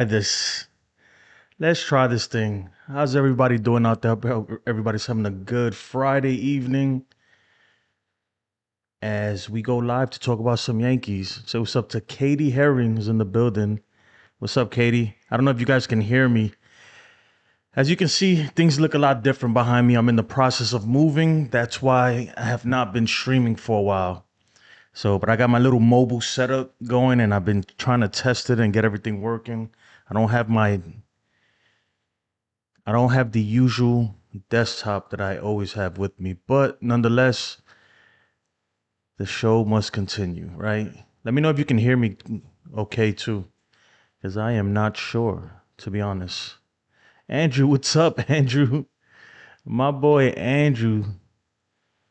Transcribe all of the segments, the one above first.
This Let's try this thing. How's everybody doing out there? Hope everybody's having a good Friday evening as we go live to talk about some Yankees. So what's up to Katie Herring, who's in the building? What's up, Katie? I don't know if you guys can hear me. As you can see, things look a lot different behind me. I'm in the process of moving. That's why I have not been streaming for a while. But I got my little mobile setup going and I've been trying to test it and get everything working. I don't have my I don't have the usual desktop that I always have with me, but nonetheless, the show must continue, right? Let me know if you can hear me okay too, because I am not sure, to be honest. Andrew, what's up, Andrew? My boy, Andrew.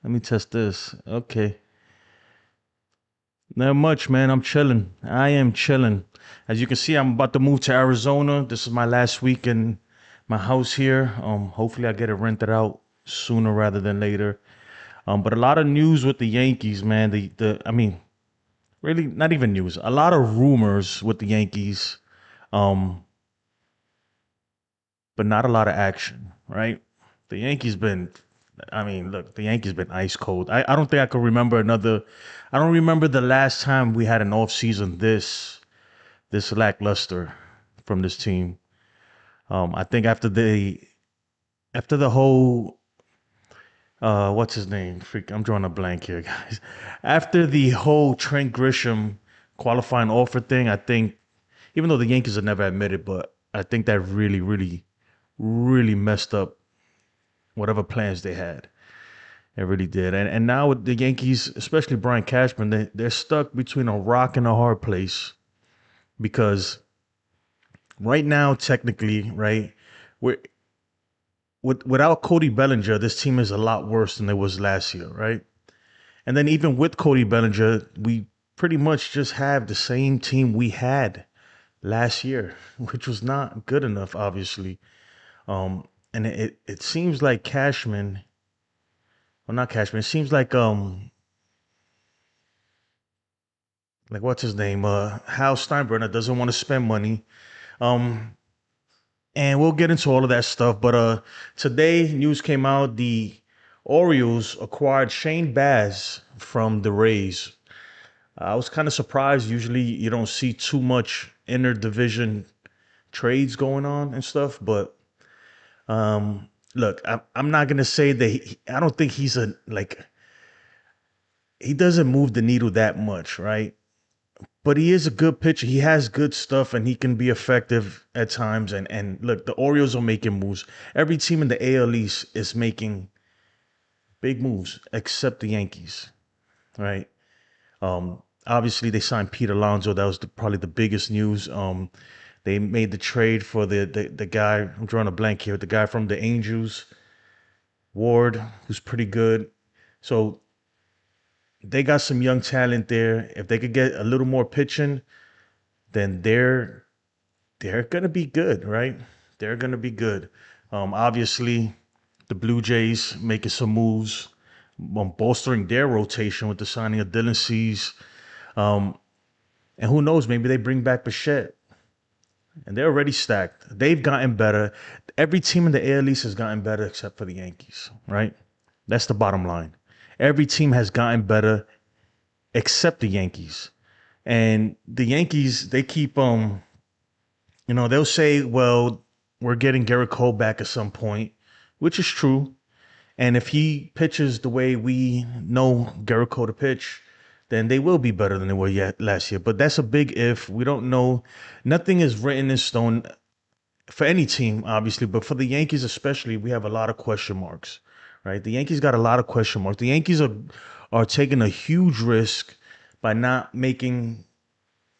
Let me test this. Okay. Not much, man. I'm chilling. I am chilling. As you can see, I'm about to move to Arizona. This is my last week in my house here. Hopefully I get it rented out sooner rather than later. But a lot of news with the Yankees, man. I mean, really not even news. A lot of rumors with the Yankees, um, but not a lot of action, right? The Yankees been, I mean, look, the Yankees been ice cold. I don't think I can remember another. I don't remember the last time we had an off season this lackluster from this team. I think after the whole what's his name? Freak, I'm drawing a blank here, guys. After the whole Trent Grisham qualifying offer thing, I think, even though the Yankees have never admitted, but I think that really, really, really messed up whatever plans they had. It really did. And now with the Yankees, especially Brian Cashman, they're stuck between a rock and a hard place because right now, technically, right, we're without Cody Bellinger, this team is a lot worse than it was last year, right? And then even with Cody Bellinger, we pretty much just have the same team we had last year, which was not good enough, obviously. And it seems like Cashman, well, not Cashman. It seems like what's his name? Hal Steinbrenner doesn't want to spend money. Um, and we'll get into all of that stuff. But today news came out the Orioles acquired Shane Baz from the Rays. I was kind of surprised. Usually you don't see too much inter-division trades going on and stuff, but look, I'm not gonna say that I don't think he's a like he doesn't move the needle that much, right? But he is a good pitcher. He has good stuff, and he can be effective at times. And look, the Orioles are making moves. Every team in the AL East is making big moves, except the Yankees, right? Obviously, they signed Pete Alonso. That was probably the biggest news. They made the trade for the guy. I'm drawing a blank here. The guy from the Angels, Ward, who's pretty good. So they got some young talent there. If they could get a little more pitching, then they're gonna be good, right? They're gonna be good. Obviously, the Blue Jays making some moves, bolstering their rotation with the signing of Dylan Cease. Um, and who knows, maybe they bring back Bichette. And they're already stacked. They've gotten better. Every team in the AL East has gotten better except for the Yankees, right? That's the bottom line. Every team has gotten better except the Yankees. And the Yankees, they keep they'll say, well, we're getting Garrett Cole back at some point, which is true. And if he pitches the way we know Garrett Cole to pitch, then they will be better than they were yet last year. But that's a big if. We don't know. Nothing is written in stone for any team, obviously, but for the Yankees especially, we have a lot of question marks, right? The Yankees got a lot of question marks. The Yankees are taking a huge risk by not making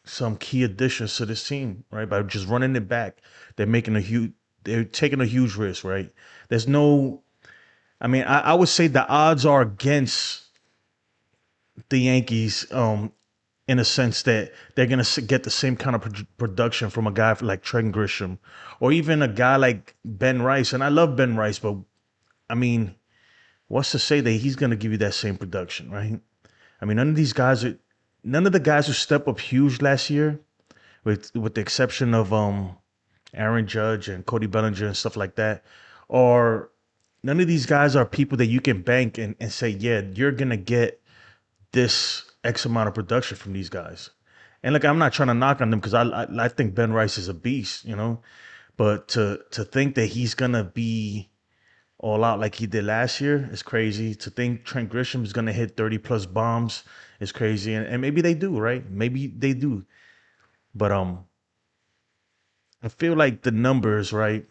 some key additions to this team, right? By just running it back, they're taking a huge risk, right? There's no, I mean, I would say the odds are against the Yankees, in a sense that they're gonna get the same kind of production from a guy like Trent Grisham, or even a guy like Ben Rice. And I love Ben Rice, but I mean, what's to say that he's gonna give you that same production, right? I mean, none of the guys who stepped up huge last year, with the exception of Aaron Judge and Cody Bellinger and stuff like that, or none of these guys are people that you can bank and say, yeah, you're gonna get this X amount of production from these guys. And look, I'm not trying to knock on them because I think Ben Rice is a beast, you know. But to think that he's gonna be all out like he did last year is crazy. To think Trent Grisham is gonna hit 30 plus bombs is crazy. And maybe they do, right? Maybe they do. But I feel like the numbers, right,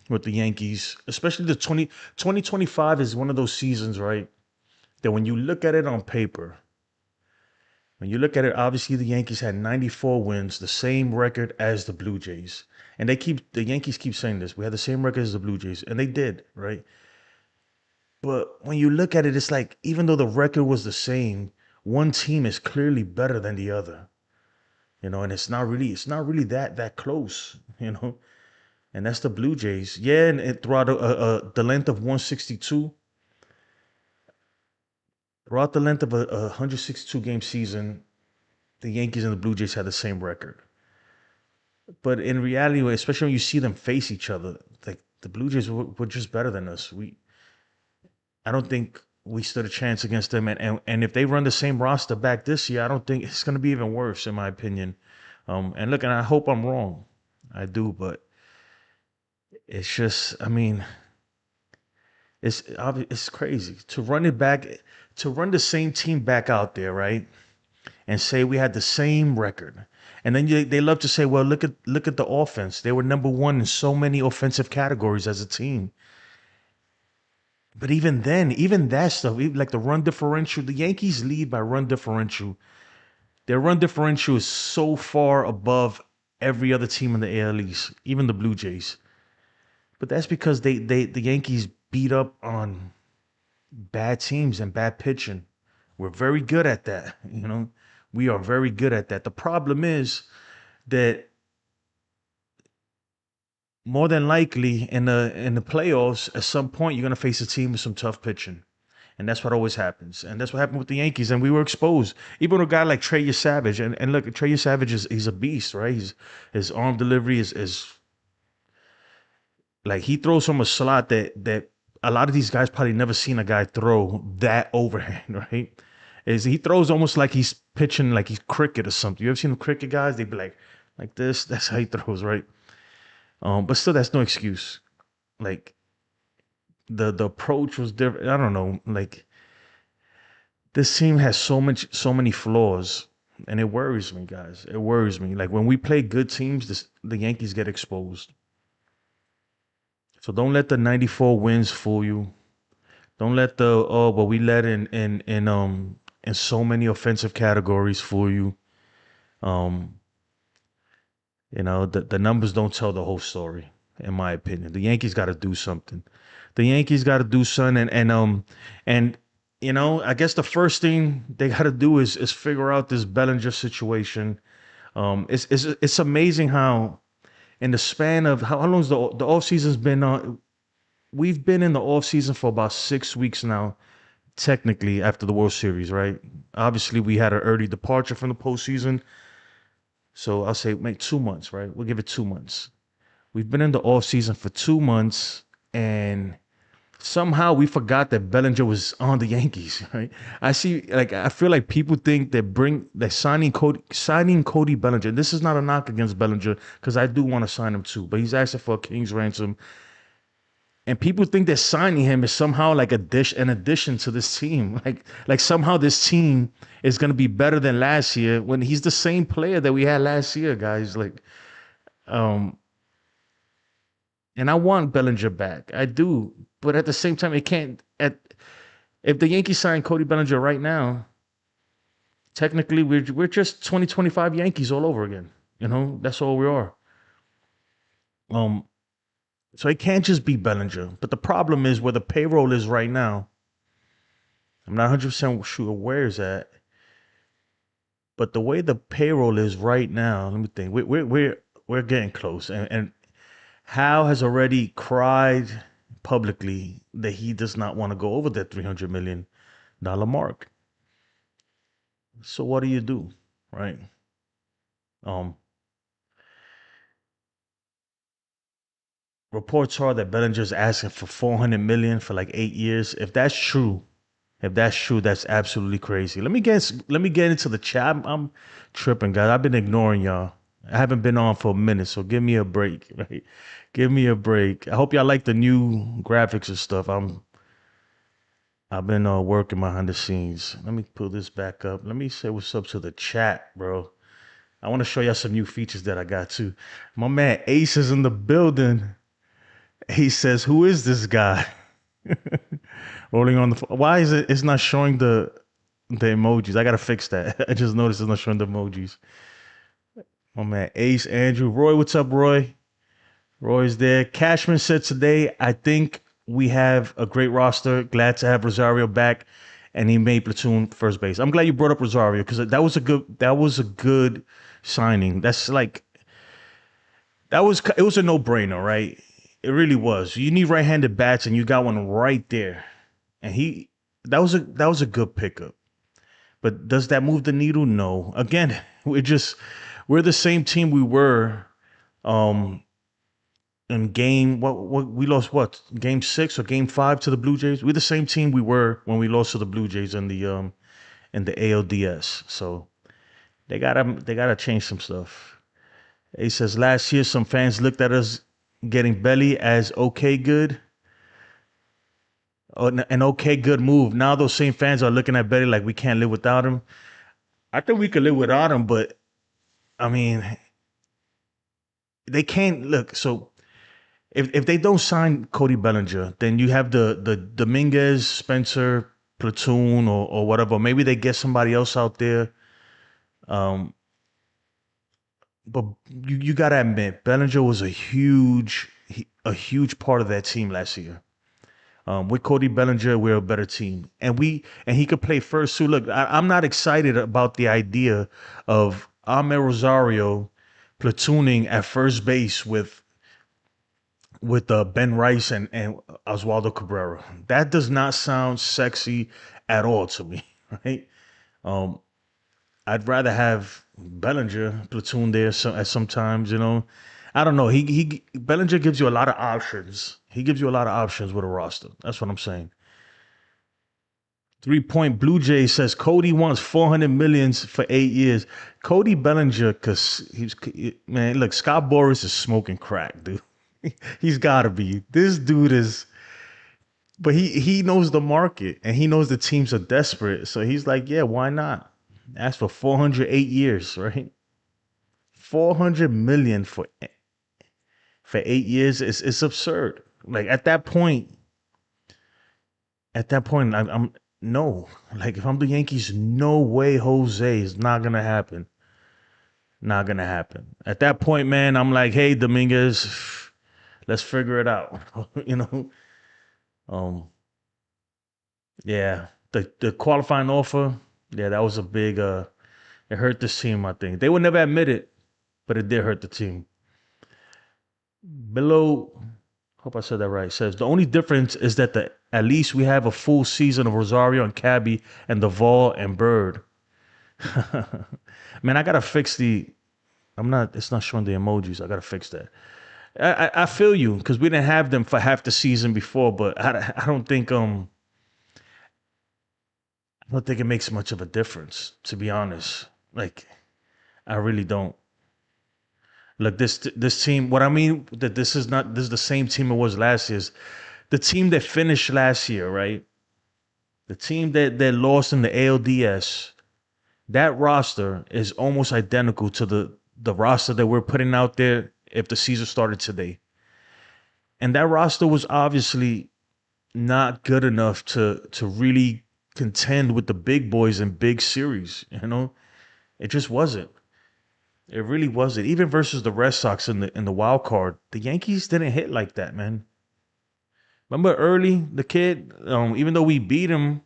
with the Yankees, especially the 2025 is one of those seasons, right? That when you look at it on paper, when you look at it, obviously the Yankees had 94 wins, the same record as the Blue Jays. And the Yankees keep saying this. We had the same record as the Blue Jays, and they did, right? But when you look at it, it's like even though the record was the same, one team is clearly better than the other. And it's not really that close, and that's the Blue Jays. Yeah, and throughout the length of 162, throughout the length of a 162 game season, the Yankees and the Blue Jays had the same record. But in reality, especially when you see them face each other, like the Blue Jays were just better than us. I don't think we stood a chance against them. And if they run the same roster back this year, I don't think it's going to be even worse, in my opinion. And look, and I hope I'm wrong. I do, but it's just, I mean, it's crazy to run it back, to run the same team back out there, right? And say we had the same record. And then they love to say, well, look at the offense. They were number one in so many offensive categories as a team. But even then, even that stuff, even like the run differential, the Yankees lead by run differential. Their run differential is so far above every other team in the AL East, even the Blue Jays. But that's because the Yankees beat up on bad teams and bad pitching. We're very good at that. We are very good at that. The problem is that more than likely in the playoffs, at some point you're gonna face a team with some tough pitching. And that's what always happens. And that's what happened with the Yankees. And we were exposed. Even with a guy like Trey Savage. And look, Trey Savage he's a beast, right? His arm delivery is like he throws from a slot that a lot of these guys probably never seen a guy throw that overhand, right? Is he throws almost like he's pitching like he's cricket or something. You ever seen the cricket guys? They be like this. That's how he throws, right? But still, that's no excuse. Like the approach was different. I don't know. Like this team has so many flaws, and it worries me, guys. It worries me. Like when we play good teams, the Yankees get exposed. So don't let the 94 wins fool you. Don't let but we led in so many offensive categories fool you. Um, the numbers don't tell the whole story, in my opinion. The Yankees got to do something. The Yankees got to do something, and I guess the first thing they got to do is figure out this Bellinger situation. It's amazing how in the span of how long has the off season's been on? We've been in the off season for about 6 weeks now, technically after the World Series, right? Obviously, we had an early departure from the postseason, so I'll say make 2 months, right? We'll give it 2 months. We've been in the off season for 2 months, and somehow we forgot that Bellinger was on the Yankees, right? I feel like people think that signing Cody Bellinger. This is not a knock against Bellinger because I do want to sign him too, but he's asking for a king's ransom, and people think that signing him is somehow like an addition to this team, like somehow this team is gonna be better than last year when he's the same player that we had last year, guys. Um, and I want Bellinger back, I do, but at the same time, it can't. If the Yankees sign Cody Bellinger right now, technically we're just 2025 Yankees all over again. That's all we are. Um, so it can't just be Bellinger. But the problem is where the payroll is right now. I'm not 100% sure where it's at, but the way the payroll is right now, let me think. We're getting close, and Hal has already cried publicly that he does not want to go over that $300 million mark. So what do you do, right? Um, reports are that Bellinger's asking for 400 million for like 8 years. If that's true, that's absolutely crazy. Let me get into the chat. I'm tripping, guys. I've been ignoring y'all. I haven't been on for a minute, so give me a break, right? Give me a break. I hope y'all like the new graphics and stuff. I've been working behind the scenes. Let me pull this back up. Let me say what's up to the chat, bro. I want to show y'all some new features that I got too. My man Ace is in the building. He says, "Who is this guy?" Rolling on the. Why is it? It's not showing the emojis. I gotta fix that. I just noticed it's not showing the emojis. My man Ace, Andrew, Roy. What's up, Roy? Roy's there. Cashman said today, "I think we have a great roster. Glad to have Rosario back." And he made platoon first base. I'm glad you brought up Rosario because that was a good signing. That's like it was a no-brainer, right? It really was. You need right-handed bats, and you got one right there. And that was a good pickup. But does that move the needle? No. Again, we're the same team we were um in game what we lost what game 6 or game 5 to the Blue Jays. We're the same team we were when we lost to the Blue Jays in the ALDS. So they gotta change some stuff. He says last year some fans looked at us getting Belly as okay good. An okay good move. Now those same fans are looking at Belly like we can't live without him. I think we could live without him, but I mean they can't look. So if they don't sign Cody Bellinger, then you have the Dominguez, Spencer, platoon or whatever. Maybe they get somebody else out there. Um, but you gotta admit, Bellinger was a huge part of that team last year. With Cody Bellinger, we're a better team, and he could play first too. Look, I'm not excited about the idea of Ahmed Rosario platooning at first base with Ben Rice and Oswaldo Cabrera. That does not sound sexy at all to me, right? Um, I'd rather have Bellinger platoon there at sometimes, you know. I don't know. He Bellinger gives you a lot of options. He gives you a lot of options with a roster. That's what I'm saying. 3 Point Blue Jay says Cody wants 400 millions for 8 years. Cody Bellinger, cause man, look, Scott Boras is smoking crack, dude. He's gotta be. This dude is, but he knows the market and he knows the teams are desperate. So he's like, yeah, why not? Ask for 408 years, right? 400 million for 8 years. It's absurd. Like at that point, I'm no. Like if I'm the Yankees, no way, Jose, is not gonna happen. Not gonna happen. At that point, man, I'm like, hey, Dominguez, let's figure it out. you know. Um, yeah. The qualifying offer, yeah, that was a big it hurt this team, I think. They would never admit it, but it did hurt the team. Below, hope I said that right, says the only difference is that at least we have a full season of Rosario and Cabby and Duvall and Bird. Man, I gotta fix it's not showing the emojis. I gotta fix that. I feel you because we didn't have them for half the season before, but I don't think it makes much of a difference, to be honest. Like, I really don't. Look, this team. What I mean that this is the same team it was last year's. The team that finished last year, right? The team that lost in the ALDS. That roster is almost identical to the roster that we're putting out there if the season started today. And that roster was obviously not good enough to really contend with the big boys in big series. It just wasn't. It really wasn't. Even versus the Red Sox in the wild card, the Yankees didn't hit like that, man. Remember early the kid, even though we beat him,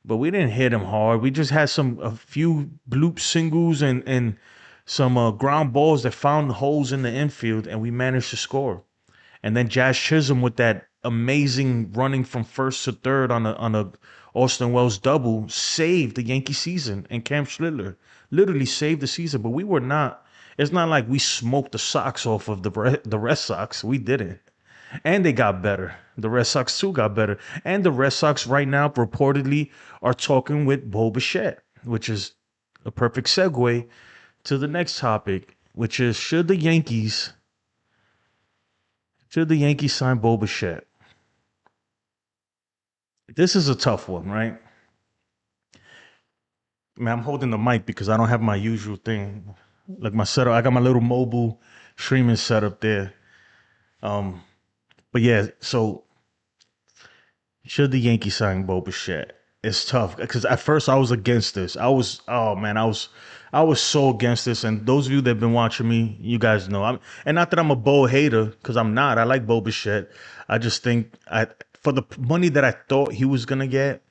but we didn't hit him hard. We just had a few bloop singles and some ground balls that found holes in the infield, and we managed to score. And then Jazz Chisholm with that amazing running from first to third on a Austin Wells double saved the Yankee season. And Cam Schlittler literally saved the season. But we were not. It's not like we smoked the socks off of the Red Sox. We didn't. And they got better. The Red Sox too got better. And the Red Sox right now reportedly are talking with Bo Bichette, which is a perfect segue to the next topic, which is should the Yankees sign Bo Bichette? This is a tough one, right? Man, I'm holding the mic because I don't have my usual thing. Like my setup, I got my little mobile streaming setup there. Um, but yeah, so should the Yankees sign Bo Bichette? It's tough because at first I was against this. Oh man, I was so against this. And those of you that have been watching me, you guys know. And not that I'm a Bo hater, because I'm not. I like Bo Bichette. I just think for the money that I thought he was gonna get,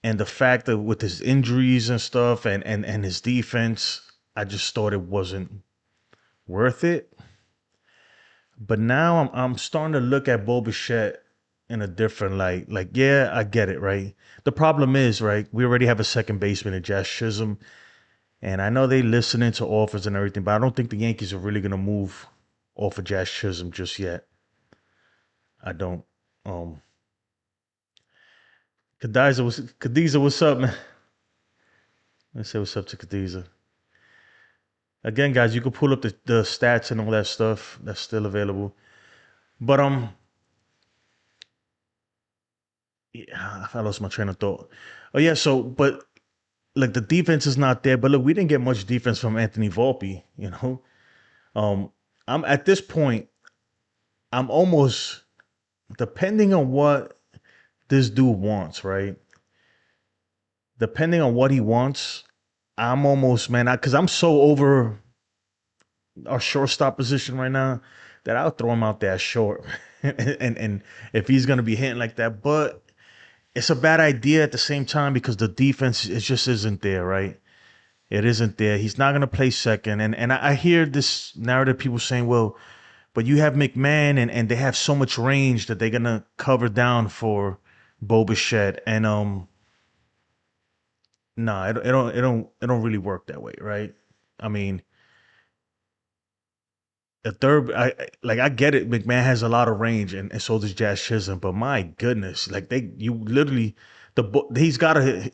and the fact that with his injuries and stuff, and his defense, I just thought it wasn't worth it. But now I'm starting to look at Bo Bichette in a different light. Like, yeah, I get it, right? The problem is, right, we already have a second baseman in Jazz Chisholm, and I know they listening to offers and everything, but I don't think the Yankees are really gonna move off of Jazz Chisholm just yet. I don't. Um, Kadiza, what's up, man? Let's say what's up to Kadiza. Again, guys, you can pull up the stats and all that stuff. That's still available. But yeah, I lost my train of thought. Oh yeah, so but like the defense is not there. But look, we didn't get much defense from Anthony Volpe. Um, I'm at this point. I'm almost depending on what this dude wants, right? Depending on what he wants, I'm almost man, because I'm so over our shortstop position right now that I'll throw him out there short, and if he's gonna be hitting like that, but it's a bad idea at the same time because the defense it just isn't there, right? It isn't there. He's not gonna play second, and I hear this narrative people saying, well, but you have McMahon and they have so much range that they're gonna cover down for Bo Bichette, and no, it don't really work that way, right? I mean, the third, like I get it. McMahon has a lot of range, and so does Jazz Chisholm. But my goodness, like you literally, he's got to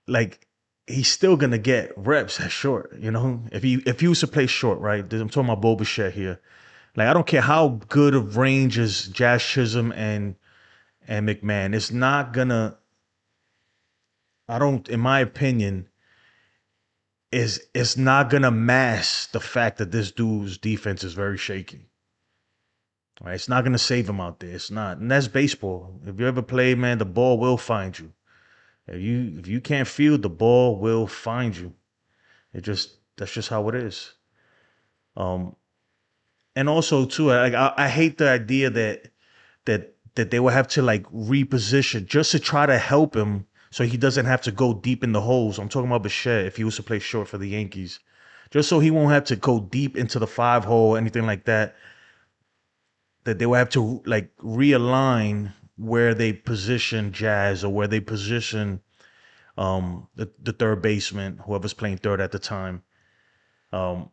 like he's still gonna get reps at short. If he was to play short, right? I'm talking about Bo Bichette here. Like I don't care how good of range is Jazz Chisholm and McMahon. It's not gonna. I don't, in my opinion, is it's not gonna mask the fact that this dude's defense is very shaky. Right? It's not gonna save him out there. It's not, and that's baseball. If you ever play, man, the ball will find you. If you can't field, the ball will find you. That's just how it is. Um, and also too, I hate the idea that they will have to like reposition just to try to help him so he doesn't have to go deep in the holes. I'm talking about Bichette if he was to play short for the Yankees, just so he won't have to go deep into the five hole or anything like that. That they will have to like realign where they position Jazz or where they position the third baseman, whoever's playing third at the time. Um,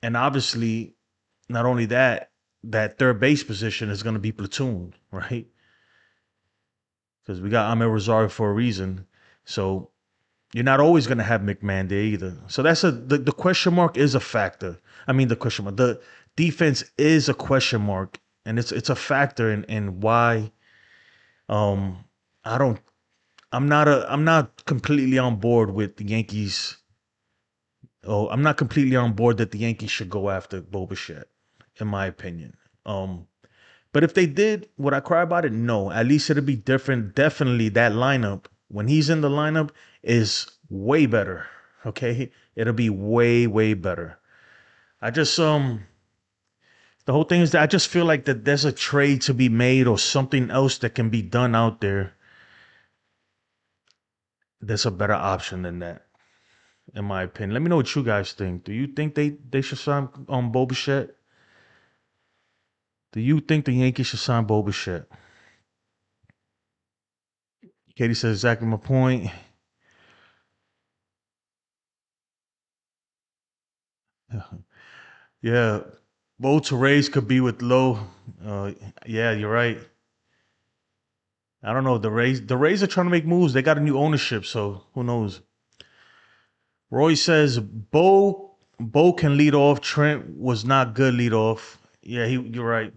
and obviously, not only that, that third base position is going to be platooned, right? Because we got Ahmed Rosario for a reason. So you're not always going to have McMahon there either. So the question mark is a factor. I mean, the question mark, the defense is a question mark, and it's a factor in why um I don't I'm not completely on board with the Yankees. Oh, I'm not completely on board that the Yankees should go after Bo Bichette, in my opinion. Um, but if they did, would I cry about it? No. At least it'll be different. Definitely that lineup, when he's in the lineup, is way better. Okay? It'll be way, way better. I just the whole thing is that I just feel like that there's a trade to be made or something else that can be done out there that's a better option than that, in my opinion. Let me know what you guys think. Do you think they should sign Bo Bichette? Do you think the Yankees should sign Bo Bichette? Katie says exactly my point. Yeah. Bo to raise could be with low. Yeah, you're right. I don't know. The Rays are trying to make moves. They got a new ownership, so who knows? Roy says Bo can lead off. Trent was not good lead off. Yeah, you're right.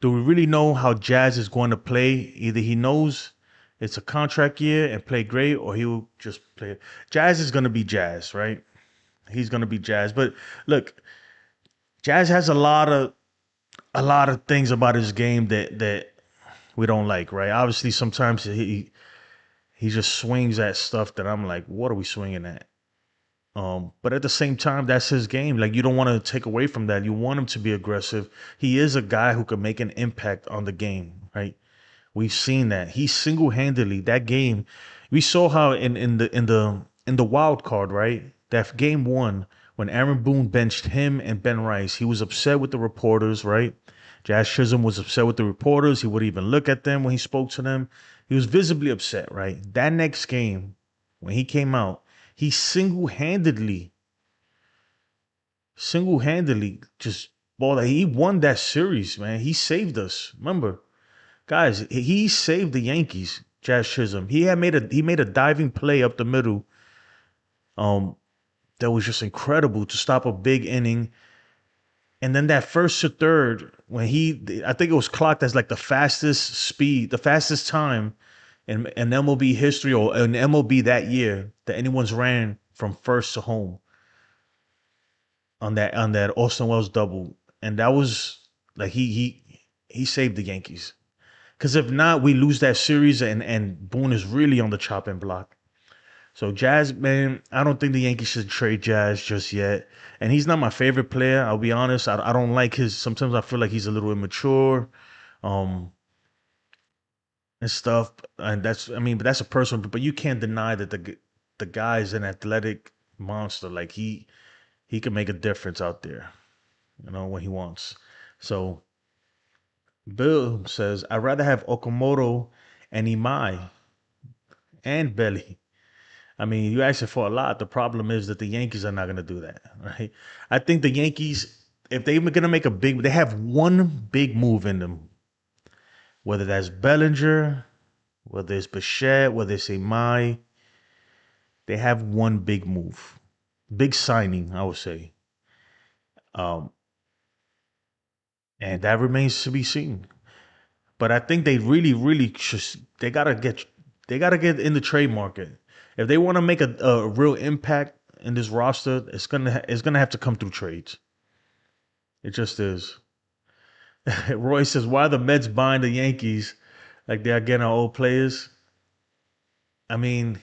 Do we really know how Jazz is going to play? Either he knows it's a contract year and play great, or he will just play. Jazz is going to be Jazz, right? He's going to be Jazz. But look, Jazz has a lot of things about his game that we don't like, right? Obviously, sometimes he just swings at stuff that I'm like, what are we swinging at? But at the same time, that's his game. Like you don't want to take away from that. You want him to be aggressive. He is a guy who can make an impact on the game, right? We've seen that. He single-handedly that game. We saw how in the wild card, right? That game one when Aaron Boone benched him and Ben Rice. He was upset with the reporters, right? Jazz Chisholm was upset with the reporters. He wouldn't even look at them when he spoke to them. He was visibly upset, right? That next game, when he came out, he single-handedly just ball. He won that series, man. He saved us. Remember, guys, he saved the Yankees. Jazz Chisholm. He made a diving play up the middle. Um, that was just incredible to stop a big inning. And then that first to third, when I think it was clocked as like the fastest speed, the fastest time in MLB history or in MLB that year that anyone's ran from first to home on that Austin Wells double. And that was like he saved the Yankees. Because if not, we lose that series and Boone is really on the chopping block. So Jazz, man, I don't think the Yankees should trade Jazz just yet. And he's not my favorite player. I'll be honest. I don't like his. Sometimes I feel like he's a little immature, um, and stuff. And but that's a personal. But you can't deny that the guy is an athletic monster. Like he can make a difference out there. When he wants. So Bill says I'd rather have Okamoto and Imai and Belly. I mean, you asking for a lot. The problem is that the Yankees are not going to do that, right? I think the Yankees, if they're going to make they have one big move in them, whether that's Bellinger, whether it's Bichette, whether it's Imai, they have one big move, big signing, I would say, um, and that remains to be seen. But I think they really, really just they gotta get in the trade market if they want to make a real impact in this roster. It's gonna have to come through trades. It just is. Roy says, "Why are the Mets buying the Yankees like they're getting our old players?" I mean,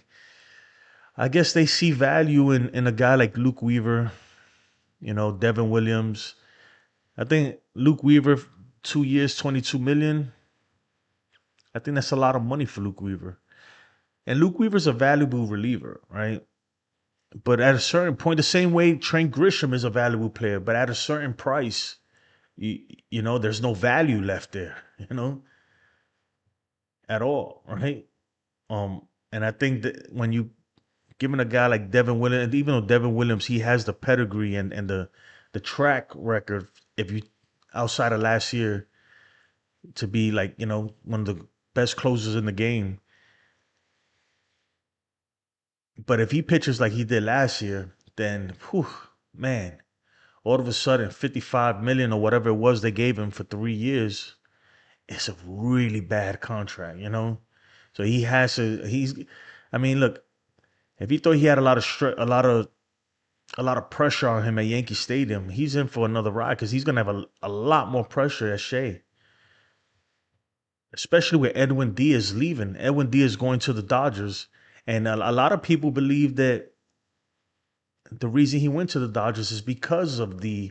I guess they see value in a guy like Luke Weaver, Devin Williams. I think Luke Weaver, 2 years, 22 million. I think that's a lot of money for Luke Weaver. And Luke Weaver's a valuable reliever, right? But at a certain point, the same way Trent Grisham is a valuable player, but at a certain price, there's no value left there, at all, right? And I think that when you giving a guy like Devin Williams, and even though Devin Williams, he has the pedigree and the track record, if you outside of last year to be like, one of the best closers in the game. But if he pitches like he did last year, then whew, man, all of a sudden 55 million or whatever it was they gave him for 3 years, it's a really bad contract. So I mean, look, if he thought he had a lot of pressure on him at Yankee Stadium, he's in for another ride because he's gonna have a lot more pressure at Shea. Especially with Edwin Diaz leaving. Edwin Diaz going to the Dodgers. And a lot of people believe that the reason he went to the Dodgers is because of the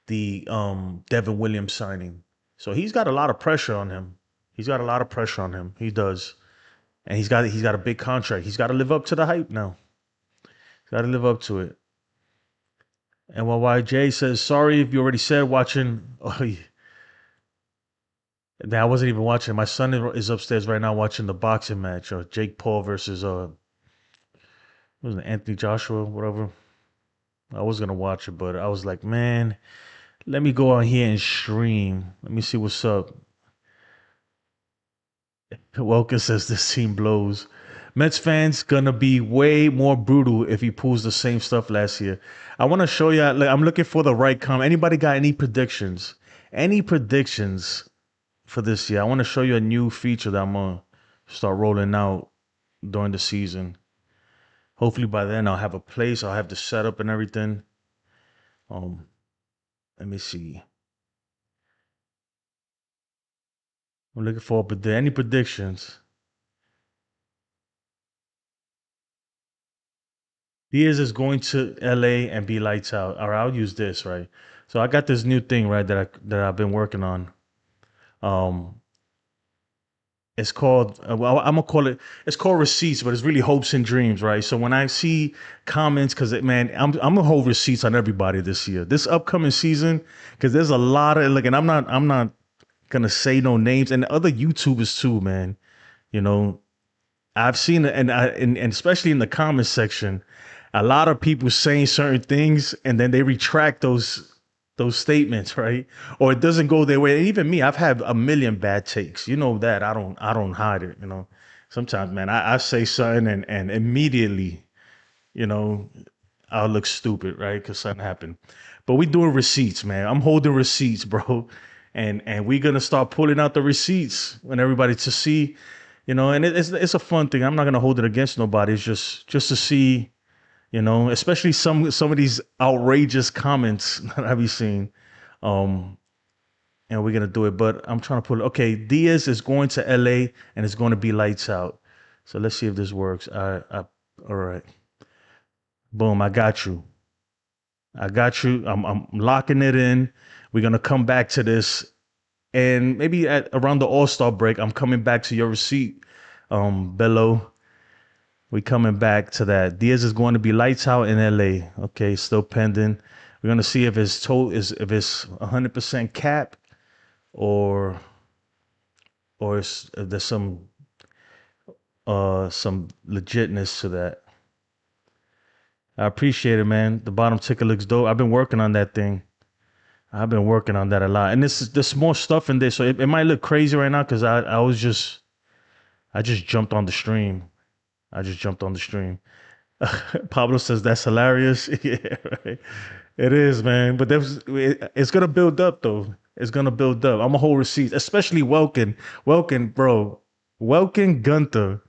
Devin Williams signing. So he's got a lot of pressure on him. He's got a lot of pressure on him. He does. And he's got a big contract. He's got to live up to the hype now. He's got to live up to it. And while YJ says, sorry if you already said watching. Oh, yeah. I wasn't even watching. My son is upstairs right now watching the boxing match. Jake Paul versus what was it, Anthony Joshua, whatever. I was gonna watch it, but I was like, man, Let me go on here and stream. Let me see what's up. Welker says this team blows. Mets fans gonna be way more brutal if he pulls the same stuff last year. I want to show you. Like, I'm looking for the right comment. Anybody got any predictions? Any predictions for this year? I want to show you a new feature that I'm gonna start rolling out during the season. Hopefully by then I'll have a place. I'll have the setup and everything. Um, Let me see. I'm looking for any predictions. Diaz is going to LA and be lights out. All right, I'll use this, right? So I got this new thing, right, that I've been working on. Um it's called well, I'm gonna call it, it's called receipts, but it's really hopes and dreams, right? So when I see comments, because man, I'm gonna hold receipts on everybody this year, this upcoming season, because there's a lot of like, and I'm not gonna say no names, and other YouTubers too, man. You know, I've seen it, and especially in the comment section, a lot of people saying certain things, and then they retract those statements, right? Or it doesn't go their way. And even me, I've had a million bad takes. You know that I don't hide it. You know, sometimes, man, I say something and immediately, you know, I'll look stupid, right? Because something happened. But we doing receipts, man. I'm holding receipts, bro. And we're gonna start pulling out the receipts when everybody to see, you know, and it's a fun thing. I'm not gonna hold it against nobody. It's just to see, you know, especially some of these outrageous comments that I've been seeing. Um, and we're gonna do it. But I'm trying to put it. Okay, Diaz is going to LA and it's going to be lights out. So let's see if this works. All right. Boom, I got you. I got you. I'm locking it in. We're gonna come back to this, and maybe at around the All-Star break, I'm coming back to your receipt, Bello. We coming back to that. Diaz is going to be lights out in LA. Okay, still pending. We're gonna see if it's if it's 100% cap or if there's some legitness to that. I appreciate it, man. The bottom ticker looks dope. I've been working on that thing. I've been working on that a lot, and there's more stuff in there, so it might look crazy right now because I just jumped on the stream. I just jumped on the stream. Pablo says that's hilarious. Yeah, right. It is, man. But it's gonna build up though. It's gonna build up. I'm a whole receipt, especially Welkin. Welkin, bro. Welkin Gunther.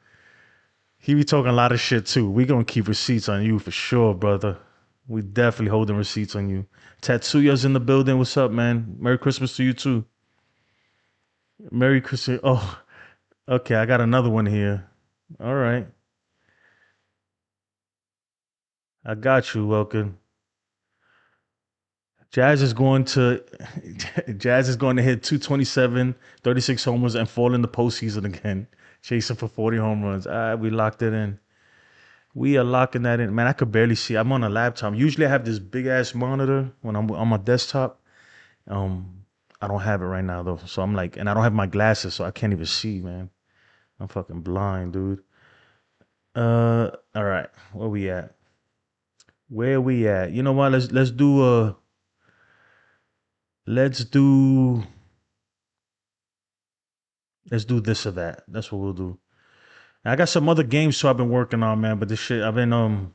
He be talking a lot of shit too. We gonna keep receipts on you for sure, brother. We definitely holding receipts on you. Tatsuya's in the building. What's up, man? Merry Christmas to you too. Merry Christmas. Oh, okay. I got another one here. All right. I got you, Welkin. Jazz is going to Jazz is going to hit 227, 36 homers, and fall in the postseason again. Chasing for 40 home runs. We locked it in. We are locking that in. Man, I could barely see. I'm on a laptop. Usually I have this big ass monitor when I'm on my desktop. Um, I don't have it right now though. So I'm like, and I don't have my glasses, so I can't even see, man. I'm fucking blind, dude. All right. Where we at? Where we at? You know what? Let's do let's do this or that. That's what we'll do. I got some other games too I've been working on, man. But this shit, I've been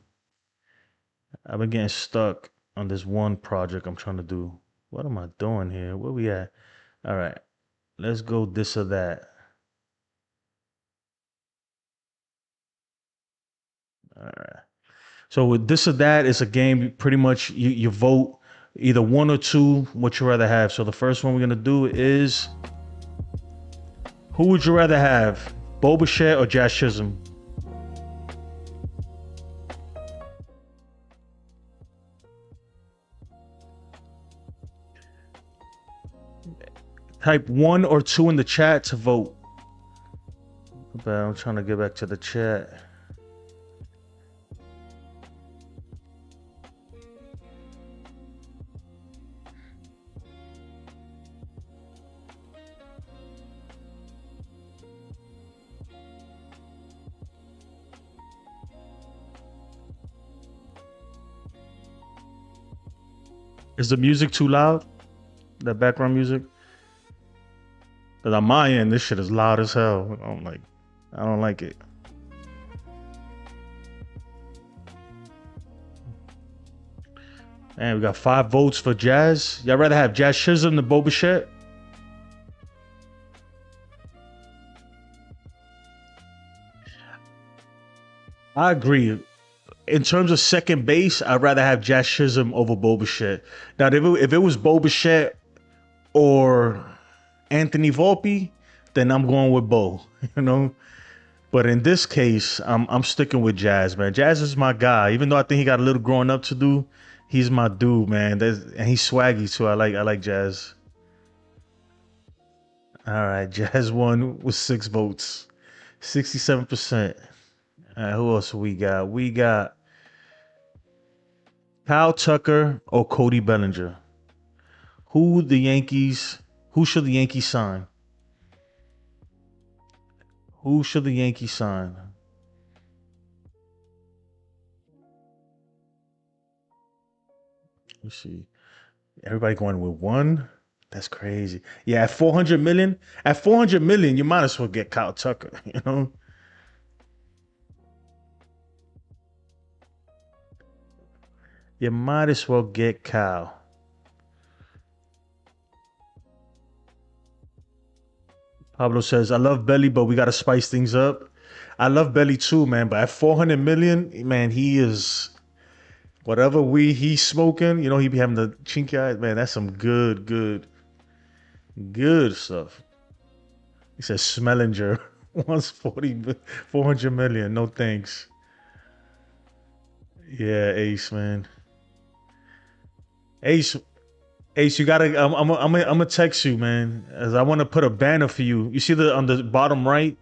getting stuck on this one project I'm trying to do. What am I doing here? Where we at? All right, let's go this or that. All right. So with this or that, it's a game. Pretty much, you vote either one or two. What you rather have. So the first one we're gonna do is, who would you rather have, Bo Bichette or Jazz Chisholm? Type one or two in the chat to vote. But I'm trying to get back to the chat. Is the music too loud? That background music. Cause on my end, this shit is loud as hell. I don't like it. And we got 5 votes for Jazz. Y'all rather have Jazz Chisholm than Bo Bichette? I agree. In terms of second base, I'd rather have Jazz Chisholm over Bo Bichette. Now, if it was Bo Bichette or Anthony Volpe, then I'm going with Bo. You know. But in this case, I'm sticking with Jazz, man. Jazz is my guy. Even though I think he got a little growing up to do, he's my dude, man. And he's swaggy too. I like Jazz. All right, Jazz won with 6 votes, 67%. All right, who else we got? We got Kyle Tucker or Cody Bellinger. Who the Yankees? Who should the Yankees sign? Who should the Yankees sign? Let's see. Everybody going with one. That's crazy. Yeah, at 400 million, you might as well get Kyle Tucker. You know, you might as well get Kyle. Pablo says, "I love Belly, but we got to spice things up." I love Belly too, man. But at 400 million, man, he is whatever we he's smoking. You know, he be having the chinky eyes. Man, that's some good stuff. He says Smellinger wants 400 million. No thanks. Yeah, Ace, man. Ace, Ace, you gotta. I'm gonna text you, man, as I want to put a banner for you. You see the on the bottom right,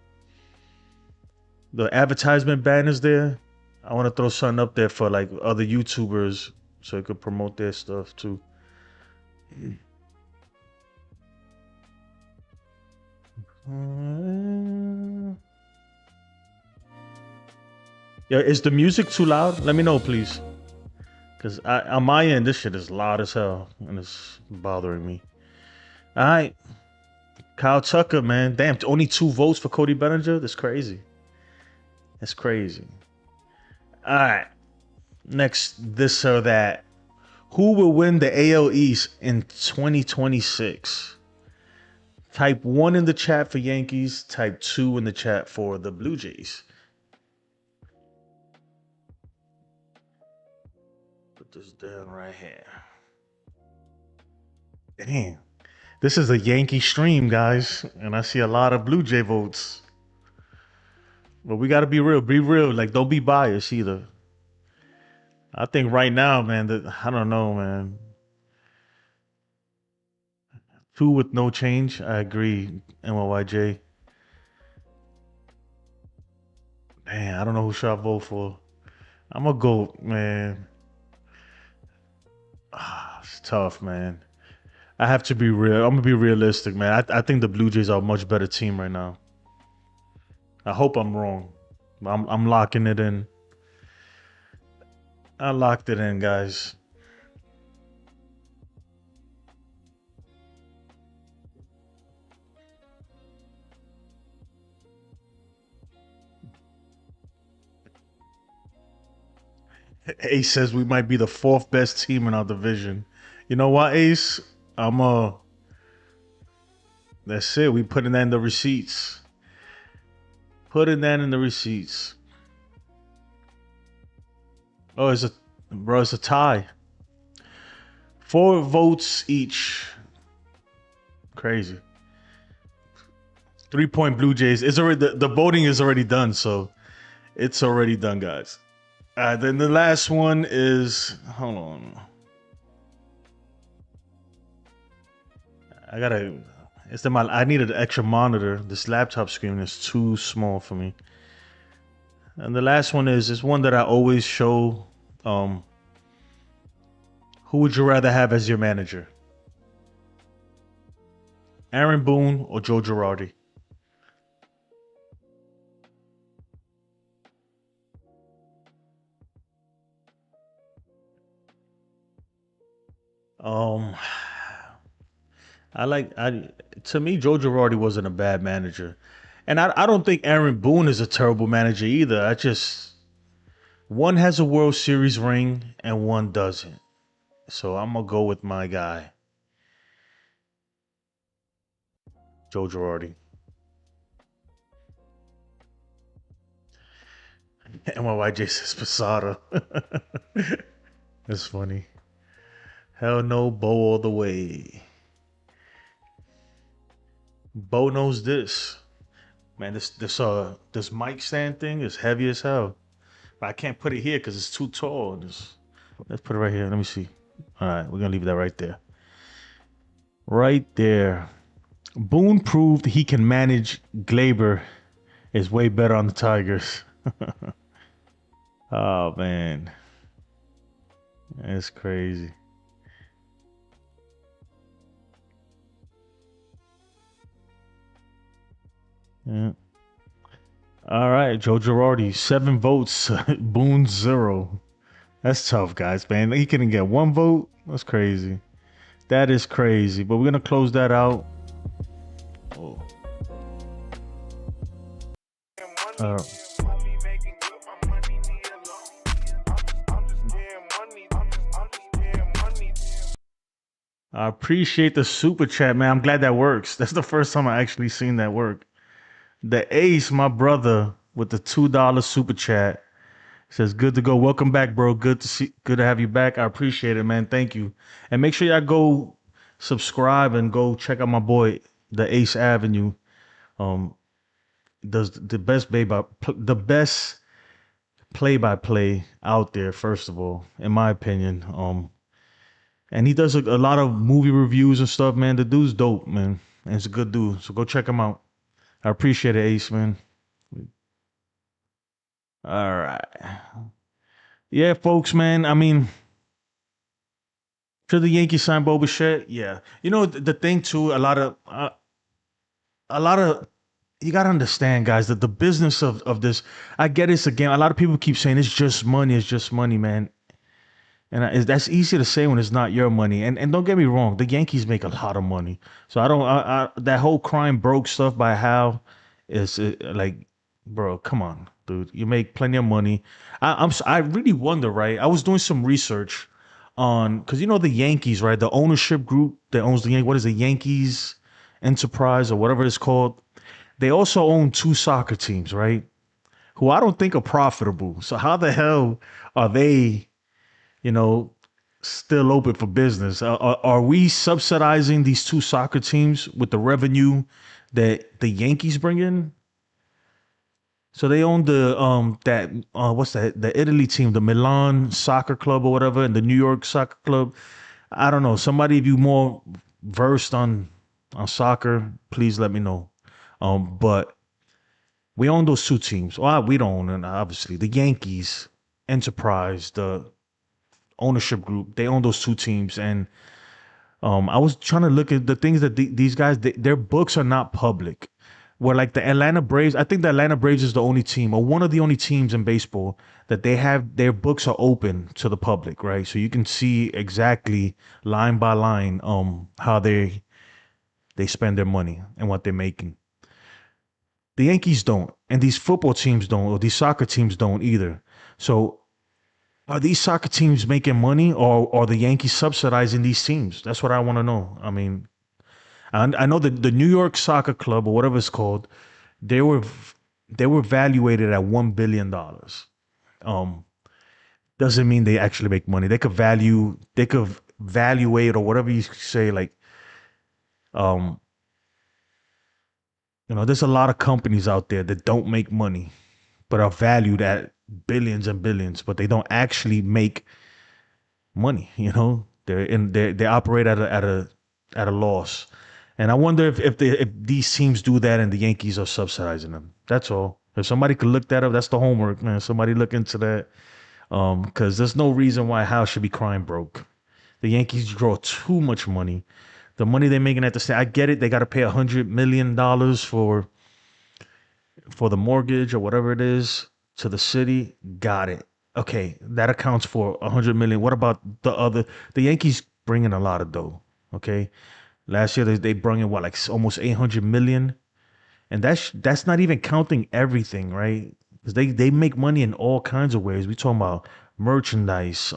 the advertisement banners there. I want to throw something up there for like other YouTubers, so it could promote their stuff too. Yeah, is the music too loud? Let me know, please. Cause on my end, this shit is loud as hell, and it's bothering me. All right, Kyle Tucker, man. Damn, only 2 votes for Cody Bellinger. That's crazy. That's crazy. All right. Next, this or that. Who will win the AL East in 2026? Type 1 in the chat for Yankees. Type 2 in the chat for the Blue Jays. Put this down right here. Damn. This is a Yankee stream, guys. And I see a lot of Blue Jay votes. But we got to be real. Be real. Like, don't be biased either. I think right now, man, that I don't know, man. 2 with no change. I agree, MYJ. Man, I don't know who should I vote for. I'm gonna go, man. It's tough, man. I have to be real. I'm gonna be realistic, man. I think the Blue Jays are a much better team right now. I hope I'm wrong. I'm locking it in. I locked it in, guys. Ace says we might be the 4th best team in our division. You know what, Ace? I'm That's it. We putting that in the receipts. Putting that in the receipts. Oh, it's a tie. 4 votes each. Crazy. 3-point Blue Jays. It's already the voting is already done, so it's already done, guys. Then the last one is hold on. I gotta. I needed an extra monitor. This laptop screen is too small for me. And the last one is one that I always show. Who would you rather have as your manager? Aaron Boone or Joe Girardi? Um, I to me, Joe Girardi wasn't a bad manager, and I don't think Aaron Boone is a terrible manager either. I just one has a World Series ring and one doesn't. So I'm gonna go with my guy, Joe Girardi. And my YJ says Posada. That's funny. Hell no, Bo all the way. Bo knows this. Man, this mic stand thing is heavy as hell. But I can't put it here because it's too tall. Let's put it right here. Let me see. All right, we're gonna leave that right there. Right there. Boone proved he can manage. Glaber is way better on the Tigers. Oh man, that's crazy. Yeah. All right, Joe Girardi, 7 votes, Boone 0. That's tough, guys, man. He couldn't get 1 vote. That's crazy. That is crazy. But we're gonna close that out. Oh. Uh, I appreciate the super chat, man. I'm glad that works. That's the first time I actually seen that work. The Ace, my brother, with the $2 super chat, says, "Good to go. Welcome back, bro. Good to have you back. I appreciate it, man. Thank you. And make sure y'all go subscribe and go check out my boy, the Ace Avenue. Um, does the best play by play out there. First of all, in my opinion. And he does a lot of movie reviews and stuff, man. The dude's dope, man. And it's a good dude. So go check him out. I appreciate it, Ace, man. All right. Yeah, folks, man. I mean, should the Yankees sign Bo Bichette? Yeah. You know the thing too. A lot of you gotta understand, guys, that the business of this. I get it's a game. A lot of people keep saying it's just money. It's just money, man. And that's easy to say when it's not your money. And don't get me wrong, the Yankees make a lot of money. So I don't. That whole crime broke stuff by Hal is like, bro, come on, dude. You make plenty of money. I really wonder, right? I was doing some research on because you know the Yankees, right? The ownership group that owns the Yankees. What is it, Yankees Enterprise or whatever it's called? They also own two soccer teams, right? Who I don't think are profitable. So how the hell are they? You know, still open for business. Are we subsidizing these two soccer teams with the revenue that the Yankees bring in? So they own the that what's that, the Italy team, the Milan Soccer Club or whatever, and the New York Soccer Club. I don't know. Somebody, if you more versed on soccer, please let me know. But we own those two teams. Well, we don't own it, obviously. The Yankees Enterprise, the ownership group, they own those two teams. And I was trying to look at the things that these guys, their books are not public. Where like the Atlanta Braves, I think the Atlanta Braves is the only team or one of the only teams in baseball that they have their books are open to the public, right? So you can see exactly line by line how they spend their money and what they're making. The Yankees don't, and these football teams don't, or these soccer teams don't either. So are these soccer teams making money, or are the Yankees subsidizing these teams? That's what I want to know. I mean, I know that the New York Soccer Club or whatever it's called, they were they were valuated at $1 billion. Um, doesn't mean they actually make money. They could valuate or whatever you say. Like, um, there's a lot of companies out there that don't make money but are valued at billions and billions, but they don't actually make money. They operate at a loss. And I wonder if these teams do that and the Yankees are subsidizing them. That's all. If somebody could look that up, that's the homework, man. Somebody look into that. Because there's no reason why House should be crying broke. The Yankees draw too much money. The money they're making at the state, I get it. They got to pay $100 million for the mortgage or whatever it is to the city. Got it. Okay, that accounts for $100 million. What about the other? The Yankees bring in a lot of dough. Okay, Last year they brought in what, like almost 800 million, and that's not even counting everything, right? Because they make money in all kinds of ways. We talking about merchandise,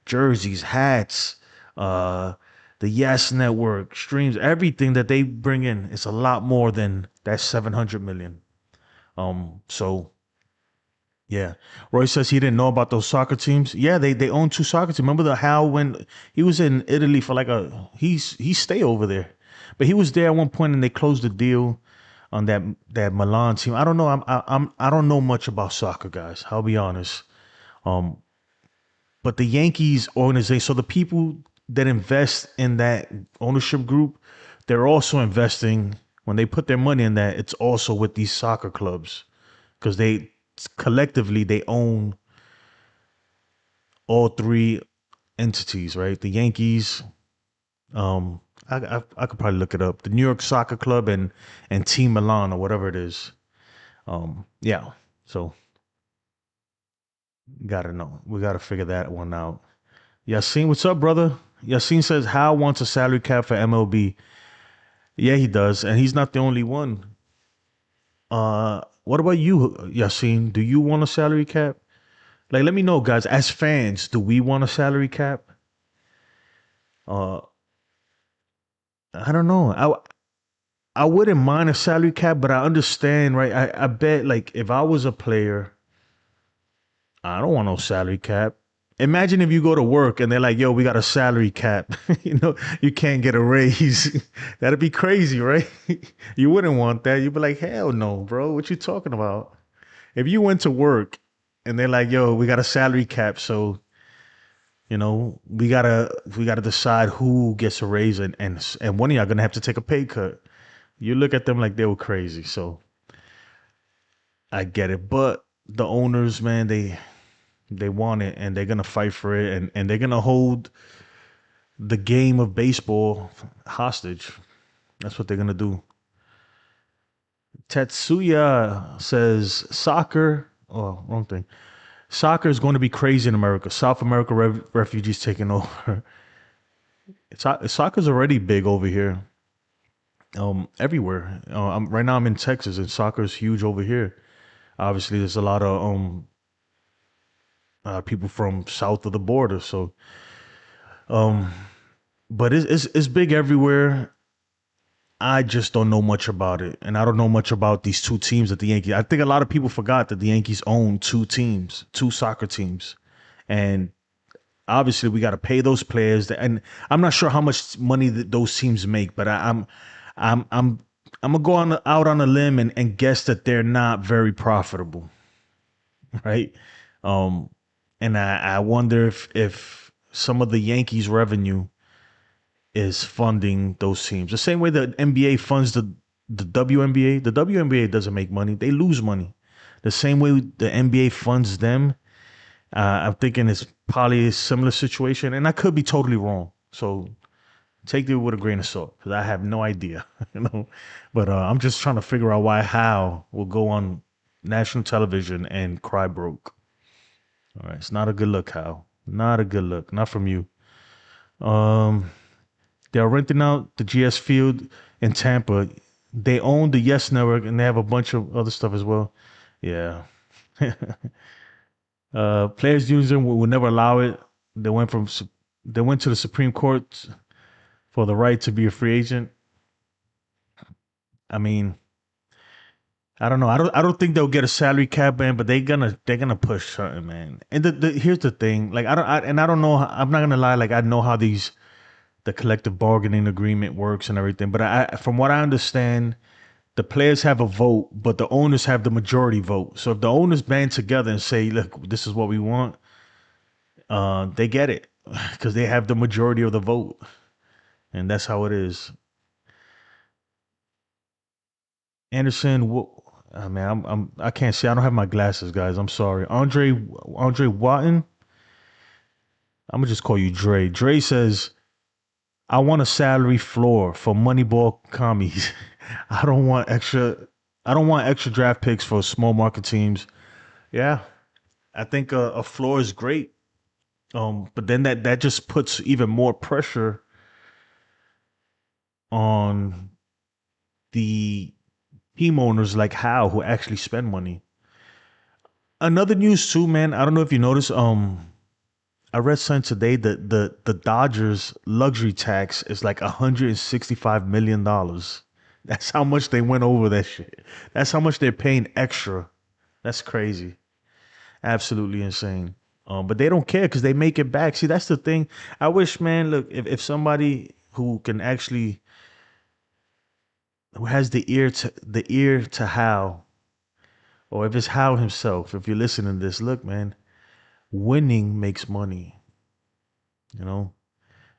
jerseys, hats, uh, the Yes Network, streams, everything that they bring in. It's a lot more than that 700 million. So yeah, Roy says he didn't know about those soccer teams. Yeah, they own two soccer teams. Remember the Hal when he was in Italy for like he stay over there, but he was there at one point and they closed the deal on that Milan team. I don't know. I don't know much about soccer, guys. I'll be honest. Um, but the Yankees organization, so the people that invest in that ownership group, they're also investing when they put their money in that. It's also with these soccer clubs because they collectively they own all three entities, right? The Yankees. I could probably look it up. The New York Soccer Club and Team Milan or whatever it is. Yeah. So gotta know. We gotta figure that one out. Yassine, what's up, brother? Yassine says Hal wants a salary cap for MLB. Yeah, he does, and he's not the only one. What about you, Yassine? Do you want a salary cap? Like, let me know, guys. As fans, do we want a salary cap? Uh, I don't know. I wouldn't mind a salary cap, but I understand, right? I bet, like, if I was a player, I don't want no salary cap. Imagine if you go to work and they're like, yo, we got a salary cap. You can't get a raise. That'd be crazy, right? You wouldn't want that. You'd be like, hell no, bro. What you talking about? If you went to work and they're like, yo, we got a salary cap, so we gotta decide who gets a raise and one of y'all gonna have to take a pay cut. You look at them like they were crazy. So I get it. But the owners, man, they want it and they're gonna fight for it and they're gonna hold the game of baseball hostage. That's what they're gonna do. Tatsuya says soccer. Oh, wrong thing. Soccer is going to be crazy in America. South America refugees taking over. Soccer's already big over here. Everywhere. Right now I'm in Texas and soccer is huge over here. Obviously, there's a lot of people from south of the border. So, um, but it's big everywhere. I just don't know much about it, and I don't know much about these two teams that the Yankees. I think a lot of people forgot that the Yankees own two teams, two soccer teams, and obviously we got to pay those players. And I'm not sure how much money that those teams make, but I'm, I'm, I'm gonna go out on a limb and guess that they're not very profitable, right? Um, and I wonder if some of the Yankees' revenue is funding those teams. The same way the NBA funds the WNBA. The WNBA doesn't make money; they lose money. The same way the NBA funds them. I'm thinking it's probably a similar situation, and I could be totally wrong. So take it with a grain of salt because I have no idea, you know. But I'm just trying to figure out why Hal will go on national television and cry broke. All right, it's not a good look, Hal. Not a good look. Not from you. Um, they're renting out the GS Field in Tampa. They own the Yes Network and they have a bunch of other stuff as well. Yeah. Players Union will never allow it. They went from they went to the Supreme Court for the right to be a free agent. I mean, I don't know. I don't think they'll get a salary cap, man. But they're gonna push something, man. And here's the thing. Like I don't know. I'm not gonna lie. Like I know how the collective bargaining agreement works and everything. But from what I understand, the players have a vote, but the owners have the majority vote. So if the owners band together and say, "Look, this is what we want," they get it because they have the majority of the vote, and that's how it is. Anderson, man, I can't see. I don't have my glasses, guys. I'm sorry. Andre Watton. I'm gonna just call you Dre. Dre says, "I want a salary floor for Moneyball commies. I don't want extra. I don't want extra draft picks for small market teams." Yeah, I think a floor is great. But then that just puts even more pressure on the team owners like Hal who actually spend money. Another news too, man. I don't know if you noticed. I read something today that the Dodgers luxury tax is like $165 million. That's how much they went over that shit. That's how much they're paying extra. That's crazy. Absolutely insane. But they don't care because they make it back. See, that's the thing. I wish, man. Look, if somebody who can actually who has the ear to Hal, or if it's Hal himself, if you're listening to this, look, man, winning makes money. You know,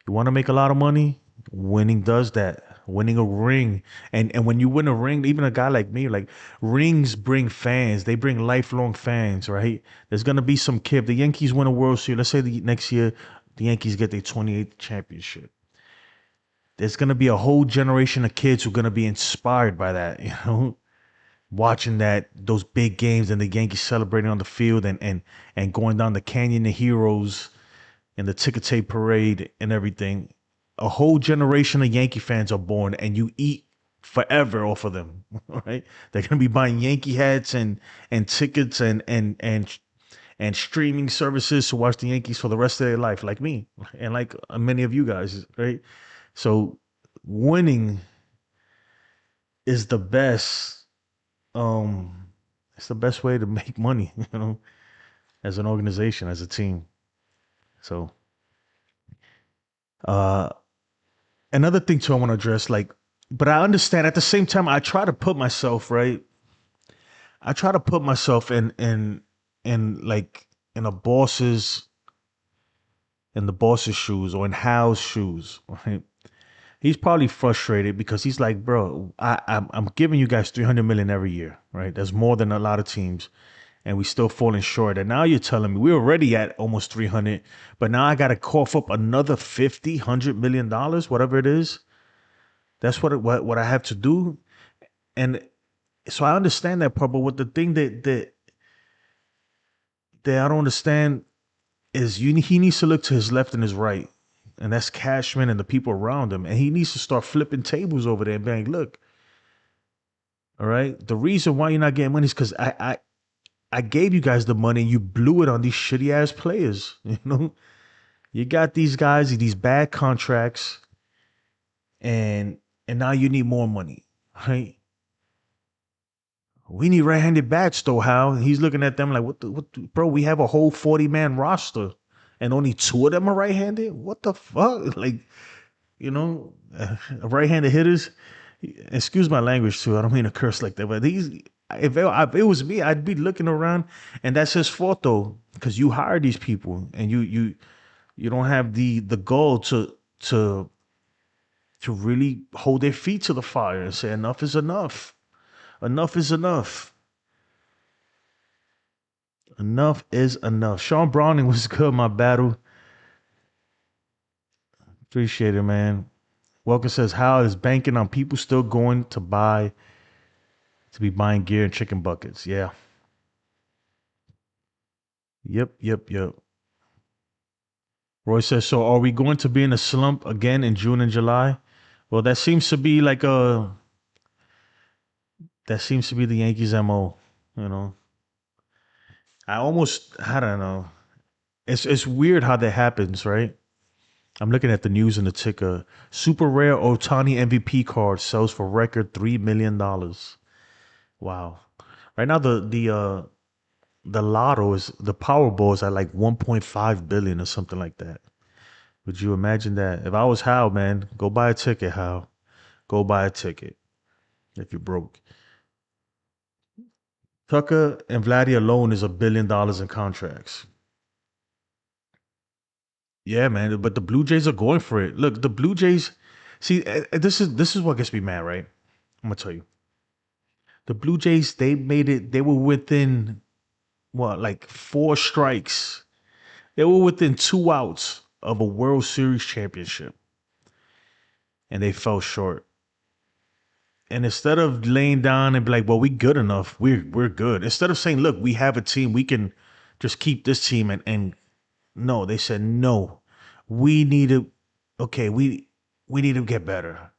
you want to make a lot of money? Winning does that. Winning a ring. And when you win a ring, even a guy like me, like rings bring fans. They bring lifelong fans, right? There's gonna be some kid. The Yankees win a World Series. Let's say next year the Yankees get their 28th championship. There's gonna be a whole generation of kids who are gonna be inspired by that, watching those big games and the Yankees celebrating on the field and going down the Canyon of Heroes and the ticker tape parade and everything. A whole generation of Yankee fans are born, and you eat forever off of them. Right? They're gonna be buying Yankee hats and tickets and streaming services to watch the Yankees for the rest of their life, like me and like many of you guys, right? So winning is the best. Um, it's the best way to make money, as an organization, as a team. So, uh, another thing too I want to address, like, but I understand at the same time I try to put myself right. I try to put myself in like in a boss's in the boss's shoes or in Hal's shoes. Right? He's probably frustrated because he's like, bro, I'm giving you guys 300 million every year, right? That's more than a lot of teams, and we still falling short. And now you're telling me we're already at almost 300, but now I got to cough up another 50, $100 million, whatever it is. That's what I have to do. And so I understand that part, but what the thing that I don't understand is he needs to look to his left and his right, and that's Cashman and the people around him, and he needs to start flipping tables over there and being, look, all right, the reason why you're not getting money is because I gave you guys the money and you blew it on these shitty ass players. You got these guys these bad contracts, and now you need more money, right? We need right-handed bats though, Hal. And he's looking at them like, bro? We have a whole 40-man roster, and only two of them are right-handed. What the fuck? Like, right-handed hitters. Excuse my language too. I don't mean to curse like that, but if it was me, I'd be looking around, and that's his fault though, because you hired these people, and you don't have the goal to really hold their feet to the fire and say enough is enough. Enough is enough. Enough is enough. Sean Browning was good, my battle. Appreciate it, man. Welker says, how is banking on people still going to be buying gear and chicken buckets? Yeah. Yep. Roy says, so are we going to be in a slump again in June and July? Well, that seems to be that seems to be the Yankees' MO, you know. I don't know. It's weird how that happens, right? I'm looking at the news in the ticker. Super rare Otani MVP card sells for record $3 million. Wow. Right now the lotto is the Powerball is at like 1.5 billion or something like that. Would you imagine that? If I was Hal, man, go buy a ticket, Hal. Go buy a ticket if you're broke. Tucker and Vladdy alone is $1 billion in contracts. Yeah, man. But the Blue Jays are going for it. Look, the Blue Jays. See, this is what gets me mad, right? I'm gonna tell you. The Blue Jays, they made it. They were within what, like 4 strikes. They were within 2 outs of a World Series championship, and they fell short. And instead of laying down and be like, "Well, we good enough. We're good," instead of saying, "Look, we have a team. We can just keep this team," and no, they said no. We need to. Okay, we need to get better.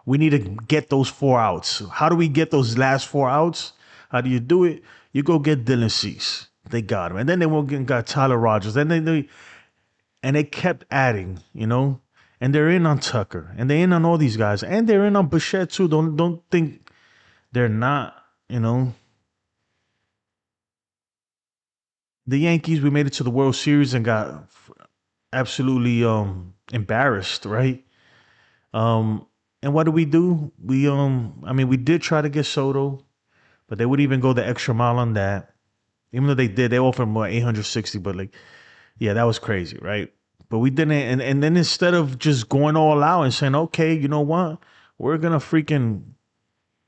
We need to get those 4 outs. How do we get those last 4 outs? How do you do it? You go get Dylan Cease. They got him. And then they went and got Tyler Rogers. Then they kept adding, And they're in on Tucker. And they're in on all these guys. And they're in on Bichette too. Don't think they're not, The Yankees, we made it to the World Series and got absolutely embarrassed, right? Um, and what do? We did try to get Soto, but they would even go the extra mile on that. Even though they offered him 860, but like, yeah, that was crazy, right? But we didn't, and then instead of just going all out and saying, okay, you know what, we're gonna freaking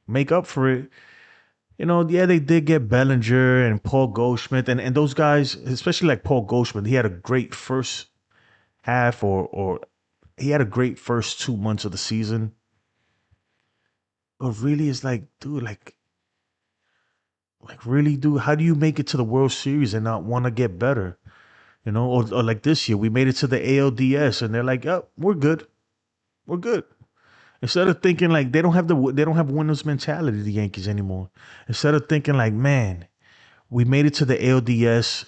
make up for it. Yeah, they did get Bellinger and Paul Goldschmidt and those guys, especially like Paul Goldschmidt. He had a great first half, or he had a great first 2 months of the season. But really, it's like, dude, really, dude, how do you make it to the World Series and not want to get better? Or like this year, we made it to the ALDS, and they're like, "Oh, we're good." Instead of thinking like they don't have winners mentality, the Yankees anymore. Instead of thinking like, man, we made it to the ALDS,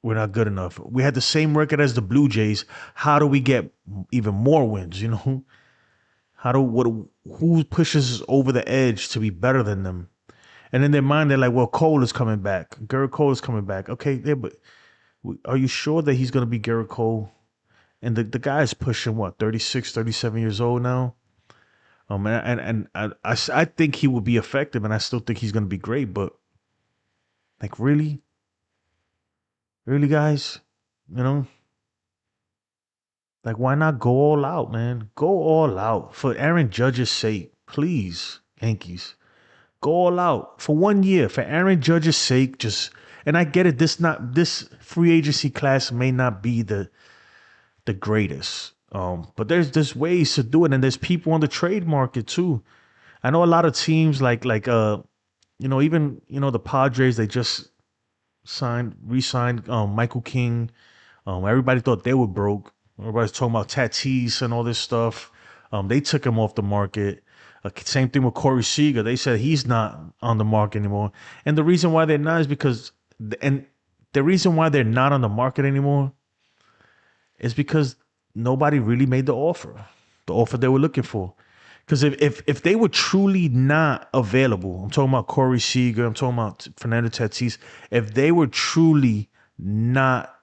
we're not good enough. We had the same record as the Blue Jays. How do we get even more wins? How do what? Who pushes us over the edge to be better than them? And in their mind, they're like, well, Cole is coming back. Garrett Cole is coming back. Okay, yeah, but are you sure that he's going to be Garrett Cole? And the guy is pushing what, 36, 37 years old now? I think he will be effective, and I still think he's going to be great. But like, really, really, guys, you know, like, why not go all out, man? Go all out for Aaron Judge's sake, please, Yankees. Go all out for 1 year for Aaron Judge's sake. And I get it. This free agency class may not be the greatest. But there's ways to do it, and there's people on the trade market too. I know a lot of teams even the Padres, they just re-signed Michael King. Everybody thought they were broke. Everybody's talking about Tatis and all this stuff. They took him off the market. Same thing with Corey Seager. They said he's not on the market anymore. And the reason why they're not is and the reason why they're not on the market anymore is because nobody really made the offer they were looking for. Because if they were truly not available, I'm talking about Corey Seager, I'm talking about Fernando Tatis, if they were truly not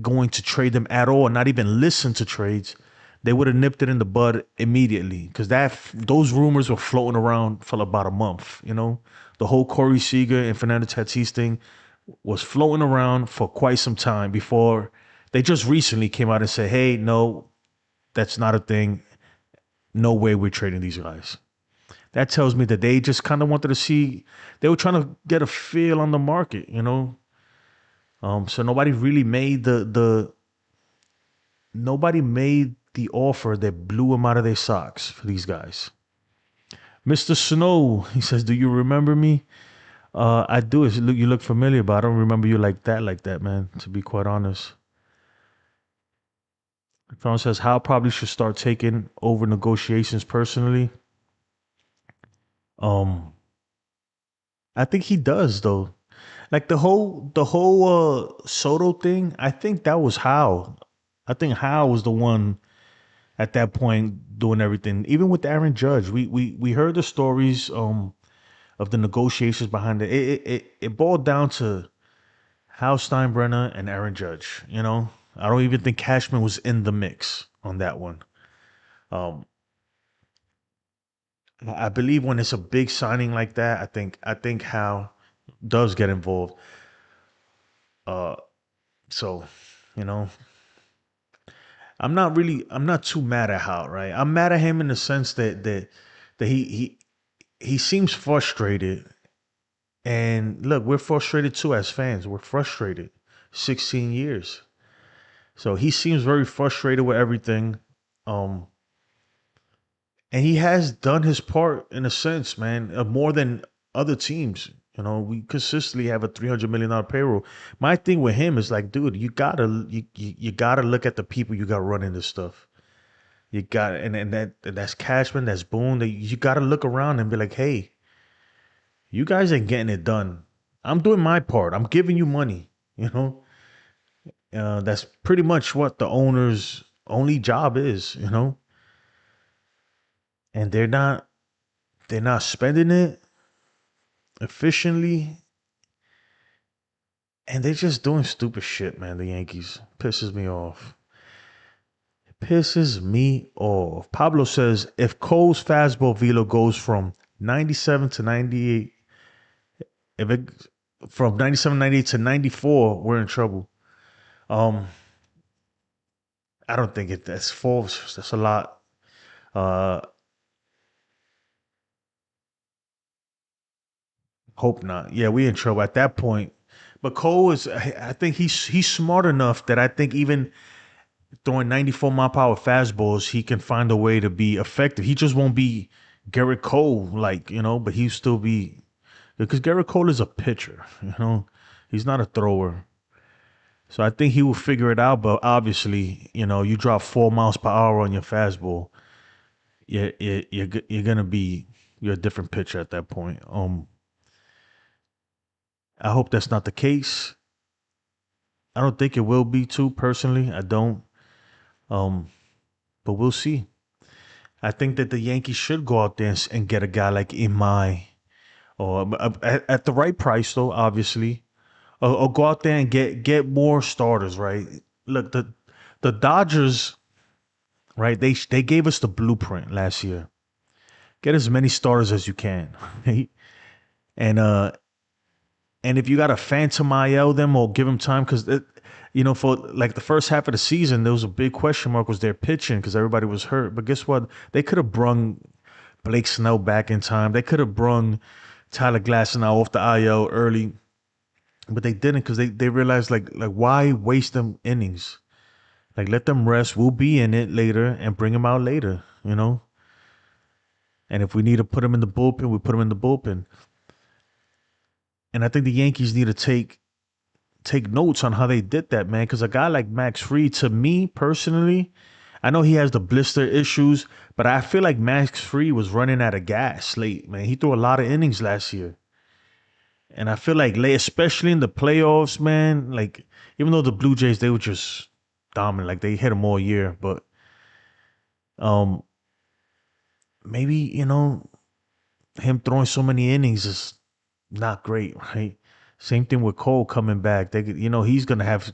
going to trade them at all, not even listen to trades, they would have nipped it in the bud immediately. Because those rumors were floating around for about a month. The whole Corey Seager and Fernando Tatis thing was floating around for quite some time before they just recently came out and said, "Hey, no, that's not a thing. No way we're trading these guys." That tells me that they just kind of wanted to see. They were trying to get a feel on the market. So nobody really made nobody made the offer that blew them out of their socks for these guys. Mr. Snow, he says, "Do you remember me?" I do. You look familiar, but I don't remember you like that, man. To be quite honest. Brown says Hal probably should start taking over negotiations personally. Um, I think he does though. Like the whole Soto thing. I think that was Hal. I think Hal was the one at that point doing everything. Even with Aaron Judge, we heard the stories of the negotiations behind it. It boiled down to Hal Steinbrenner and Aaron Judge. I don't even think Cashman was in the mix on that one. Um, I believe when it's a big signing like that, I think Hal does get involved. Uh, so you know, I'm not too mad at Hal, right? I'm mad at him in the sense that he seems frustrated. And look, we're frustrated too as fans. We're frustrated. 16 years. So he seems very frustrated with everything. Um, and he has done his part in a sense, man, more than other teams. We consistently have a $300 million payroll. My thing with him is like, dude, you gotta look at the people you got running this stuff. You got that's Cashman, that's Boone. You got to look around and be like, hey, you guys ain't getting it done. I'm doing my part. I'm giving you money. You know, that's pretty much what the owner's only job is. And they're not spending it efficiently, and they're just doing stupid shit, man. The Yankees pisses me off. Pisses me off. Pablo says if Cole's fastball velo goes from 97 to 98, if it from 97 98 to 94, we're in trouble. Um, I don't think that's false. That's a lot. Uh, hope not. Yeah, we in trouble at that point. But Cole is. I think he's smart enough that I think even throwing 94 mile per hour fastballs, he can find a way to be effective. He just won't be Garrett Cole, but he'll still be, because Garrett Cole is a pitcher. He's not a thrower. So I think he will figure it out. But obviously, you drop 4 miles per hour on your fastball, you're gonna be you're a different pitcher at that point. I hope that's not the case. I don't think it will be too. Personally, I don't. Um, but we'll see. I think that the Yankees should go out there and get a guy like Imai, or at the right price, though, obviously, or go out there and get more starters. Right? Look, the Dodgers, right? They gave us the blueprint last year. Get as many starters as you can, and and if you got to phantom IL them or give them time, because for like the first half of the season, there was a big question mark was their pitching because everybody was hurt. But guess what? They could have brung Blake Snell back in time. They could have brung Tyler Glasnow off the IL early, but they didn't because they realized like why waste them innings? Like let them rest. We'll be in it later and bring them out later. And if we need to put them in the bullpen, we put them in the bullpen. And I think the Yankees need to take notes on how they did that, man. Because a guy like Max Fried, to me personally, I know he has the blister issues, but I feel like Max Fried was running out of gas late, man. He threw a lot of innings last year. And I feel like late, especially in the playoffs, man, like even though the Blue Jays, they were just dominant, like they hit him all year, but um maybe, him throwing so many innings is not great, right? Same thing with Cole coming back. He's gonna have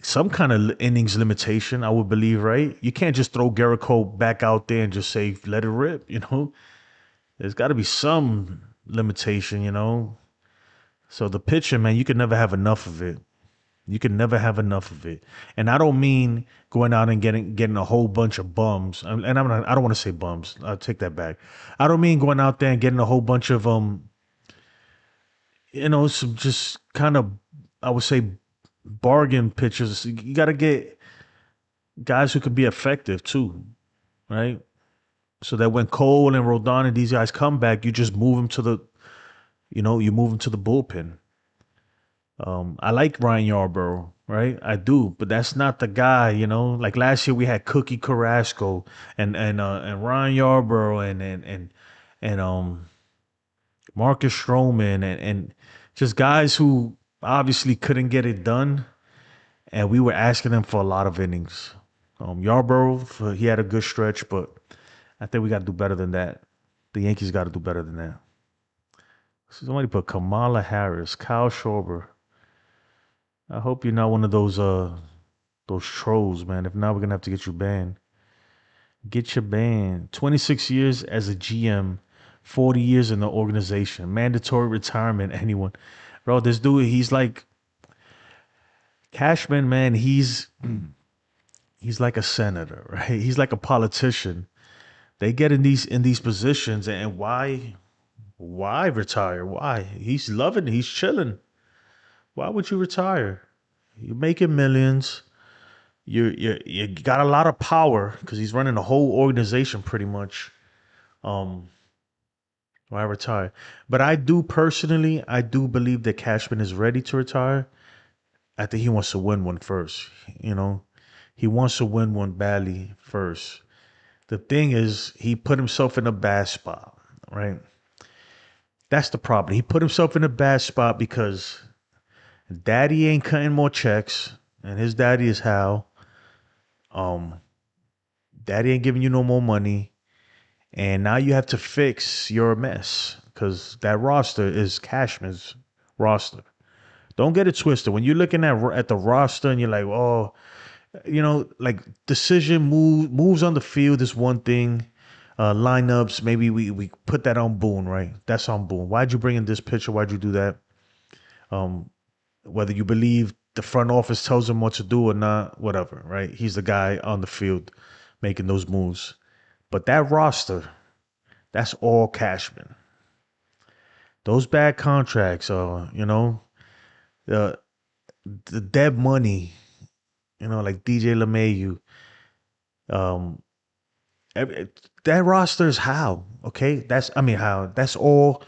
some kind of innings limitation, I would believe, right? You can't just throw Garrett Cole back out there and just say let it rip. There's got to be some limitation. So the pitcher, man, you can never have enough of it. You can never have enough of it. And I don't mean going out and getting a whole bunch of bums. And I don't want to say bums. I'll take that back. I don't mean going out there and getting a whole bunch of some just kind of, I would say, bargain pitchers. You got to get guys who can be effective too, right? So that when Cole and Rodon and these guys come back, you just move them to you move them to the bullpen. I like Ryan Yarbrough, right? I do, but that's not the guy. Like last year we had Cookie Carrasco and Ryan Yarbrough and Marcus Stroman and just guys who obviously couldn't get it done, and we were asking them for a lot of innings. Yarbrough, he had a good stretch, but I think we got to do better than that. The Yankees got to do better than that. Somebody put Kamala Harris, Kyle Schwarber. I hope you're not one of those trolls, man. If not, we're gonna have to get you banned. Get your ban. 26 years as a GM, 40 years in the organization. Mandatory retirement, anyone. Bro, this dude, he's like Cashman, man, he's like a senator, right? He's like a politician. They get in these positions, and why retire? Why? He's loving it. He's chilling. Why would you retire? You're making millions. You got a lot of power because he's running the whole organization pretty much. Um, why retire? But I do believe that Cashman is ready to retire. I think he wants to win one first. You know, He wants to win one badly first. The thing is, he put himself in a bad spot, right? That's the problem. He put himself in a bad spot because daddy ain't cutting more checks, and his daddy is Hal. Um, Daddy ain't giving you no more money, and now you have to fix your mess because that roster is Cashman's roster. Don't get it twisted. When you're looking at the roster and you're like, oh, like moves on the field is one thing. Lineups, maybe we put that on Boone, right? That's on Boone. Why'd you bring in this pitcher? Why'd you do that? Um, Whether you believe the front office tells him what to do or not, whatever, right? He's the guy on the field making those moves. But that roster, that's all Cashman. Those bad contracts are, the the dead money, like DJ LeMahieu. Um, that roster is how, okay? How. That's all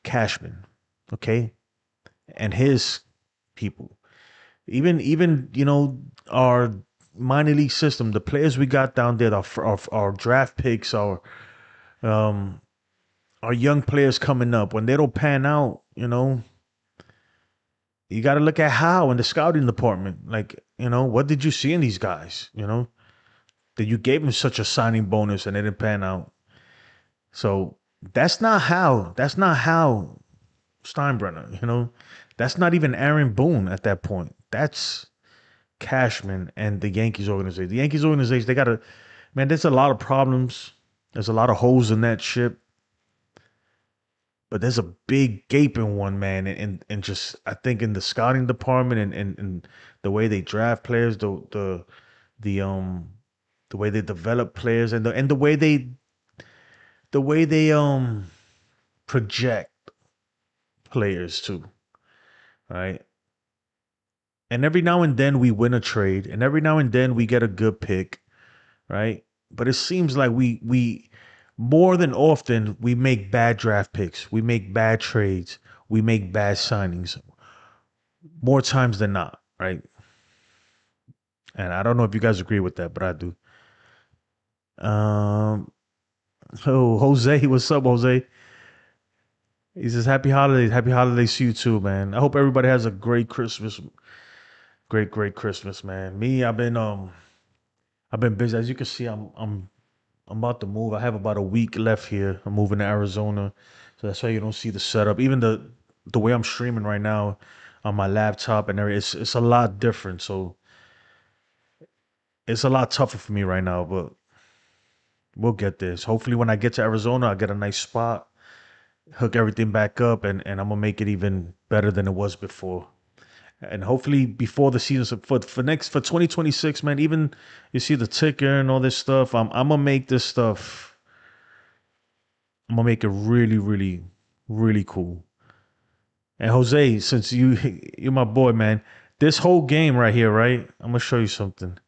Cashman, okay? And his people. Even our minor league system, the players we got down there, our draft picks, um our young players coming up, when they don't pan out, you got to look at how in the scouting department. Like, what did you see in these guys? That you gave them such a signing bonus and they didn't pan out. So that's not how. That's not how Steinbrenner. That's not even Aaron Boone at that point. That's Cashman and the Yankees organization. The Yankees organization, they got to, man, there's a lot of problems. There's a lot of holes in that ship. But there's a big gaping one, man. And just, I think in the scouting department and the way they draft players, the the way they develop players and the way they project players too. Right. And every now and then we win a trade, and every now and then we get a good pick, right? But it seems like we more than often we make bad draft picks, we make bad trades, we make bad signings more times than not, right? And I don't know if you guys agree with that, but I do. Um, oh, Jose, what's up, Jose? He says happy holidays to you too, man. I hope everybody has a great Christmas, great Christmas, man. Me, I've been busy. As you can see, I'm about to move. I have about a week left here. I'm moving to Arizona. So that's why you don't see the setup. Even the way I'm streaming right now on my laptop and everything, it's a lot different. So it's a lot tougher for me right now, but we'll get this. Hopefully when I get to Arizona, I'll get a nice spot, hook everything back up, and I'm gonna make it even better than it was before. And hopefully before the season, so for 2026, man, even you see the ticker and all this stuff, I'm gonna make this stuff. I'm gonna make it really, really, really cool. And Jose, since you're my boy, man, this whole game right here, right? I'm gonna show you something.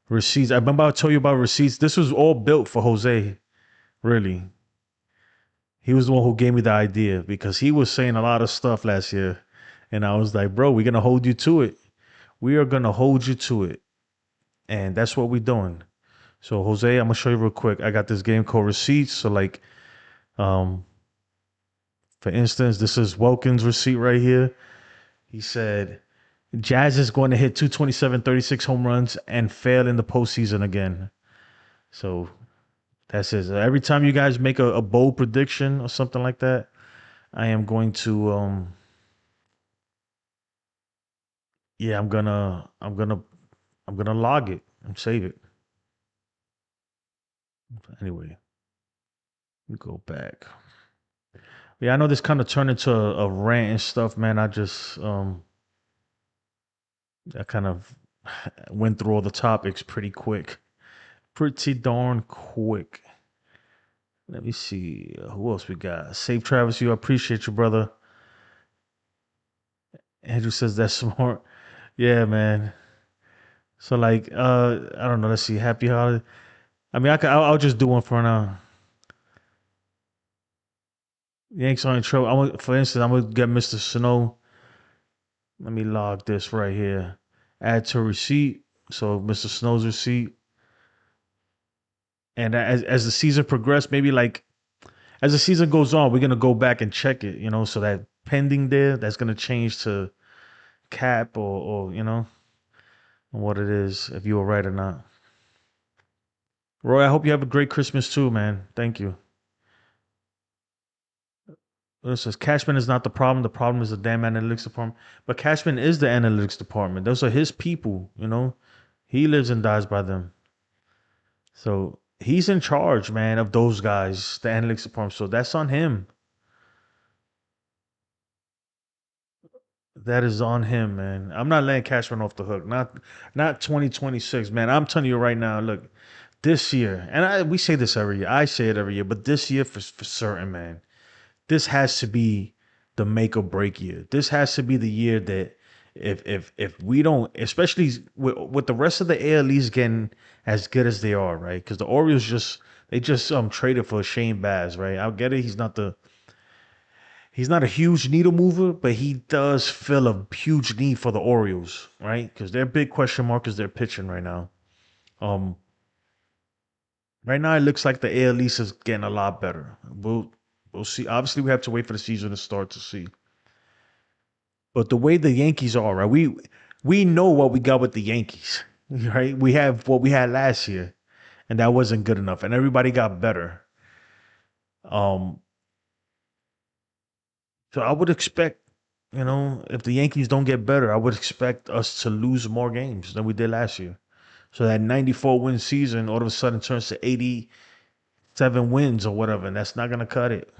Receipts. I remember I told you about receipts. This was all built for Jose. Really, he was the one who gave me the idea because he was saying a lot of stuff last year, and I was like, bro, we're gonna hold you to it. We are gonna hold you to it, and that's what we're doing. So Jose, I'm gonna show you real quick. I got this game called Receipts. So like, um, for instance, this is Wilkins' receipt right here. He said Jazz is going to hit 227, 36 home runs and fail in the postseason again. So that's it. Every time you guys make a bold prediction or something like that, I am going to yeah, I'm gonna log it and save it. Anyway, we go back. Yeah, I know this kind of turned into a rant and stuff, man. I kind of went through all the topics pretty quick. Pretty darn quick. Let me see. Who else we got? Safe Travis, you. I appreciate you, brother. Andrew says that's smart. Yeah, man. So like, I don't know. Let's see. Happy holiday. I mean, I'll just do one for now. Yanks are in trouble. For instance, I'm gonna get Mr. Snow. Let me log this right here. Add to receipt. So Mr. Snow's receipt. And as the season progressed, maybe like as the season goes on, we're gonna go back and check it, so that pending there, that's gonna change to cap or what it is, if you were right or not. Roy, I hope you have a great Christmas too, man. Thank you. Listen, Cashman is not the problem. The problem is the damn analytics department. But Cashman is the analytics department. Those are his people. He lives and dies by them. So he's in charge, man, of those guys, the analytics department. So that's on him. That is on him, man. I'm not letting Cashman off the hook. Not 2026, man. I'm telling you right now, look, this year, and we say this every year. I say it every year, but this year for certain, man. This has to be the make or break year. This has to be the year that if we don't, especially with the rest of the AL East getting as good as they are, right? Because the Orioles just traded for Shane Baz, right? I get it. He's not a huge needle mover, but he does fill a huge need for the Orioles, right? Because their big question mark is their pitching right now. Um, right now it looks like the AL East is getting a lot better. We'll see. Obviously, we have to wait for the season to start to see. But the way the Yankees are, right? We know what we got with the Yankees, right? We have what we had last year, and that wasn't good enough. And everybody got better. Um, so I would expect, if the Yankees don't get better, I would expect us to lose more games than we did last year. So that 94 win season all of a sudden turns to 87 wins or whatever, and that's not gonna cut it.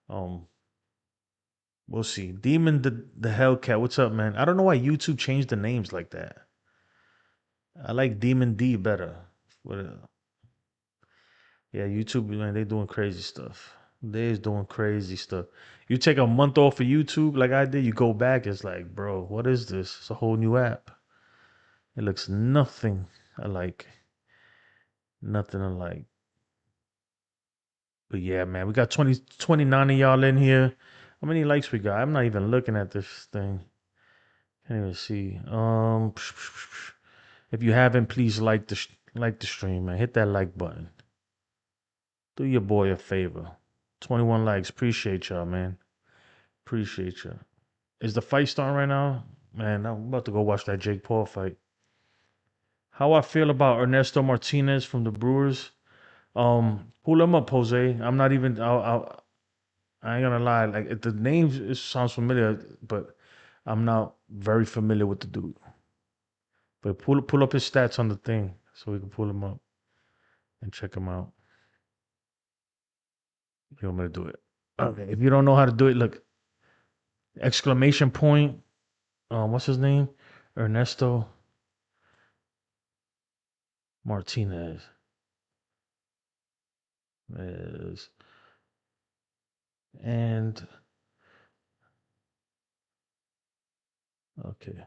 Um, we'll see. Demon the Hellcat, what's up, man? I don't know why YouTube changed the names like that. I like Demon D better. What? Yeah, YouTube, man, they doing crazy stuff. They is doing crazy stuff. You take a month off of YouTube like I did, you go back, it's like, bro, what is this? It's a whole new app. It looks nothing alike. Nothing alike. But yeah, man, we got 29 of y'all in here. How many likes we got? I'm not even looking at this thing. Can't even see. If you haven't, please like the stream, man. Hit that like button. Do your boy a favor. 21 likes. Appreciate y'all, man. Appreciate you. Is the fight starting right now? Man, I'm about to go watch that Jake Paul fight. How I feel about Ernesto Martinez from the Brewers? Pull him up, Jose. I'm not even. I ain't gonna lie. Like the name it sounds familiar, but I'm not very familiar with the dude. But pull up his stats on the thing so we can pull him up and check him out. You want me to do it? Okay. If you don't know how to do it, look, exclamation point. What's his name? Ernesto Martinez is and okay.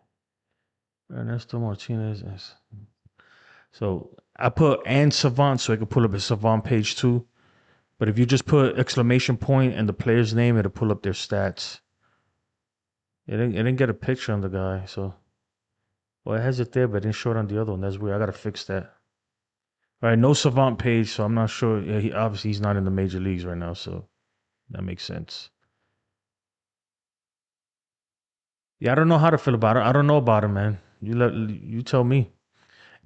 Ernesto Martinez is so I put and Savant so I can pull up his Savant page too. But if you just put exclamation point and the player's name, it'll pull up their stats. It didn't get a picture on the guy, so well it has it there, but it didn't show it on the other one. That's weird. I gotta fix that. All right, no Savant page, so I'm not sure. Yeah, obviously he's not in the major leagues right now, so that makes sense. Yeah, I don't know how to feel about it. I don't know about him, man. You tell me.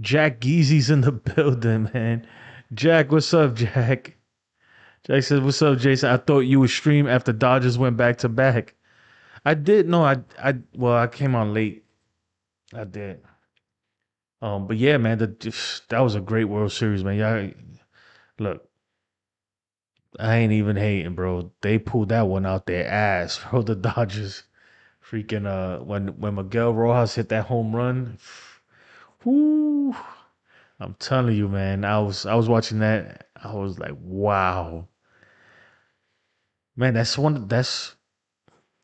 Jack Geezy's in the building, man. Jack, what's up, Jack? Jack says, "What's up, Jason? I thought you would stream after Dodgers went back to back." I did. No, well, I came on late. I did. But yeah, man, that was a great World Series, man. Yeah, look, I ain't even hating, bro. They pulled that one out their ass, bro. The Dodgers, freaking when Miguel Rojas hit that home run, whoo! I'm telling you, man. I was watching that. I was like, wow, man. That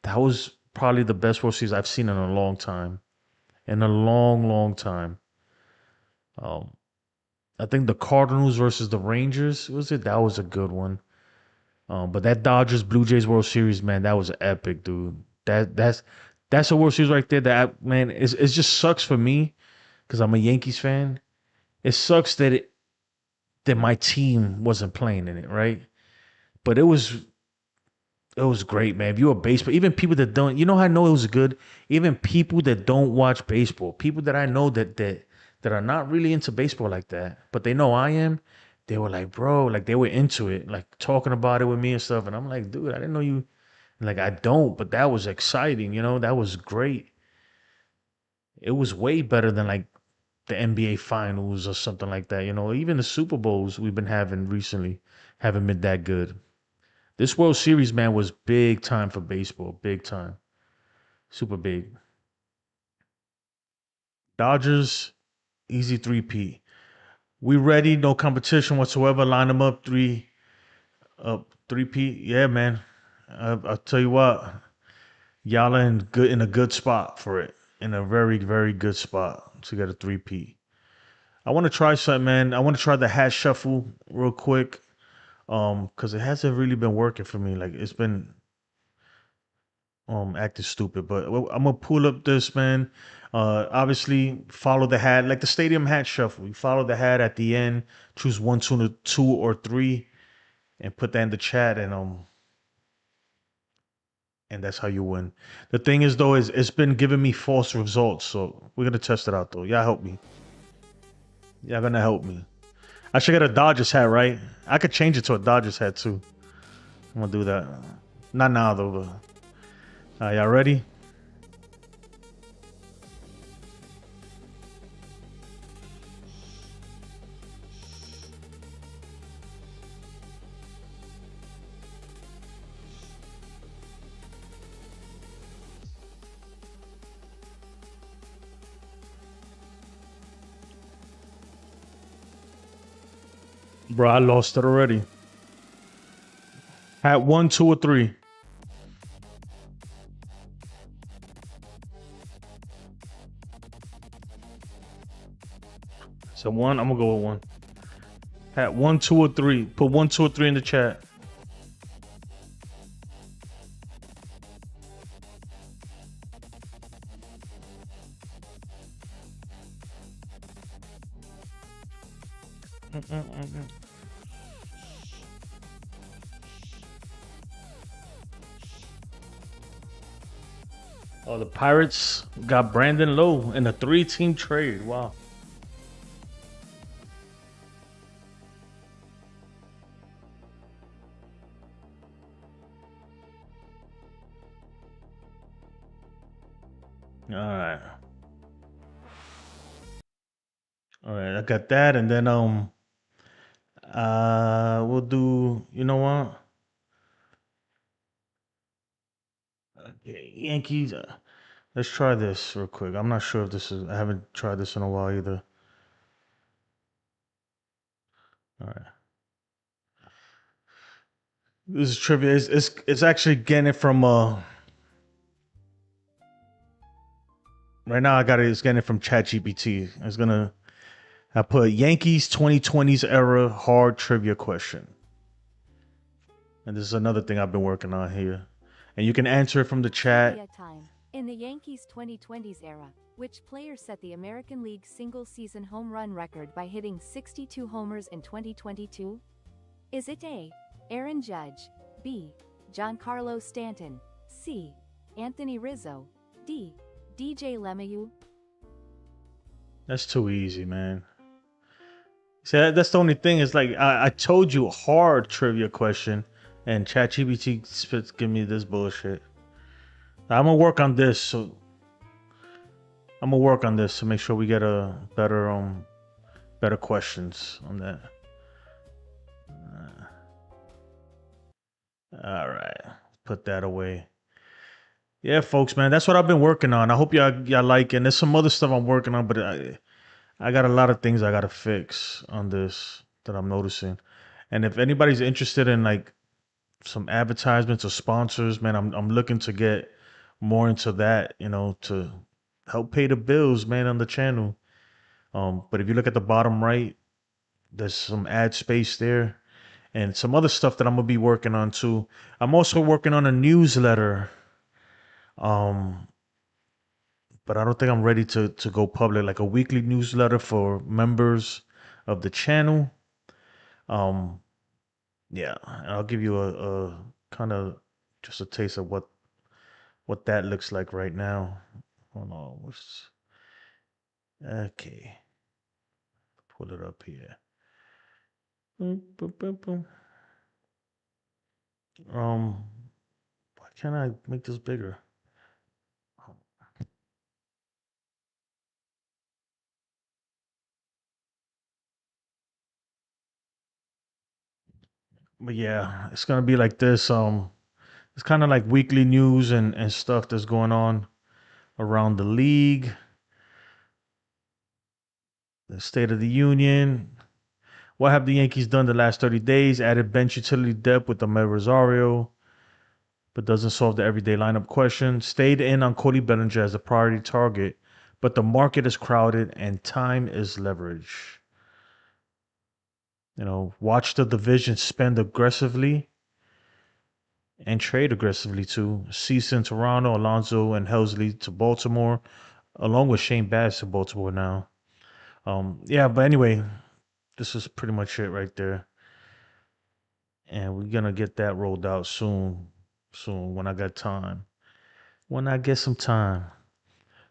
was probably the best World Series I've seen in a long time. In a long, long time. Um, I think the Cardinals versus the Rangers was it? That was a good one. But that Dodgers Blue Jays World Series, man, that was epic, dude. That's a World Series right there. That man, it just sucks for me because I'm a Yankees fan. It sucks that my team wasn't playing in it, right? But it was great, man. If you're a baseball, even people that don't, you know how I know it was good? Even people that don't watch baseball, people that I know that are not really into baseball like that, but they know I am, they were like, bro, like they were into it, like talking about it with me and stuff. And I'm like, dude, I didn't know you like I don't, but that was exciting, that was great. It was way better than like the NBA finals or something like that, Even the Super Bowls we've been having recently haven't been that good. This World Series, man, was big time for baseball. Big time. Super big. Dodgers, easy 3P. We ready, no competition whatsoever. Line them up, up 3P. Yeah, man. I'll tell you what, y'all are in a good spot for it. In a very, very good spot to get a 3P. I want to try something, man. I want to try the hat shuffle real quick. Because it hasn't really been working for me. Like it's been acting stupid. But I'm gonna pull up this, man. Obviously follow the hat, like the stadium hat shuffle. You follow the hat at the end, choose one, two or three, and put that in the chat, and that's how you win. The thing is though, is it's been giving me false results, so we're gonna test it out though. Y'all help me. Y'all gonna help me. I should get a Dodgers hat, right? I could change it to a Dodgers hat too. I'm gonna do that. Not now though, but y'all ready? Bro, I lost it already. Hat one, two, or three. So one, I'm gonna go with one. Hat one, two, or three. Put one, two, or three in the chat. Oh, the Pirates got Brandon Lowe in a 3-team trade. Wow. All right. All right, I got that, and then we'll do. You know what? Okay, Yankees. Let's try this real quick. I'm not sure if this is. I haven't tried this in a while either. All right. This is trivia. It's actually getting it from right now. I got it. It's getting it from ChatGPT. It's gonna. I put Yankees 2020s era hard trivia question. And this is another thing I've been working on here. And you can answer it from the chat. Trivia time. In the Yankees 2020s era, which player set the American League single-season home run record by hitting 62 homers in 2022? Is it A. Aaron Judge, B. Giancarlo Stanton, C. Anthony Rizzo, D. DJ LeMahieu? That's too easy, man. See, that's the only thing. Is like I told you, hard trivia question, and ChatGPT spits give me this bullshit. I'm gonna work on this, so I'm gonna work on this to make sure we get a better questions on that. All right, put that away. Yeah, folks, man, that's what I've been working on. I hope y'all like it. And there's some other stuff I'm working on, but I got a lot of things I gotta fix on this that I'm noticing. And if anybody's interested in like some advertisements or sponsors, man, I'm looking to get more into that, to help pay the bills, man, on the channel. But if you look at the bottom right, there's some ad space there and some other stuff that I'm gonna be working on too. I'm also working on a newsletter. Um, but I don't think I'm ready to go public. Like a weekly newsletter for members of the channel. Um, yeah, and I'll give you a kind of just a taste of what that looks like right now. Hold on, what's okay? Pull it up here. Boom, boom, boom, boom. Um, why can't I make this bigger? But yeah, it's gonna be like this. It's kind of like weekly news and stuff that's going on around the league, the State of the Union. What have the Yankees done the last 30 days? Added bench utility depth with Amed Rosario, but doesn't solve the everyday lineup question. Stayed in on Cody Bellinger as a priority target, but the market is crowded and time is leverage. Watch the division spend aggressively and trade aggressively too. Cease in Toronto, Alonso and Helsley to Baltimore, along with Shane Bass to Baltimore now. Yeah, but anyway, this is pretty much it right there. And we're gonna get that rolled out soon. Soon when I got time. When I get some time.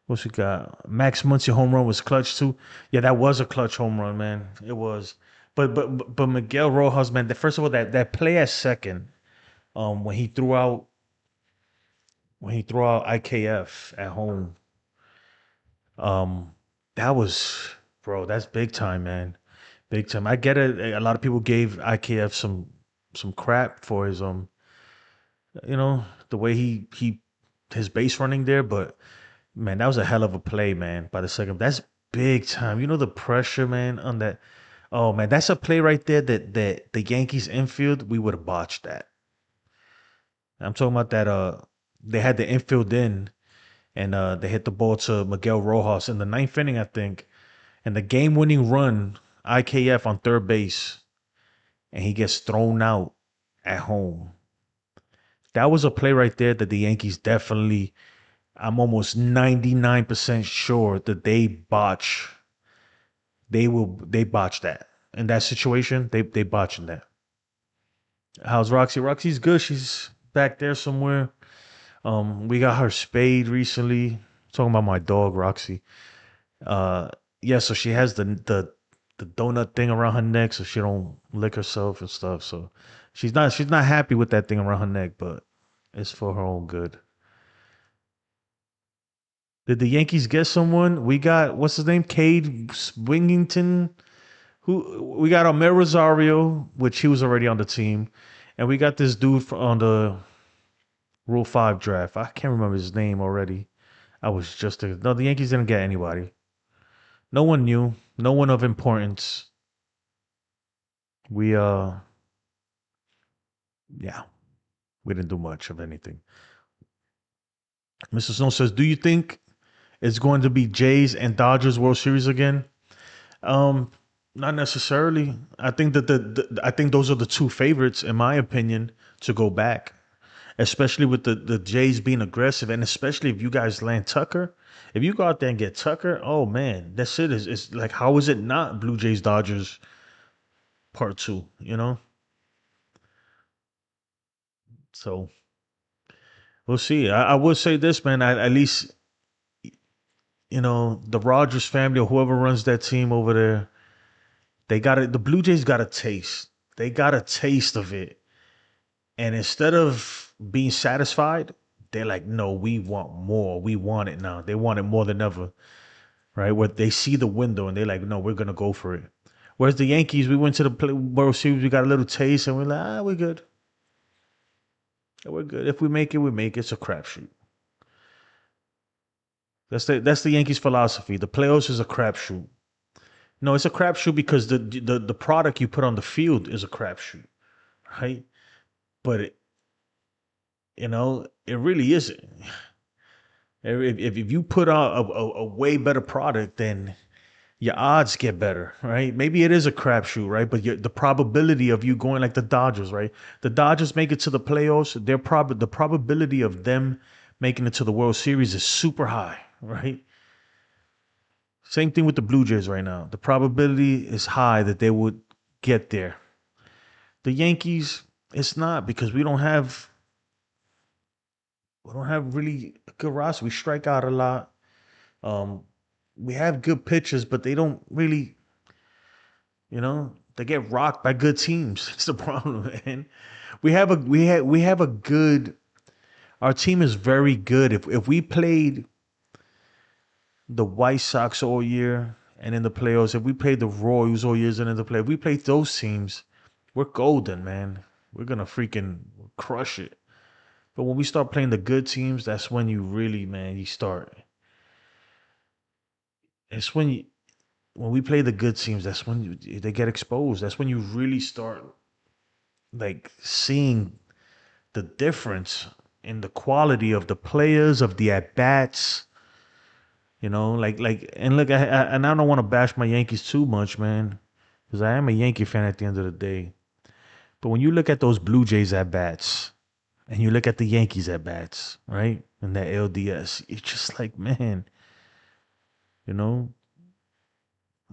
What we got? Max Muncy home run was clutch too. Yeah, that was a clutch home run, man. It was. But Miguel Rojas, man. First of all, that play at second, when he threw out IKF at home, um, that was, bro. That's big time, man. Big time. I get it. A lot of people gave IKF some crap for his the way he his base running there, but man, that was a hell of a play, man. By the second, that's big time. The pressure, man, on that. Oh man, that's a play right there that the Yankees infield we would have botched that. I'm talking about that. They had the infield in, and they hit the ball to Miguel Rojas in the ninth inning, I think, and the game-winning run, IKF on third base, and he gets thrown out at home. That was a play right there that the Yankees definitely. I'm almost 99% sure that they botch that. In that situation, they botching that. How's Roxy? Roxy's good. She's back there somewhere. We got her spayed recently. Talking about my dog, Roxy. Uh yeah, so she has the donut thing around her neck so she don't lick herself and stuff. So she's not happy with that thing around her neck, but it's for her own good. Did the Yankees get someone? We got what's his name? Cade Swingington. Who we got Amer Rosario, which he was already on the team, and we got this dude on the Rule 5 draft. I can't remember his name already. I was just no. The Yankees didn't get anybody. No one new. No one of importance. We yeah, we didn't do much of anything. Mr. Snow says, "Do you think it's going to be Jays and Dodgers World Series again?" Um, Not necessarily. I think that I think those are the two favorites, in my opinion, to go back. Especially with the Jays being aggressive, and especially if you guys land Tucker. If you go out there and get Tucker, oh man, that shit is like how is it not Blue Jays Dodgers part two? So we'll see. I will say this, man. At least the Rogers family or whoever runs that team over there, they got it. The Blue Jays got a taste. They got a taste of it. And instead of being satisfied, they're like, no, we want more. We want it now. They want it more than ever, right? Where they see the window and they're like, no, we're going to go for it. Whereas the Yankees, we went to the World Series, we got a little taste and we're like, we're good. We're good. If we make it, we make it. It's a crapshoot. That's the Yankees' philosophy. The playoffs is a crapshoot. No, it's a crapshoot because the product you put on the field is a crapshoot, right? But it really isn't. If you put out a way better product, then your odds get better, right? Maybe it is a crapshoot, right? But the probability of you going like the Dodgers, right? The Dodgers make it to the playoffs. The probability of them making it to the World Series is super high, right? Same thing with the Blue Jays right now. The probability is high that they would get there. The Yankees, it's not because we don't have really a good roster. We strike out a lot. Um, we have good pitchers, but they don't really, they get rocked by good teams. That's the problem, man. We have a good. Our team is very good. If we played the White Sox all year and in the playoffs, if we played the Royals all years and in the play, if we played those teams, we're golden, man. We're gonna freaking crush it. But when we start playing the good teams, that's when you really, man, you start. It's when we play the good teams, that's when they get exposed. That's when you really start like seeing the difference in the quality of the players, of the at bats. And look, and I don't want to bash my Yankees too much, man, because I am a Yankee fan at the end of the day. But when you look at those Blue Jays at bats, and you look at the Yankees at bats, right, and that LDS, it's just like, man, you know,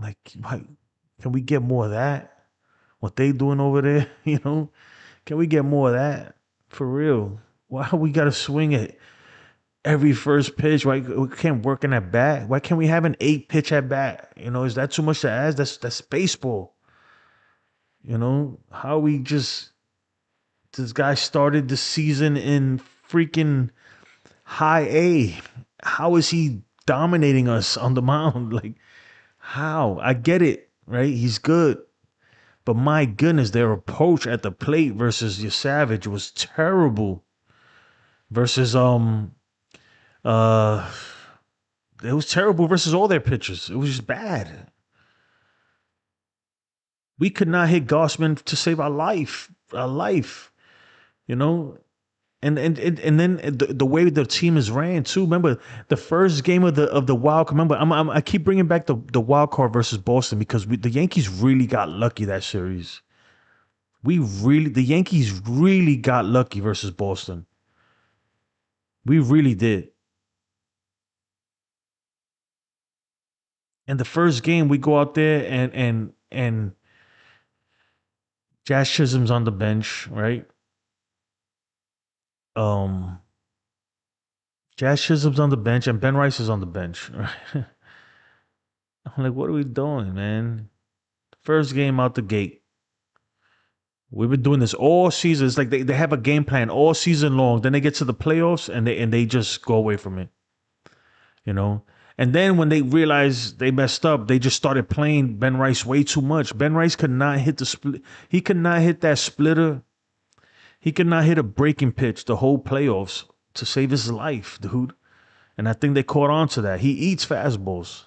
like, can we get more of that? What they doing over there, Can we get more of that for real? Why we gotta swing it every first pitch? Why we can't work in that bat? Why can't we have an 8 pitch at bat? Is that too much to ask? That's baseball. How we just this guy started the season in freaking high A. How is he dominating us on the mound? Like, how? I get it, right? He's good. But my goodness, their approach at the plate versus your Savage was terrible. Versus uh it was terrible versus all their pitchers. It was just bad. We could not hit Gossman to save our life. Our life. You know? And then the way the team is ran too. Remember the first game of the wild card. Remember, I keep bringing back the wild card versus Boston because the Yankees really got lucky that series. The Yankees really got lucky versus Boston. We really did. And the first game we go out there and Jazz Chisholm's on the bench, right? Um, Jazz Chisholm's on the bench and Ben Rice is on the bench, right? I'm like, what are we doing, man? First game out the gate. We've been doing this all season. It's like they have a game plan all season long. Then they get to the playoffs and they just go away from it. You know? And then when they realized they messed up, they just started playing Ben Rice way too much. Ben Rice could not hit the split. He could not hit that splitter. He could not hit a breaking pitch the whole playoffs to save his life, dude. And I think they caught on to that. He eats fastballs.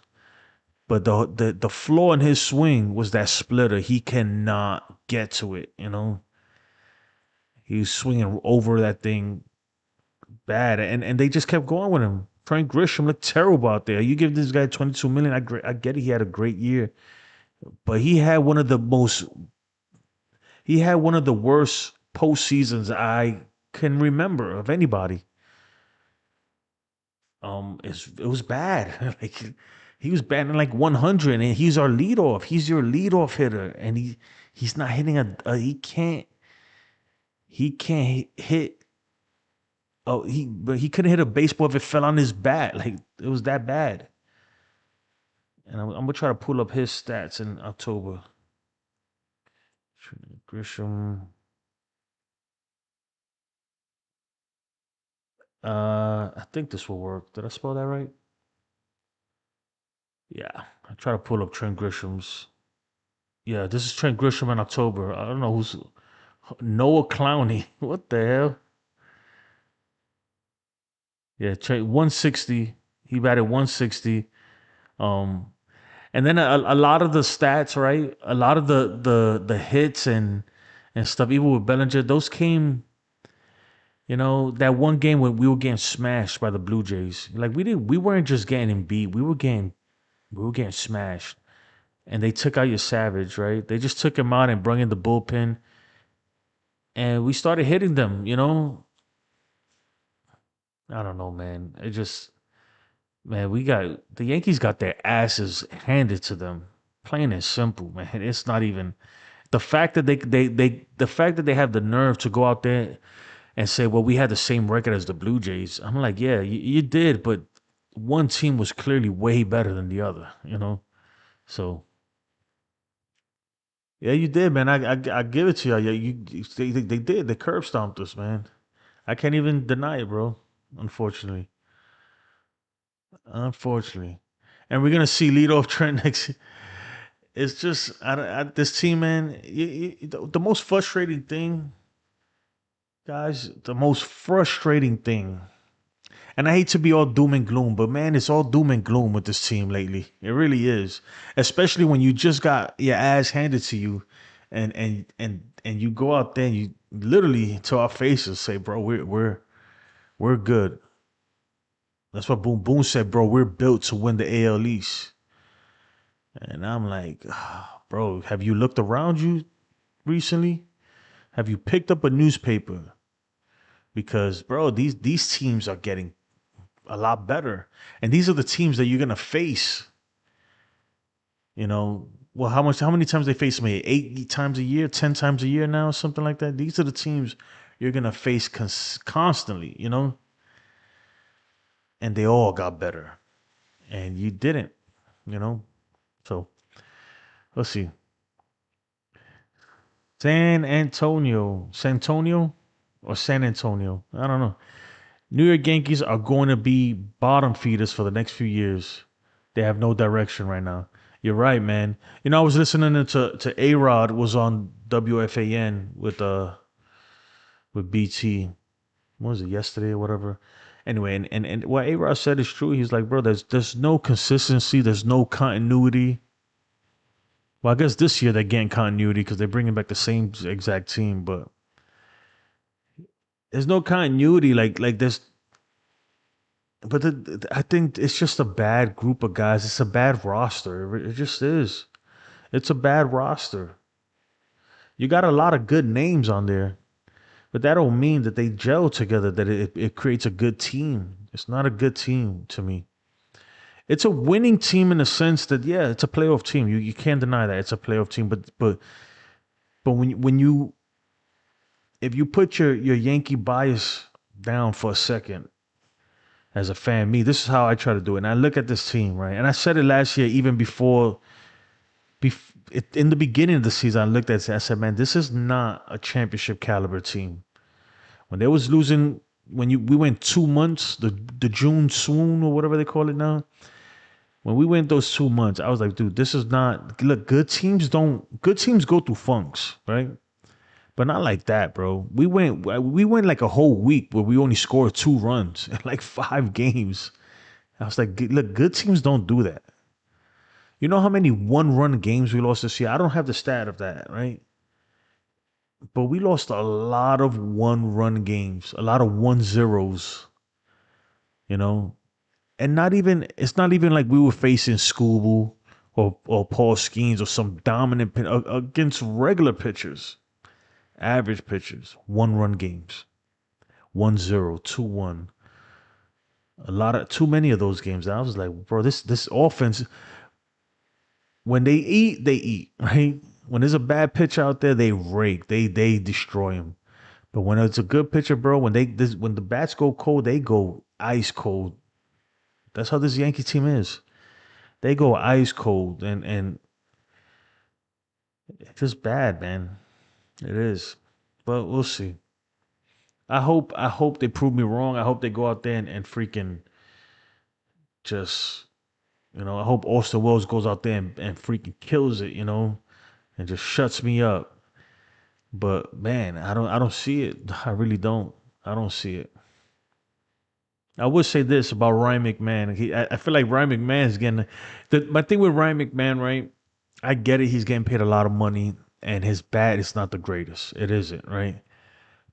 But the flaw in his swing was that splitter. He cannot get to it. He was swinging over that thing bad, and they just kept going with him. Frank Grisham looked terrible out there. You give this guy 22 million. I get it. He had a great year, but he had one of the worst postseasons I can remember of anybody. It was bad. Like he was batting like 100, and he's our leadoff. He's your leadoff hitter, and he's not hitting he can't hit. Oh, but he couldn't hit a baseball if it fell on his bat. Like it was that bad. And I'm gonna try to pull up his stats in October. Grisham. I think this will work. Did I spell that right? Yeah. I try to pull up Trent Grisham's. Yeah, this is Trent Grisham in October. I don't know who's Noah Clowney. What the hell? Yeah, Trent 160. He batted 160. Um, and then a lot of the stats, right? A lot of the hits and stuff, even with Bellinger, those came. That one game when we were getting smashed by the Blue Jays. Like we weren't just getting beat. We were getting smashed. And they took out your Savage, right? They just took him out and brought in the bullpen. And we started hitting them. I don't know, man. It just Man, we got the Yankees got their asses handed to them. Plain and simple, man. It's not even the fact that the fact that they have the nerve to go out there and say, "Well, we had the same record as the Blue Jays." I'm like, yeah, you did, but one team was clearly way better than the other, you know. So yeah, you did, man. I give it to you. Yeah, they did. They curb stomped us, man. I can't even deny it, bro. Unfortunately, unfortunately, and we're gonna see leadoff Trent next. It's just this team, man. The most frustrating thing, guys. The most frustrating thing. And I hate to be all doom and gloom, but man, it's all doom and gloom with this team lately. It really is. Especially when you just got your ass handed to you and you go out there and you literally to our faces say, bro, we're good. That's what Boom Boom said, bro. We're built to win the AL East. And I'm like, bro, have you looked around you recently? Have you picked up a newspaper? Because bro, these teams are getting a lot better. And these are the teams that you're gonna face. You know, well, how many times they face me? 8 times a year, 10 times a year now, something like that. These are the teams you're gonna face constantly. You know, and they all got better, and you didn't. You know, so let's see. San Antonio, or San Antonio. I don't know. New York Yankees are going to be bottom feeders for the next few years. They have no direction right now. You're right, man. You know, I was listening to A Rod was on WFAN with BT. What was it, yesterday or whatever? Anyway, and what A Rod said is true. He's like, bro, there's no consistency, there's no continuity. Well, I guess this year they're getting continuity because they're bringing back the same exact team, but there's no continuity. Like there's But I think it's just a bad group of guys. It's a bad roster. It just is. It's a bad roster. You got a lot of good names on there, but that don't mean that they gel together, that it creates a good team. It's not a good team to me. It's a winning team in the sense that, yeah, it's a playoff team. You can't deny that. It's a playoff team. But when you if you put your Yankee bias down for a second as a fan, this is how I try to do it. And I look at this team, right? And I said it last year, even in the beginning of the season, I looked at it, I said, man, this is not a championship caliber team. When they was losing, we went 2 months, the June swoon or whatever they call it now. When we went those 2 months, I was like, dude, this is not look. Good teams go through funks, right? But not like that, bro. We went like a whole week where we only scored 2 runs in like 5 games. I was like, look, good teams don't do that. You know how many 1 run games we lost this year? I don't have the stat of that, right? But we lost a lot of 1 run games, a lot of 1-0s, you know? And it's not even like we were facing Scooble or Paul Skeens or some dominant against regular pitchers, average pitchers, 1 run games, 1-0, 2-1. Too many of those games. I was like, bro, this offense, when they eat, right? When there's a bad pitch out there, they rake, they destroy him. But when it's a good pitcher, bro, when the bats go cold, they go ice cold. That's how this Yankee team is. They go ice cold, and it's just bad, man. It is. But we'll see. I hope they prove me wrong. I hope they go out there and freaking just I hope Austin Wells goes out there and freaking kills it, and just shuts me up. But man, I don't see it. I really don't. I don't see it. I would say this about Ryan McMahon. I feel like Ryan McMahon is getting my thing with Ryan McMahon, right? I get it. He's getting paid a lot of money, and his bat is not the greatest. It isn't, right?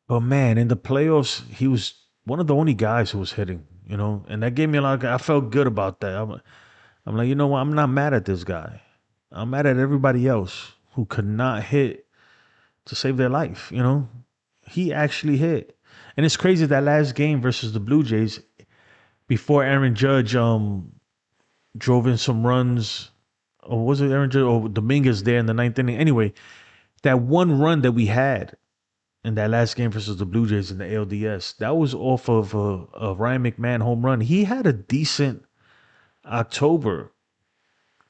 But man, in the playoffs, he was one of the only guys who was hitting, and that gave me a lot of. I felt good about that. I'm like, you know what? I'm not mad at this guy. I'm mad at everybody else who could not hit to save their life. He actually hit, and it's crazy that last game versus the Blue Jays. before Aaron Judge drove in some runs. Or was it Aaron Judge or Dominguez there in the ninth inning? Anyway, that one run that we had in that last game versus the Blue Jays in the ALDS, that was off of a Ryan McMahon home run. He had a decent October.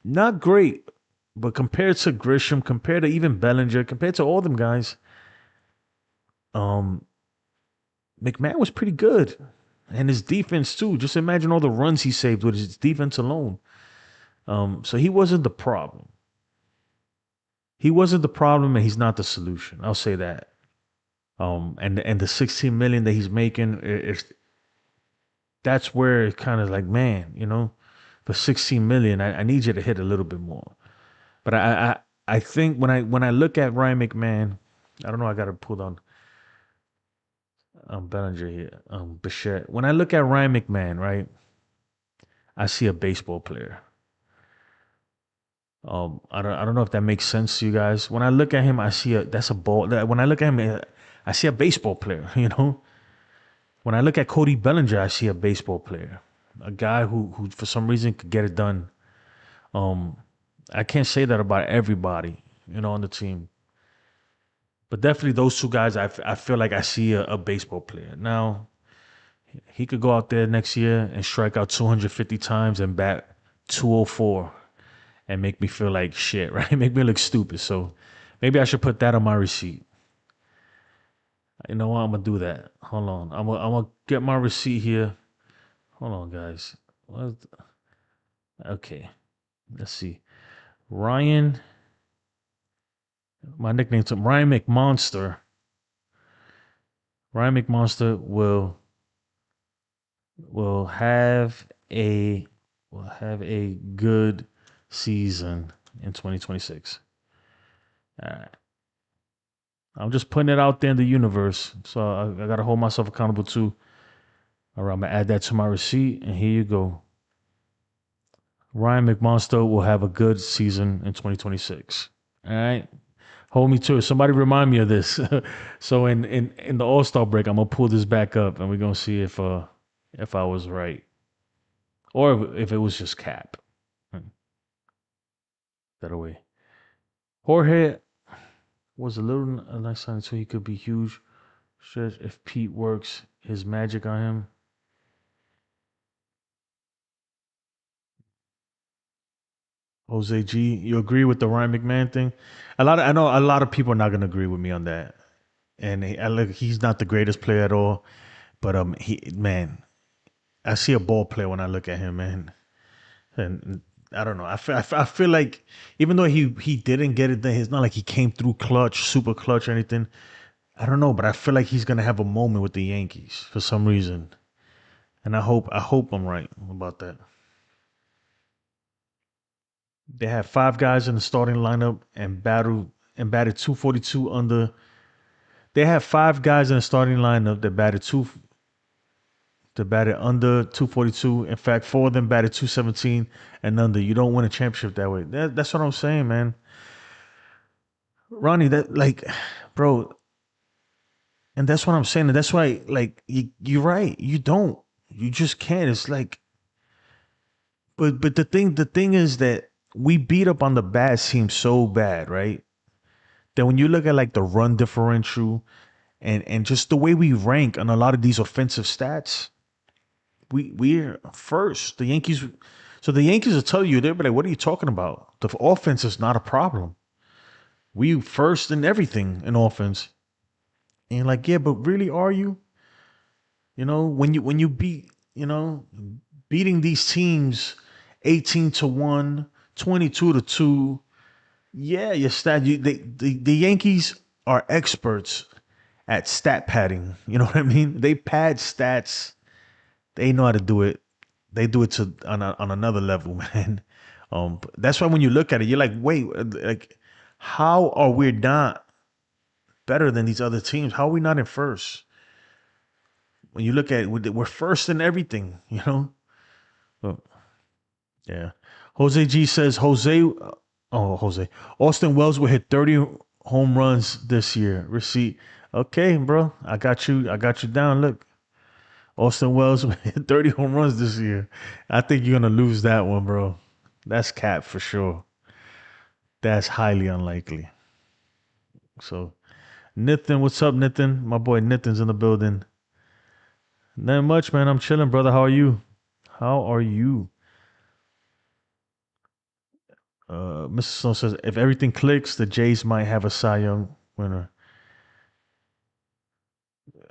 Not great, but compared to Grisham, compared to even Bellinger, compared to all them guys, um, McMahon was pretty good. And his defense too. Just imagine all the runs he saved with his defense alone. So he wasn't the problem. He wasn't the problem, and he's not the solution. I'll say that. And the 16 million that he's making, that's where it kind of like, man, for 16 million, I need you to hit a little bit more. But I think when I look at Ryan McMahon, I don't know. I got to pull on Bellinger here, Bichette. When I look at Ryan McMahon, right, I see a baseball player. I don't know if that makes sense to you guys. When I look at him, I see that's a ball. When I look at him, I see a baseball player. When I look at Cody Bellinger, I see a baseball player, a guy who for some reason could get it done. Um, I can't say that about everybody, on the team, but definitely those two guys, I feel like I see a baseball player. Now he could go out there next year and strike out 250 times and bat 204 and make me feel like shit, right? Make me look stupid. So maybe I should put that on my receipt. You know what? I'm gonna do that. Hold on. I'm gonna get my receipt here. Hold on, guys. Okay. Let's see. Ryan. My nickname's Ryan McMonster. Ryan McMonster will have a good season in 2026. All right. I'm just putting it out there in the universe. So I got to hold myself accountable too. All right, I'm going to add that to my receipt. And here you go. Ryan McMonster will have a good season in 2026. All right. Hold me to it. Somebody remind me of this. So in the All-Star break, I'm going to pull this back up and we're going to see if I was right. Or if it was just cap. That away. Jorge was a little nice sign so he could be huge. Stretch if Pete works his magic on him. Jose G, you agree with the Ryan McMahon thing? I know a lot of people are not gonna agree with me on that. And he's not the greatest player at all, but I see a ball player when I look at him, man. And I don't know. I feel like even though he didn't get it done, it's not like he came through clutch, super clutch or anything. I don't know, but I feel like he's gonna have a moment with the Yankees for some reason, and I hope I'm right about that. They had five guys in the starting lineup and batted 242 under. They had five guys in the starting lineup that batted under 242. In fact, four of them batted 217 and under. You don't win a championship that way. That's what I'm saying, man. Ronnie, that like, bro, and that's what I'm saying. And that's why, like, you're right. You don't. You just can't. It's like, but the thing is that we beat up on the bad team so bad, right? That when you look at like the run differential and just the way we rank on a lot of these offensive stats, we're first. The Yankees. So the Yankees will tell you, they'll be like, "What are you talking about? The offense is not a problem. We first in everything in offense." And you're like, yeah, but really, are you? When you beat, beating these teams 18-1, 22-2. Yeah, your stat. The Yankees are experts at stat padding. You know what I mean? They pad stats. They know how to do it. They do it on another level, man. That's why when you look at it, you're like, wait, like, how are we not better than these other teams? How are we not in first? When you look at it, we're first in everything, But, yeah. Jose G says Jose Austin Wells will hit 30 home runs this year. Receipt. Okay, bro. I got you down. Look. Austin Wells hit 30 home runs this year. I think you're gonna lose that one, bro. That's cap for sure. That's highly unlikely. So Nathan, what's up, Nathan? My boy Nathan's in the building. Not much, man. I'm chilling, brother. How are you? How are you? Mr. Stone says if everything clicks, the Jays might have a Cy Young winner.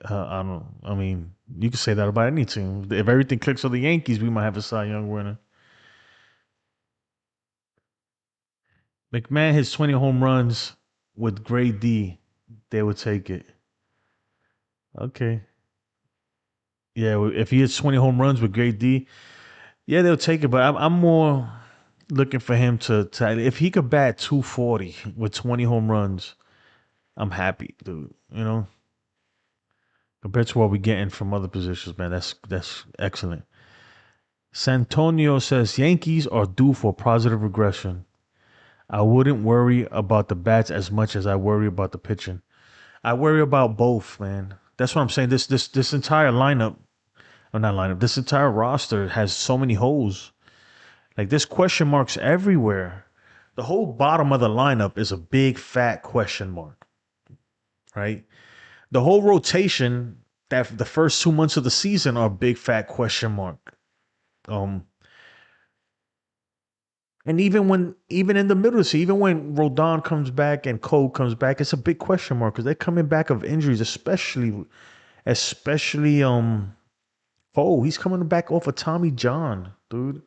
I don't. I mean, you can say that about any team. If everything clicks for the Yankees, we might have a Cy Young winner. McMahon hits 20 home runs with grade D. They would take it. Okay. Yeah, if he hits 20 home runs with grade D, yeah, they'll take it. But I'm more looking for him to if he could bat 240 with 20 home runs, I'm happy, dude. You know, compared to what we're getting from other positions, man, that's excellent. Santonio says Yankees are due for positive regression. I wouldn't worry about the bats as much as I worry about the pitching. I worry about both, man. That's what I'm saying. This entire lineup, or not lineup, this entire roster has so many holes. Like there's question marks everywhere. The whole bottom of the lineup is a big fat question mark, right? The whole rotation that the first 2 months of the season are a big fat question mark. Um, and even in the middle of the season, even when Rodon comes back and Cole comes back, it's a big question mark because they're coming back of injuries, especially oh, he's coming back off of Tommy John, dude.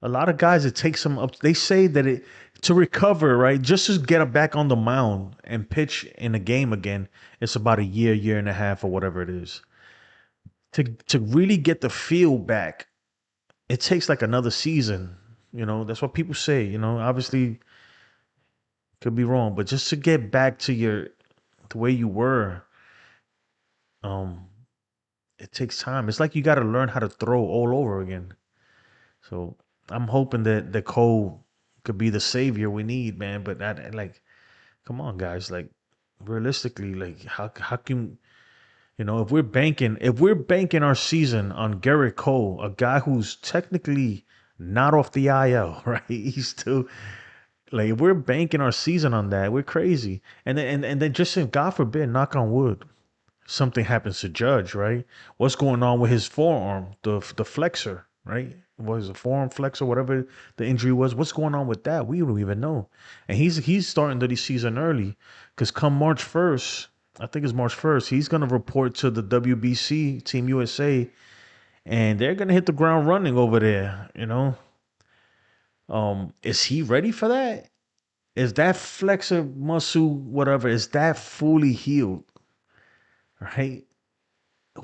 A lot of guys, it takes them up. They say that it to recover, right? Just to get back on the mound and pitch in a game again, it's about a year, year and a half, or whatever it is. To really get the feel back, it takes like another season. That's what people say. Obviously, could be wrong, but just to get back to the way you were, um, it takes time. It's like you got to learn how to throw all over again. So I'm hoping that Cole could be the savior we need, man. But that, like, come on, guys. Like, realistically, like, how can if we're banking our season on Garrett Cole, a guy who's technically not off the IL, right? He's still like if we're banking our season on that, we're crazy. And then just in God forbid, knock on wood, something happens to Judge, right? What's going on with his forearm, the flexor, right? Was a forearm flexor, whatever the injury was. What's going on with that? We don't even know. And he's starting the season early because come March 1st, I think it's March 1st, he's gonna report to the WBC Team USA, and they're gonna hit the ground running over there. Is he ready for that? Is that flexor muscle, whatever, is that fully healed? Right?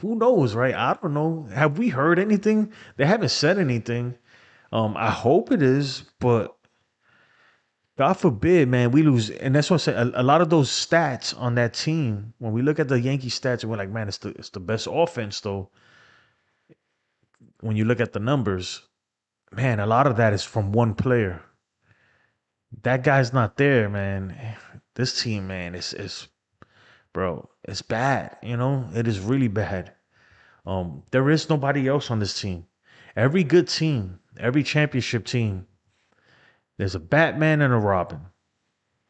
Who knows, right? I don't know. Have we heard anything? They haven't said anything. I hope it is, but God forbid, man, we lose. And that's what I say. A lot of those stats on that team, when we look at the Yankee stats, we're like, man, it's the best offense, though. When you look at the numbers, man, a lot of that is from one player. That guy's not there, man. This team, man, is bro, it's bad. It is really bad. There is nobody else on this team. Every good team, every championship team, there's a Batman and a Robin.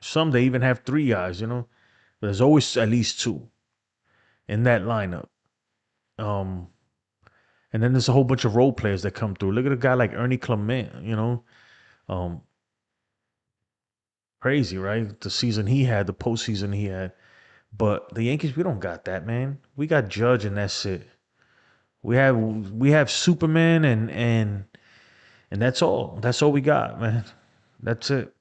Some they even have three guys. But there's always at least two in that lineup. Um, and then there's a whole bunch of role players that come through. Look at a guy like Ernie Clement. Um, crazy, right? The season he had, the postseason he had. But the Yankees, we don't got that, man. We got Judge and that's it. We have Superman and that's all. That's all we got, man. That's it.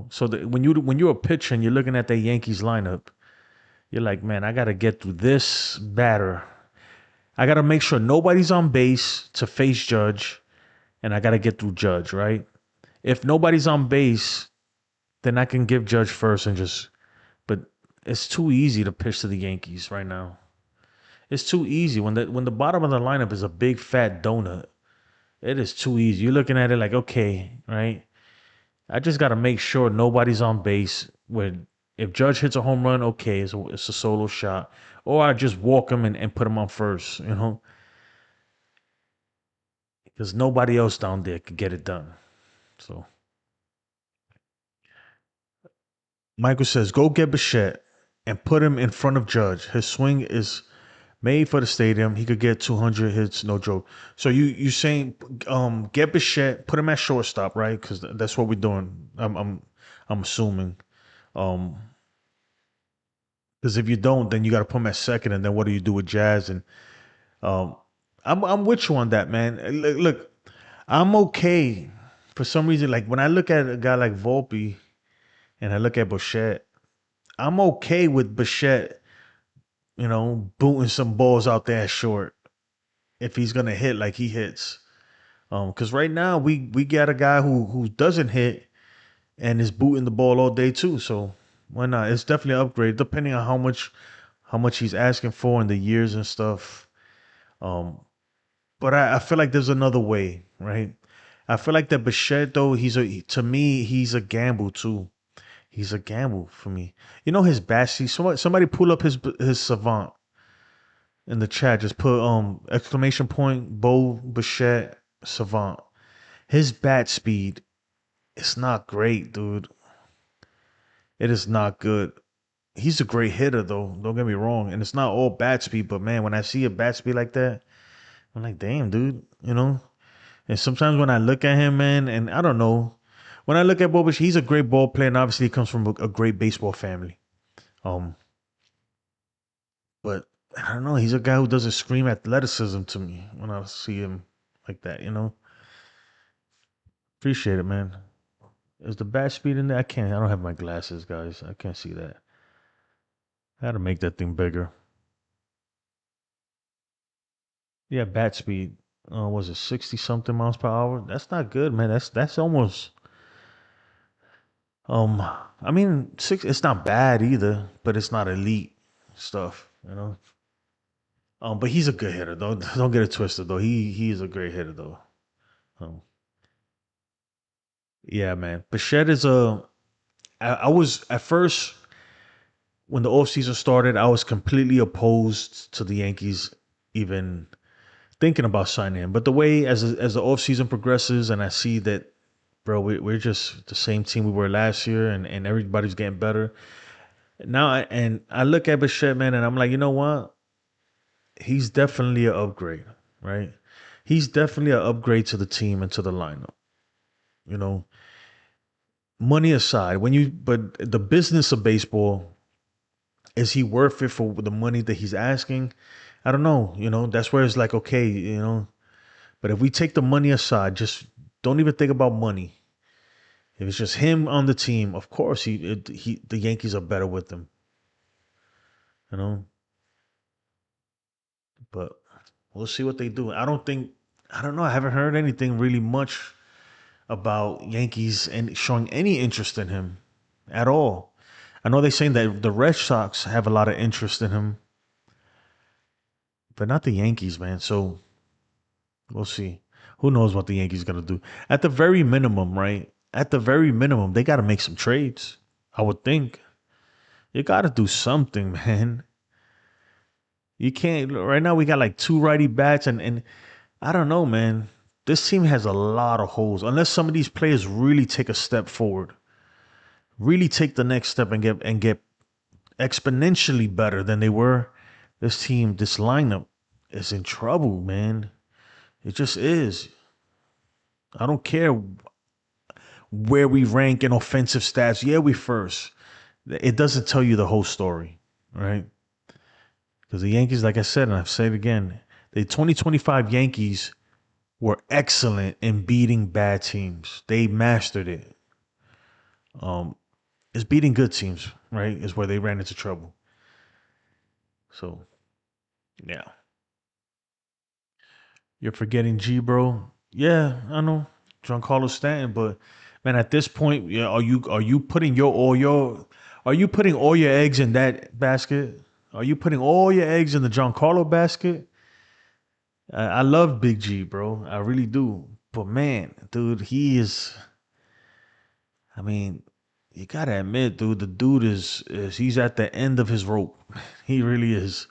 So when you're a pitcher and you're looking at the Yankees lineup, you're like, man, I got to get through this batter. I got to make sure nobody's on base to face Judge, and I got to get through Judge, right? If nobody's on base, then I can give Judge first and just. But it's too easy to pitch to the Yankees right now. It's too easy when the bottom of the lineup is a big fat donut. It is too easy. You're looking at it like, okay, right? I just got to make sure nobody's on base with If Judge hits a home run, okay, it's a solo shot. Or I just walk him and put him on first, because nobody else down there could get it done. So Michael says, go get Bichette and put him in front of Judge. His swing is made for the stadium. He could get 200 hits, no joke. So you saying get Bichette, put him at shortstop, right? Because that's what we're doing. I'm assuming. Um, because if you don't, then you got to put him at second, and then what do you do with Jazz? And um, I'm with you on that, man. Look, I'm okay for some reason. Like when I look at a guy like Volpe and I look at Bichette, I'm okay with Bichette, booting some balls out there short if he's gonna hit like he hits. Because right now we got a guy who doesn't hit and is booting the ball all day too. So why not? It's definitely an upgrade, depending on how much he's asking for and the years and stuff. Um, but I feel like there's another way, right? I feel like that Bichette though, to me, he's a gamble too. He's a gamble for me. His Bassi. Somebody pull up his savant in the chat. Just put exclamation point Bo Bichette savant. His bat speed, it's not great, dude. It is not good. He's a great hitter though. Don't get me wrong. And it's not all bat speed, but man, when I see a bat speed like that, I'm like, damn, dude. And sometimes when I look at him, man, and I don't know, when I look at Bobish, he's a great ball player, and obviously he comes from a great baseball family. Um, but I don't know, he's a guy who doesn't scream athleticism to me when I see him like that. Appreciate it, man. Is the bat speed in there? I don't have my glasses, guys. I can't see that. I had to make that thing bigger. Yeah, bat speed. Was it 60 something miles per hour? That's not good, man. That's almost I mean, it's not bad either, but it's not elite stuff. But he's a good hitter though. Don't get it twisted though. He is a great hitter though. Um, yeah, man. Bichette is a. I was at first when the offseason started, I was completely opposed to the Yankees even thinking about signing him. But the way as the offseason progresses, and I see that, bro, we're just the same team we were last year, and everybody's getting better. Now I look at Bichette, man, and I'm like, you know what? He's definitely an upgrade, right? He's definitely an upgrade to the team and to the lineup. You know, money aside, but the business of baseball, is he worth it for the money that he's asking? I don't know. That's where it's like, okay. But if we take the money aside, just don't even think about money. If it's just him on the team, of course the Yankees are better with him. You know, but we'll see what they do. I don't know. I haven't heard anything really much about Yankees and showing any interest in him at all. I know they're saying that the Red Sox have a lot of interest in him, but not the Yankees, man. So we'll see. Who knows what the Yankees gonna do? At the very minimum, right? At the very minimum, they got to make some trades. I would think you got to do something, man. You can't. Right now, we got like two righty bats, and I don't know, man. This team has a lot of holes. Unless some of these players really take a step forward, really take the next step and get exponentially better than they were, this lineup is in trouble, man. It just is. I don't care where we rank in offensive stats. Yeah, we first. It doesn't tell you the whole story, right? Because the Yankees, like I said, and I've said it again, the 2025 Yankees were excellent in beating bad teams. They mastered it. Um, it's beating good teams, right? Is where they ran into trouble. So, yeah. You're forgetting G, bro. Yeah, I know, Giancarlo Stanton, but man, at this point, yeah, are you putting all your eggs in that basket? Are you putting all your eggs in the Giancarlo basket? I love Big G, bro. I really do. But man, dude, he is. I mean, you gotta admit, dude, the dude is he's at the end of his rope. He really is.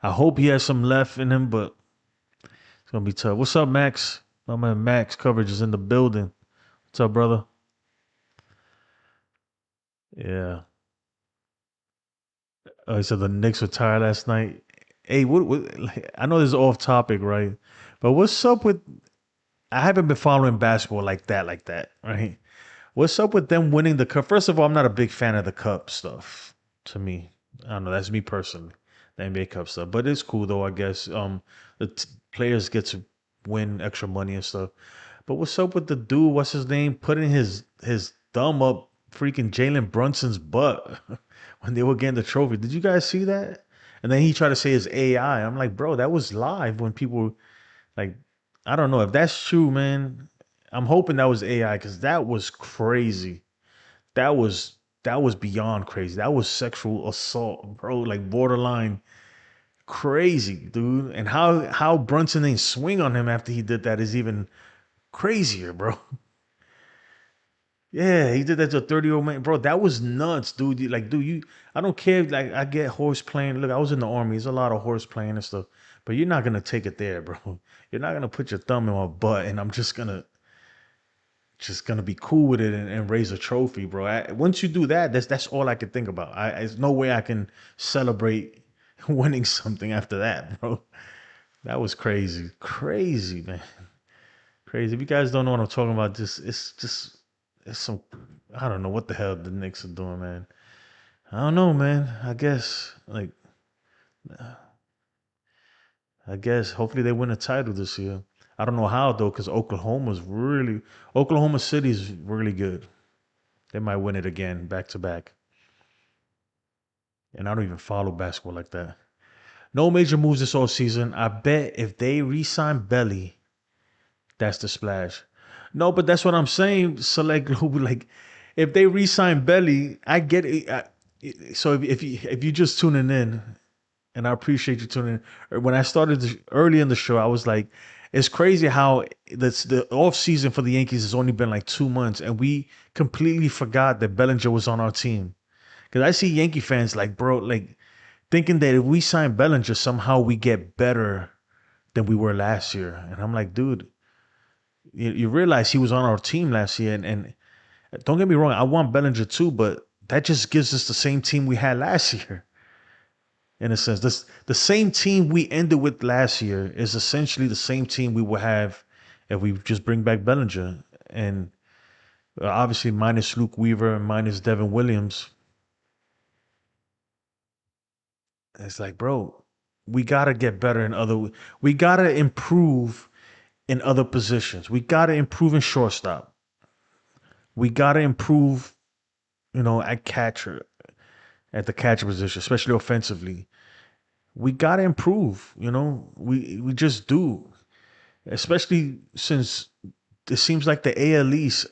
I hope he has some left in him, but it's gonna be tough. What's up, Max? My man Max coverage is in the building. What's up, brother? Yeah. Oh, he said the Knicks were tired last night. Hey, what like, I know this is off topic, right? But what's up with I haven't been following basketball like that, right? What's up with them winning the cup? First of all, I'm not a big fan of the cup stuff. To me, I don't know. That's me personally, the NBA Cup stuff. But it's cool though. I guess the players get to win extra money and stuff. But what's up with the dude? What's his name? Putting his thumb up freaking Jalen Brunson's butt when they were getting the trophy. Did you guys see that? And then he tried to say it's AI. I'm like, bro, that was live when people like. I don't know if that's true, man. I'm hoping that was AI because that was crazy. That was beyond crazy. That was sexual assault, bro. Like borderline crazy, dude. And how Brunson didn't swing on him after he did that is even crazier, bro. Yeah, he did that to a 30-year-old man, bro. That was nuts, dude. Like, dude, I don't care. Like, I get horse playing. Look, I was in the army. There's a lot of horse playing and stuff, but you're not gonna take it there, bro. You're not gonna put your thumb in my butt, and I'm just gonna be cool with it and raise a trophy, bro. Once you do that, that's all I can think about. There's no way I can celebrate winning something after that, bro. That was crazy, crazy, man, crazy. If you guys don't know what I'm talking about, just it's some I don't know what the hell the Knicks are doing, man. I don't know, man. I guess hopefully they win a title this year. I don't know how though, because Oklahoma City's really good. They might win it again, back to back. And I don't even follow basketball like that. No major moves this all season. I bet if they re-sign Belly, that's the splash. No, but that's what I'm saying. Select Global, like if they re-sign Belly, I get it. So if you just tuning in, and I appreciate you tuning in. When I started early in the show, I was like, it's crazy how the off season for the Yankees has only been like 2 months, and we completely forgot that Bellinger was on our team. Because I see Yankee fans like, bro, like thinking that if we sign Bellinger, somehow we get better than we were last year. And I'm like, dude, you realize he was on our team last year. And don't get me wrong, I want Bellinger too, but that just gives us the same team we had last year. In a sense, the same team we ended with last year is essentially the same team we will have if we just bring back Bellinger. And obviously, minus Luke Weaver and minus Devin Williams, it's like, bro, we gotta get better in other. We gotta improve in other positions. We gotta improve in shortstop. We gotta improve, at catcher, at the catcher position, especially offensively. We gotta improve. We just do, especially since it seems like the AL East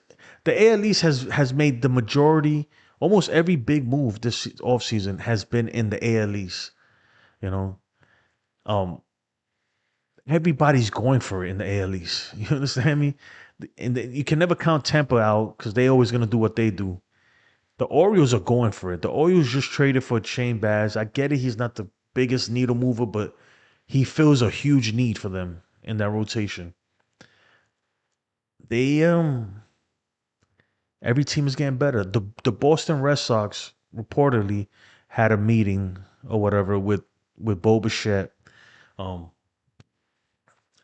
has made the majority, almost every big move this offseason has been in the AL East. You know, um, everybody's going for it in the AL East. You understand me? And you can never count Tampa out because they always gonna do what they do. The Orioles are going for it. The Orioles just traded for Shane Baz. I get it; he's not the biggest needle mover, but he fills a huge need for them in that rotation. They Every team is getting better. The Boston Red Sox reportedly had a meeting or whatever with Bo Bichette. Um,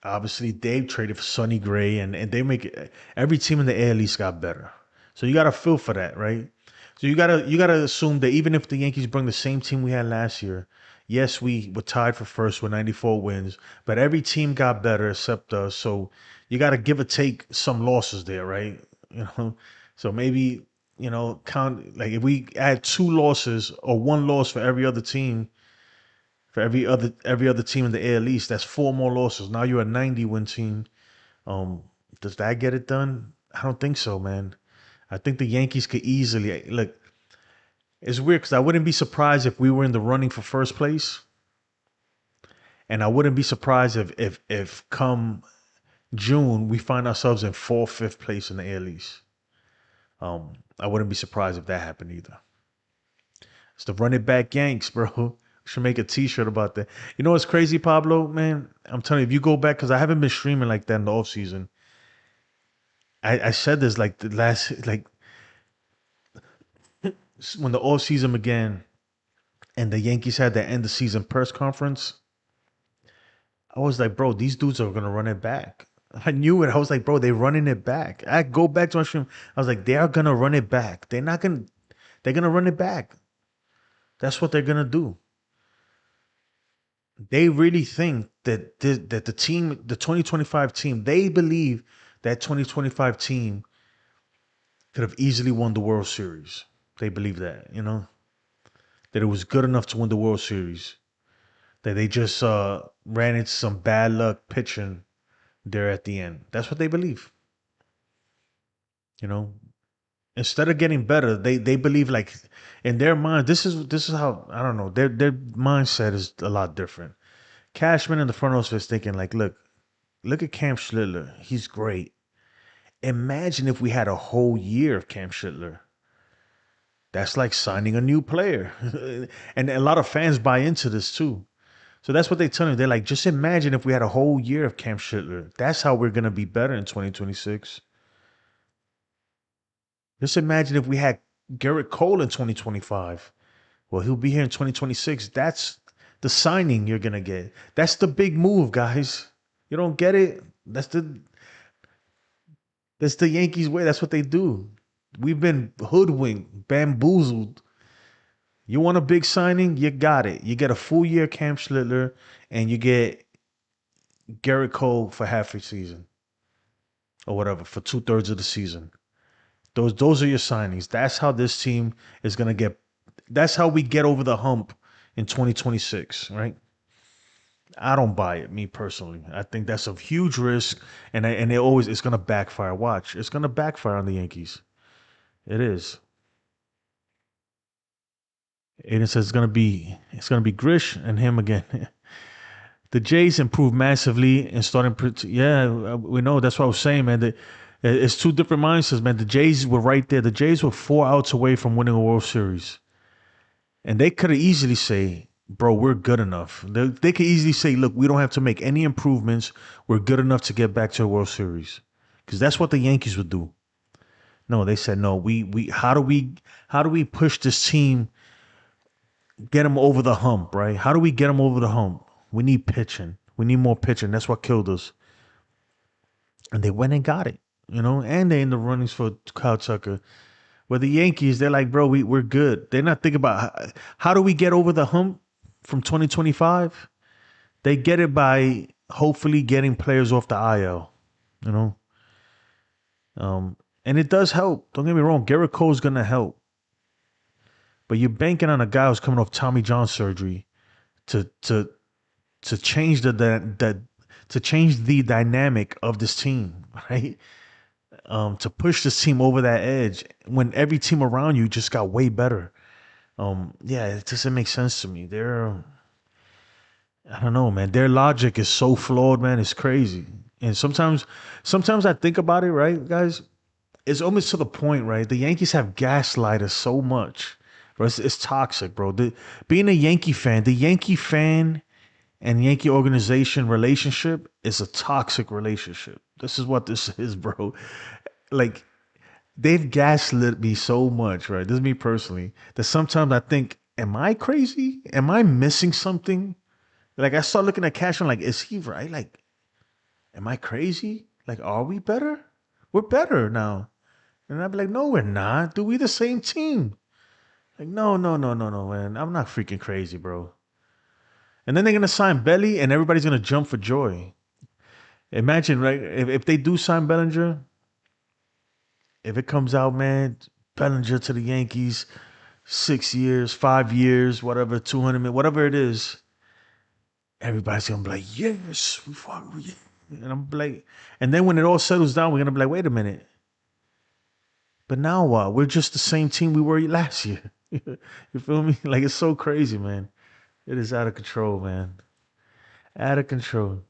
Obviously they traded for Sonny Gray, and they make it, every team in the AL East got better. So you got to feel for that, right? So you gotta assume that even if the Yankees bring the same team we had last year, yes, we were tied for first with 94 wins, but every team got better except us. So you got to give or take some losses there, right? You know, so maybe count like if we add two losses or one loss for every other team, for every other team in the AL East, that's four more losses. Now you're a 90 win team. Um, does that get it done? I don't think so, man. I think the Yankees could easily look. It's weird because I wouldn't be surprised if we were in the running for first place, and I wouldn't be surprised if come June we find ourselves in fourth, fifth place in the AL East. I wouldn't be surprised if that happened either. It's the run it back Yanks, bro. Should make a T-shirt about that. You know what's crazy, Pablo? Man, I'm telling you, if you go back, because I haven't been streaming like that in the off season. I said this like the last like when the off season began and the Yankees had the end of season press conference. I was like, bro, these dudes are gonna run it back. I knew it. I was like, bro, they're running it back. I go back to my stream. I was like, they are gonna run it back. They're not gonna. They're gonna run it back. That's what they're gonna do. They really think that that the team, the 2025 team, they believe that 2025 team could have easily won the World Series. They believe that, that it was good enough to win the World Series. That they just ran into some bad luck pitching there at the end. That's what they believe. You know, instead of getting better, they believe like in their mind. This is how I don't know. Their mindset is a lot different. Cashman in the front office thinking like, look at Cam Schlittler. He's great. Imagine if we had a whole year of Cam Schlittler. That's like signing a new player. And a lot of fans buy into this too. So that's what they tell me. They're like, just imagine if we had a whole year of Cam Schlittler. That's how we're gonna be better in 2026. Just imagine if we had Garrett Cole in 2025. Well, he'll be here in 2026. That's the signing you're gonna get. That's the big move, guys. You don't get it? That's the Yankees way. That's what they do. We've been hoodwinked, bamboozled. You want a big signing? You got it. You get a full year Cam Schlittler, and you get Garrett Cole for half a season or whatever for 2/3 of the season. Those are your signings. That's how this team is gonna get. That's how we get over the hump in 2026, right? I don't buy it, me personally. I think that's a huge risk, and it's gonna backfire. Watch, it's gonna backfire on the Yankees. It is. And it says it's gonna be Grish and him again. The Jays improved massively and starting. Yeah, we know. That's what I was saying, man. It's two different mindsets, man. The Jays were right there. The Jays were 4 outs away from winning a World Series, and they could have easily say, "Bro, we're good enough." They could easily say, "Look, we don't have to make any improvements. We're good enough to get back to a World Series," because that's what the Yankees would do. No, they said, "No, we how do we push this team, get them over the hump, right? How do we get them over the hump? We need pitching. We need more pitching. That's what killed us." And they went and got it, and they're in the runnings for Kyle Tucker. Where the Yankees, they're like, bro, we're good. They're not thinking about how do we get over the hump from 2025. They get it by hopefully getting players off the IL, you know. And it does help. Don't get me wrong. Garrett Cole's gonna help, but you're banking on a guy who's coming off Tommy John surgery to change to change the dynamic of this team, right? To push this team over that edge when every team around you just got way better. Yeah, it doesn't make sense to me. I don't know, man. Their logic is so flawed, man. It's crazy. And sometimes I think about it, right, guys? It's almost to the point, right? The Yankees have gaslighted us so much, bro. It's toxic, bro. Being a Yankee fan, the Yankee fan and Yankee organization relationship is a toxic relationship. This is what this is, bro. Like they've gaslit me so much, right? This is me personally, that sometimes I think, am I crazy? Am I missing something? Like I start looking at Cashman like, is he right? Like, am I crazy? Like, are we better? We're better now. And I'd be like, no, we're not. Do we the same team? Like, no, no, no, no, no, man. I'm not freaking crazy, bro. And then they're gonna sign Belly and everybody's gonna jump for joy. Imagine, right? If they do sign Bellinger, if it comes out, man, Bellinger to the Yankees, 6 years, 5 years, whatever, 200 million, whatever it is, everybody's gonna be like, yes, we fuck, yeah. And I'm like, and then when it all settles down, we're gonna be like, wait a minute. But now what? We're just the same team we were last year. You feel me? Like it's so crazy, man. It is out of control, man. Out of control.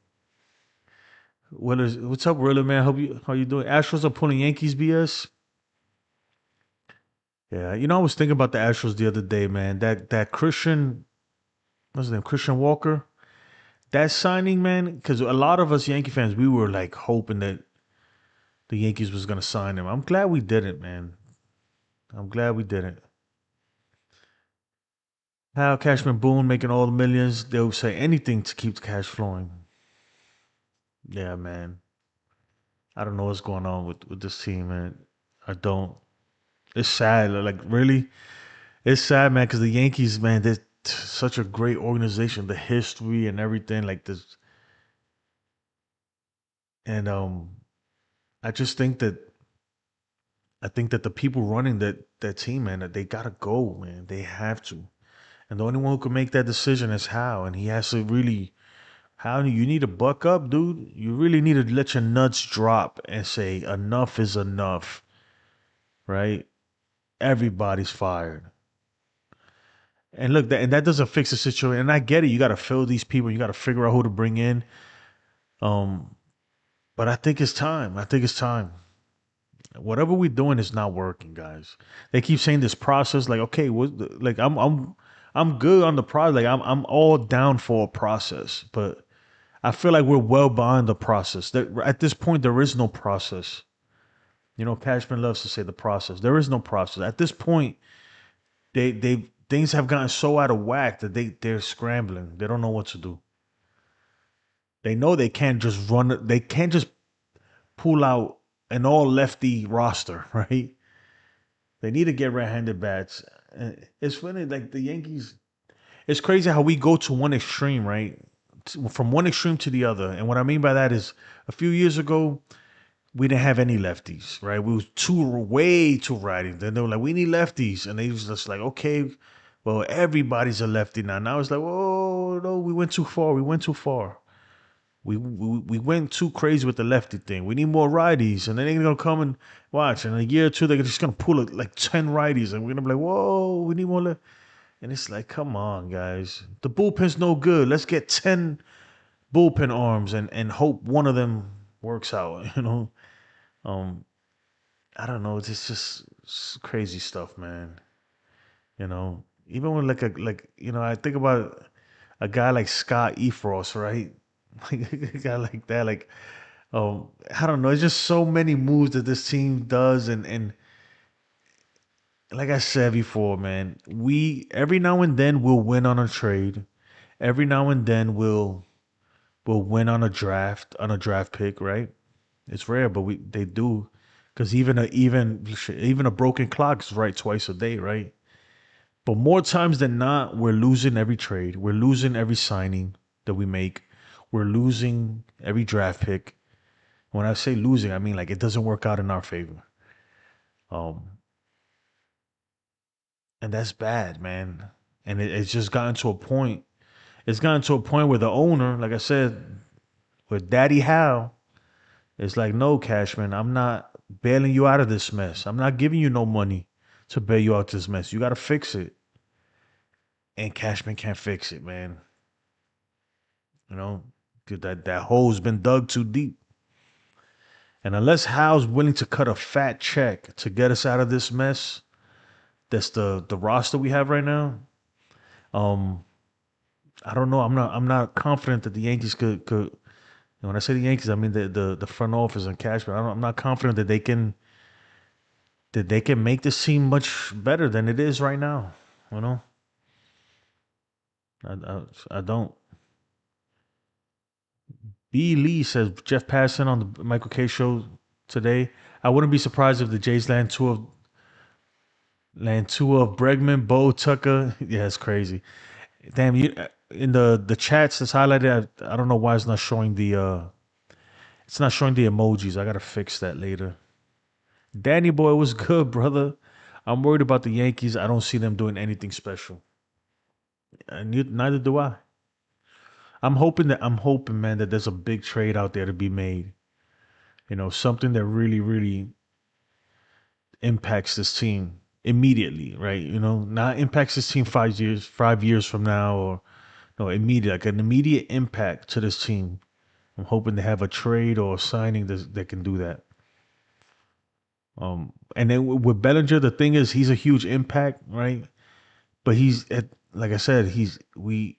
What's up, Rilla, man? How you doing? Astros are pulling Yankees BS. Yeah, I was thinking about the Astros the other day, man. That Christian, what's his name, Christian Walker. That signing, man, because a lot of us Yankee fans, we were like hoping that the Yankees was gonna sign him. I'm glad we didn't, man. I'm glad we didn't. How Cashman Boone making all the millions, they'll say anything to keep the cash flowing. Yeah, man. I don't know what's going on with this team, man. I don't. It's sad. Like really, it's sad, man. Because the Yankees, man, they're such a great organization. The history and everything, like this, and I just think that the people running that team, man, that they gotta go, man. They have to. And the only one who can make that decision is Hal, and he has to really. How you need to buck up, dude. You really need to let your nuts drop and say enough is enough, right? Everybody's fired. And look, that doesn't fix the situation. And I get it. You got to fill these people. You got to figure out who to bring in. Um, but I think it's time. I think it's time. Whatever we're doing is not working, guys. They keep saying this process, like, okay, like I'm good on the process. Like I'm all down for a process, but I feel like we're well behind the process. That at this point there is no process. Cashman loves to say the process. There is no process. At this point, they things have gotten so out of whack that they're scrambling. They don't know what to do. They know they can't just run. They can't just pull out an all lefty roster, right? They need to get right-handed bats. It's funny, like the Yankees. It's crazy how we go to one extreme, right? From one extreme to the other. And what I mean by that is, a few years ago, we didn't have any lefties, right? We was way too righty. Then they were like, we need lefties, and they was just like, okay, well, everybody's a lefty now. Now it's like, oh no, we went too far. We went too far. We went too crazy with the lefty thing. We need more righties, and then they're gonna come and watch. In a year or two, they're just gonna pull like 10 righties, and we're gonna be like, whoa, we need more. And it's like, come on, guys, the bullpen's no good. Let's get 10 bullpen arms and hope one of them works out. Um, I don't know. It's just crazy stuff, man. Even when I think about a guy like Scott Efros, right? Like a guy like that, like I don't know. It's just so many moves that this team does, and like I said before, man, we every now and then we'll win on a trade. Every now and then we'll win on a draft pick, right? It's rare, but we they do, because even a broken clock is right twice a day, right? But more times than not, we're losing every trade. We're losing every signing that we make. We're losing every draft pick. When I say losing, I mean like it doesn't work out in our favor. Um, and that's bad, man. And it's just gotten to a point. It's gotten to a point where the owner, like I said, with Daddy Hal, it's like, no, Cashman, I'm not bailing you out of this mess. I'm not giving you no money to bail you out this mess. You got to fix it. And Cashman can't fix it, man. You know, 'cause that hole's been dug too deep. And unless Hal's willing to cut a fat check to get us out of this mess, that's the roster we have right now. Um, I don't know. I'm not confident that the Yankees could. And when I say the Yankees, I mean the front office and Cashman. I'm not confident that they can make this team much better than it is right now. You know, I don't. B. Lee says Jeff Passan on the Michael K show today. I wouldn't be surprised if the Jays land two of Bregman, Bo, Tucker. Yeah, it's crazy. Damn, you in the chats that's highlighted. I don't know why it's not showing the emojis. I gotta fix that later. Danny boy was good, brother. I'm worried about the Yankees. I don't see them doing anything special. And neither do I. I'm hoping, man, that there's a big trade out there to be made. Something that really, really impacts this team immediately, right? Not impacts this team 5 years from now, or no, immediate, like an immediate impact to this team. I'm hoping to have a trade or a signing that can do that. And then with Bellinger, the thing is, he's a huge impact, right? But like I said, we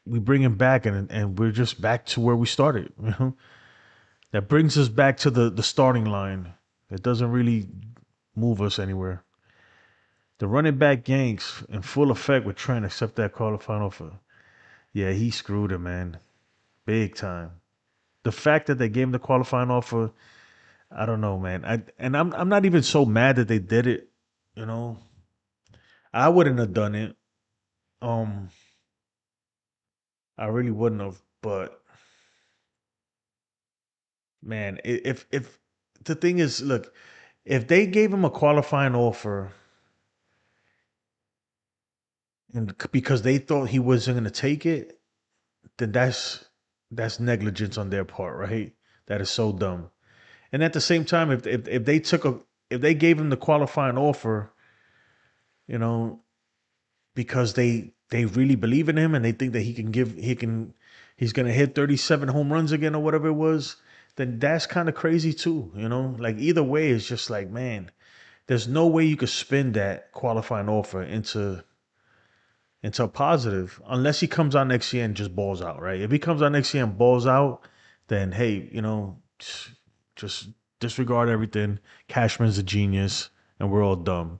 bring him back, and we're just back to where we started. You know, that brings us back to the starting line. It doesn't really move us anywhere. The running back Yanks in full effect with Trent, except that qualifying offer. Yeah, he screwed him, man, big time. The fact that they gave him the qualifying offer, I don't know, man. I'm not even so mad that they did it. You know, I wouldn't have done it. Um, I really wouldn't have. But man, if the thing is, look, if they gave him a qualifying offer and because they thought he wasn't going to take it, then that's negligence on their part, right? That is so dumb. And at the same time, if they took a if they gave him the qualifying offer, you know, because they really believe in him and they think that he's gonna hit 37 home runs again or whatever it was, then that's kind of crazy too, you know? Like either way, it's just like, man, there's no way you could spin that qualifying offer into a positive unless he comes out next year and just balls out, right? If he comes out next year and balls out, then hey, just disregard everything. Cashman's a genius and we're all dumb.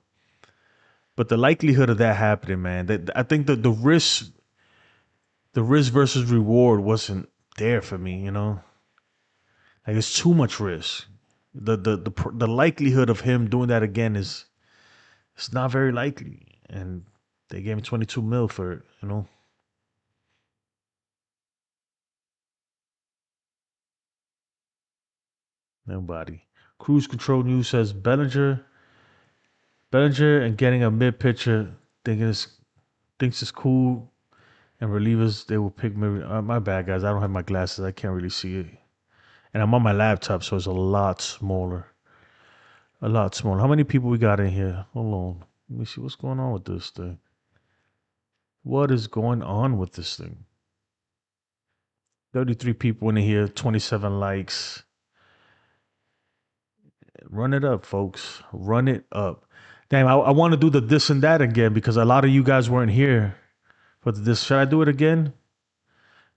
But the likelihood of that happening, man, that I think that the risk versus reward wasn't there for me, you know? Like it's too much risk. The likelihood of him doing that again is it's not very likely. And they gave him 22 mil for it, you know? Nobody. Cruise Control News says Bellinger and getting a mid pitcher thinks it's cool and relievers they will pick maybe my bad guys. I don't have my glasses. I can't really see it. And I'm on my laptop, so it's a lot smaller. A lot smaller. How many people we got in here? Hold on. Let me see what's going on with this thing. What is going on with this thing? 33 people in here, 27 likes. Run it up, folks. Run it up. Damn, I want to do the this and that again because a lot of you guys weren't here for the this. Should I do it again?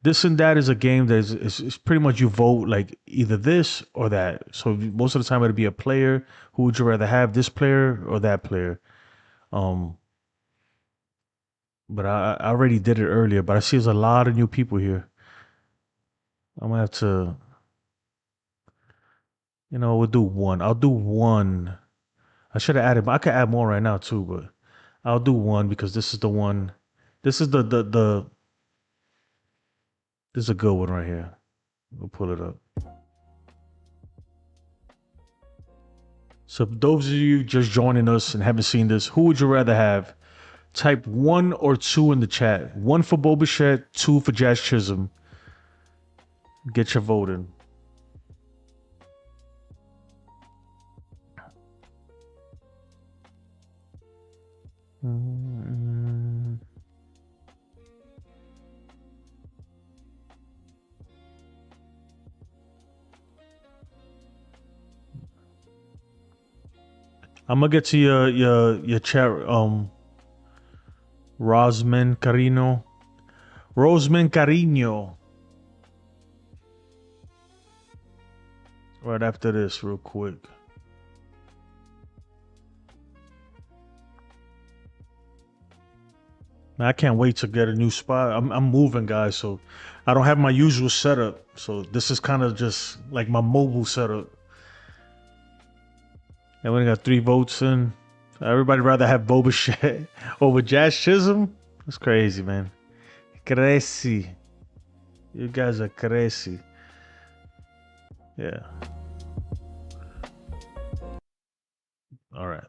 This and that is a game that is pretty much you vote like either this or that. So most of the time it'll be a player. Who would you rather have, this player or that player? Um, but I already did it earlier. But I see there's a lot of new people here. I'm gonna have to, we'll do one. I'll do one. I should have added. I could add more right now too, but I'll do one because this is the one. This is the. This is a good one right here. We'll pull it up. So, those of you just joining us and haven't seen this, who would you rather have? Type 1 or 2 in the chat. 1 for Bo Bichette, 2 for Jazz Chisholm. Get your vote in. I'm gonna get to your chat. Rosman Carino. Rosman Carino. Right after this, real quick. Man, I can't wait to get a new spot. I'm moving, guys, so I don't have my usual setup. So this is kind of just like my mobile setup. And we got 3 votes in. Everybody rather have Bo Bichette over Jazz Chisholm? That's crazy, man. Crazy. You guys are crazy. Yeah. All right.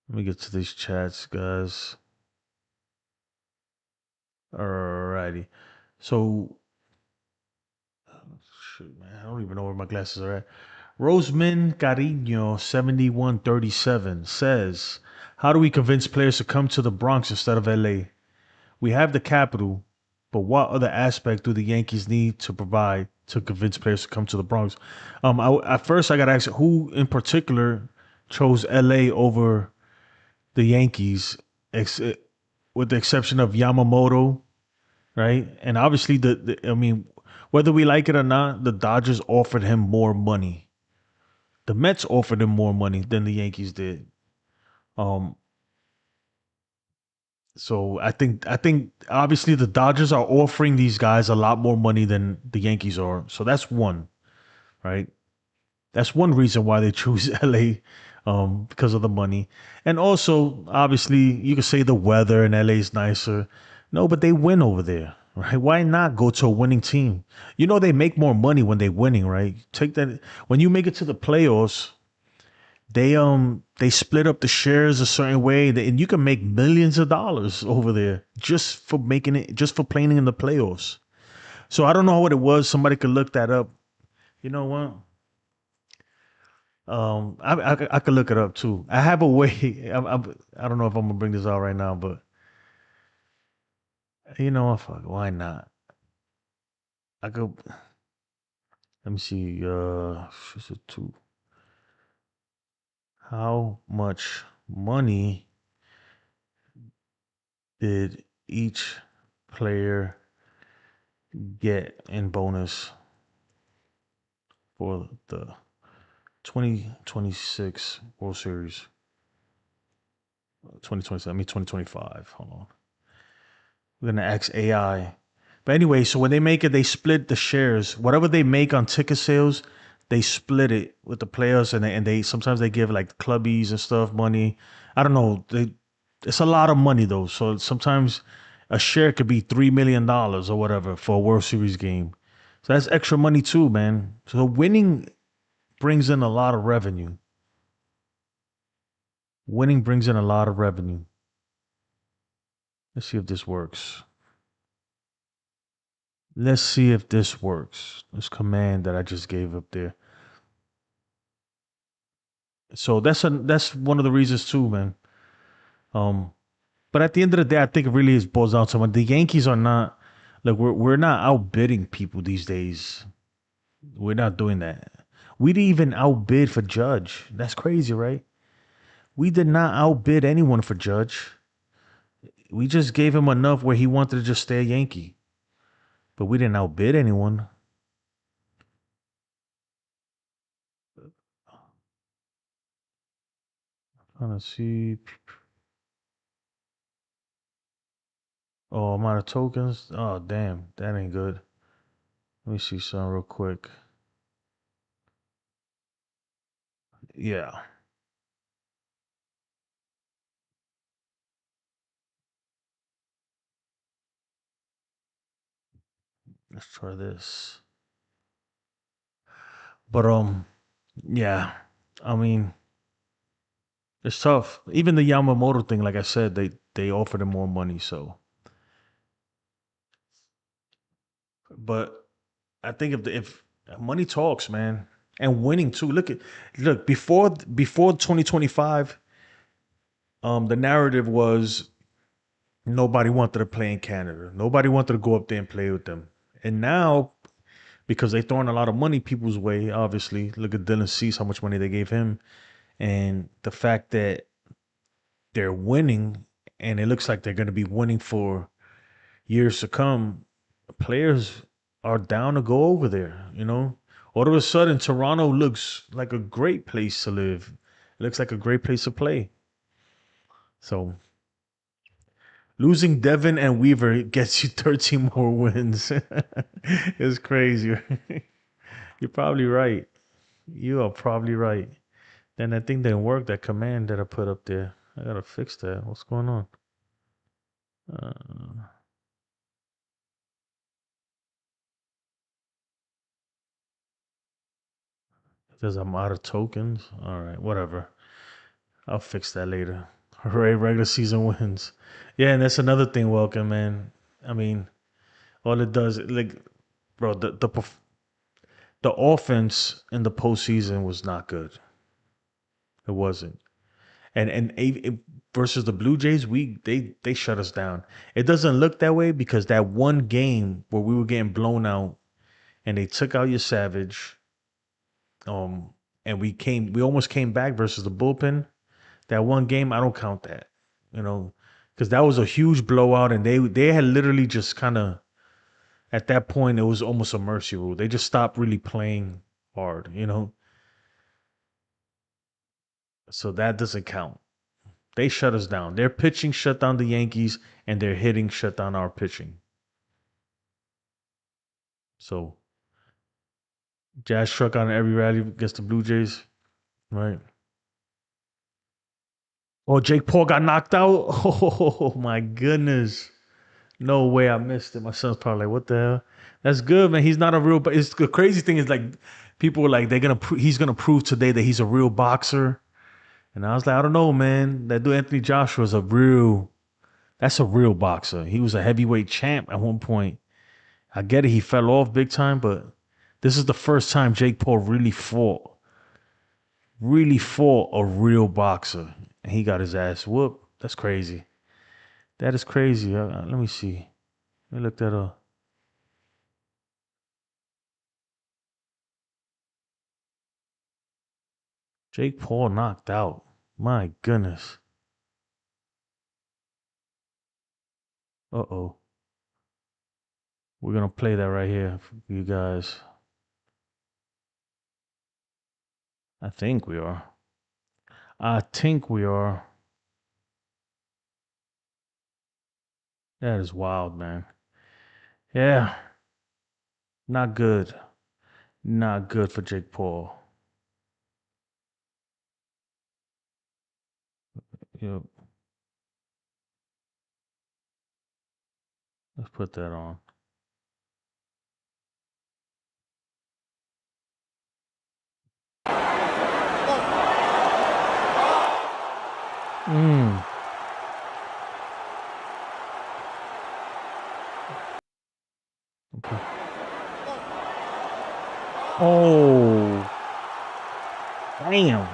Let me get to these chats, guys. Alrighty. So, shoot, man, I don't even know where my glasses are at. Roseman Carino 7137 says, "How do we convince players to come to the Bronx instead of LA? We have the capital, but what other aspect do the Yankees need to provide to convince players to come to the Bronx. At first I got to ask who in particular chose LA over the Yankees, ex- with the exception of Yamamoto, right? And obviously, I mean, whether we like it or not, the Dodgers offered him more money. The Mets offered him more money than the Yankees did. Um, so I think obviously the Dodgers are offering these guys a lot more money than the Yankees are. So that's one, right? That's one reason why they choose LA, because of the money. And also, obviously, you could say the weather in LA is nicer. No, but they win over there, right? Why not go to a winning team? You know they make more money when they're winning, right? Take that when you make it to the playoffs, they split up the shares a certain way, and you can make millions of dollars over there just for making it, just for playing in the playoffs. So I don't know what it was. Somebody could look that up. You know what? I could look it up too. I have a way. I don't know if I'm gonna bring this out right now, but you know what? Fuck, why not? I could. Let me see. Is it two? How much money did each player get in bonus for the 2026 World Series? 2027. I mean 2025. Hold on. We're gonna ask AI. But anyway, so when they make it, they split the shares. Whatever they make on ticket sales, they split it with the players, and they sometimes they give like clubbies and stuff money. I don't know. It's a lot of money though. So sometimes a share could be $3 million or whatever for a World Series game. So that's extra money too, man. So winning brings in a lot of revenue. Winning brings in a lot of revenue. Let's see if this works. Let's see if this works. This command that I just gave up there. So that's one of the reasons too, man. Um, but at the end of the day, I think it really is boils down to when the Yankees are not like we're not outbidding people these days. We're not doing that. We didn't even outbid for Judge. That's crazy, right? We did not outbid anyone for Judge. We just gave him enough where he wanted to just stay a Yankee. But we didn't outbid anyone. Trying to see. Oh, amount of tokens. Oh, damn. That ain't good. Let me see something real quick. Yeah. Let's try this. But yeah. I mean, it's tough. Even the Yamamoto thing, like I said, they offered him more money, so but I think if money talks, man, and winning too. Look before 2025, the narrative was nobody wanted to play in Canada. Nobody wanted to go up there and play with them. And now, because they throwing a lot of money people's way, obviously, look at Dylan Cease, how much money they gave him, and the fact that they're winning, and it looks like they're going to be winning for years to come. Players are down to go over there. All of a sudden, Toronto looks like a great place to live. It looks like a great place to play. So losing Devin and Weaver gets you 13 more wins. It's crazy. You're probably right. You are probably right. Then that thing didn't work. That command that I put up there. I gotta fix that. What's going on? Uh, there's a lot of tokens. All right, whatever. I'll fix that later. Hooray, regular season wins. Yeah, and that's another thing, welcome, man. I mean, all it does, like, bro, the offense in the postseason was not good. It wasn't. Versus the Blue Jays, they shut us down. It doesn't look that way because that one game where we were getting blown out and they took out your Savage. Um, and we almost came back versus the bullpen. That one game, I don't count that, you know, because that was a huge blowout, and they had literally just kind of at that point it was almost a mercy rule. They just stopped really playing hard, you know. So that doesn't count. They shut us down. Their pitching shut down the Yankees, and their hitting shut down our pitching. So Jazz struck out in every rally against the Blue Jays, right? Oh, Jake Paul got knocked out. Oh my goodness. No way I missed it. My son's probably like, what the hell? That's good, man. He's not a real, but it's the crazy thing is like people were like, he's gonna prove today that he's a real boxer. And I was like, I don't know, man. That dude Anthony Joshua is that's a real boxer. He was a heavyweight champ at one point. I get it, he fell off big time, but this is the first time Jake Paul really fought a real boxer. And he got his ass whooped. That's crazy. That is crazy. Let me see. Let me look that up. Jake Paul knocked out. My goodness. Uh-oh. We're going to play that right here for you guys. I think we are. I think we are. That is wild, man. Yeah. Not good. Not good for Jake Paul. Yep. Let's put that on. Mm. Okay. Oh. Damn.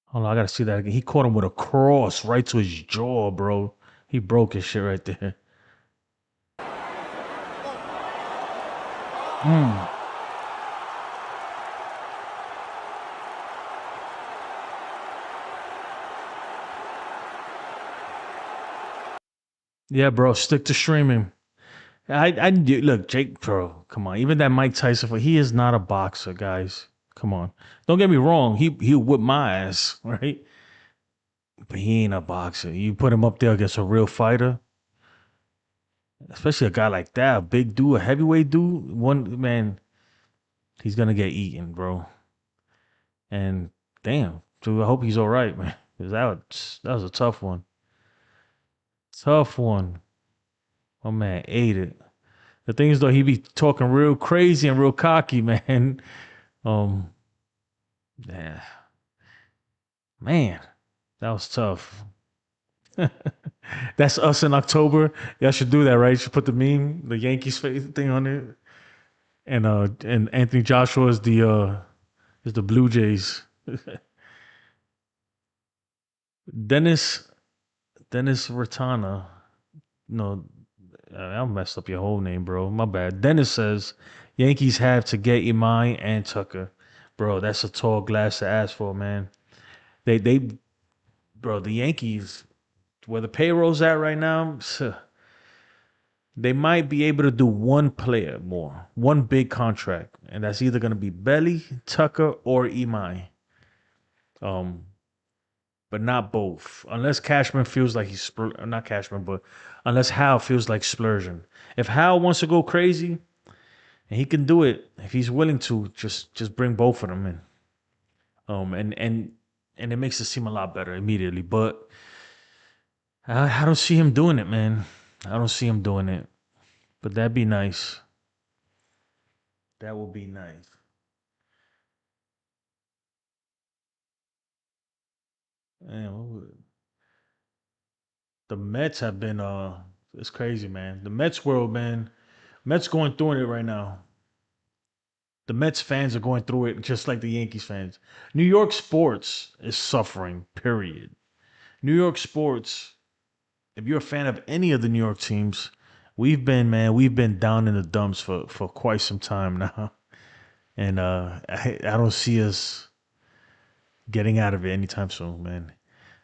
Hold on, I gotta see that again. He caught him with a cross right to his jaw, bro. He broke his shit right there. Mm. Yeah, bro. Stick to streaming. Look, Jake, bro. Come on. Even that Mike Tyson, he is not a boxer, guys. Come on. Don't get me wrong. He'll whip my ass, right? But he ain't a boxer. You put him up there against a real fighter, especially a guy like that, a big dude, a heavyweight dude. One man, he's gonna get eaten, bro. And damn, so I hope he's all right, man. Cause that was a tough one. Tough one. My man ate it. The thing is though, he be talking real crazy and real cocky, man. Um, yeah, man, that was tough. That's us in October. Y'all should do that, right? You should put the meme, the Yankees thing on it, and Anthony Joshua is the Blue Jays. Dennis Dennis Ratana. No, I messed up your whole name, bro. My bad. Dennis says Yankees have to get Imai and Tucker. Bro, that's a tall glass to ask for, man. They bro, the Yankees, where the payroll's at right now, they might be able to do one player more, one big contract, and that's either gonna be Belly, Tucker, or Imai. Um, but not both, unless Cashman feels like not Cashman, but unless Hal feels like splurging. If Hal wants to go crazy, and he can do it, if he's willing to, just bring both of them in. And it makes it seem a lot better immediately. But I don't see him doing it, man. I don't see him doing it. But that'd be nice. That would be nice. Man, the Mets have been it's crazy, man. The Mets world, man. Mets going through it right now. The Mets fans are going through it just like the Yankees fans. New York sports is suffering, period. New York sports if you're a fan of any of the New York teams, we've been down in the dumps for quite some time now, and I don't see us getting out of it anytime soon, man.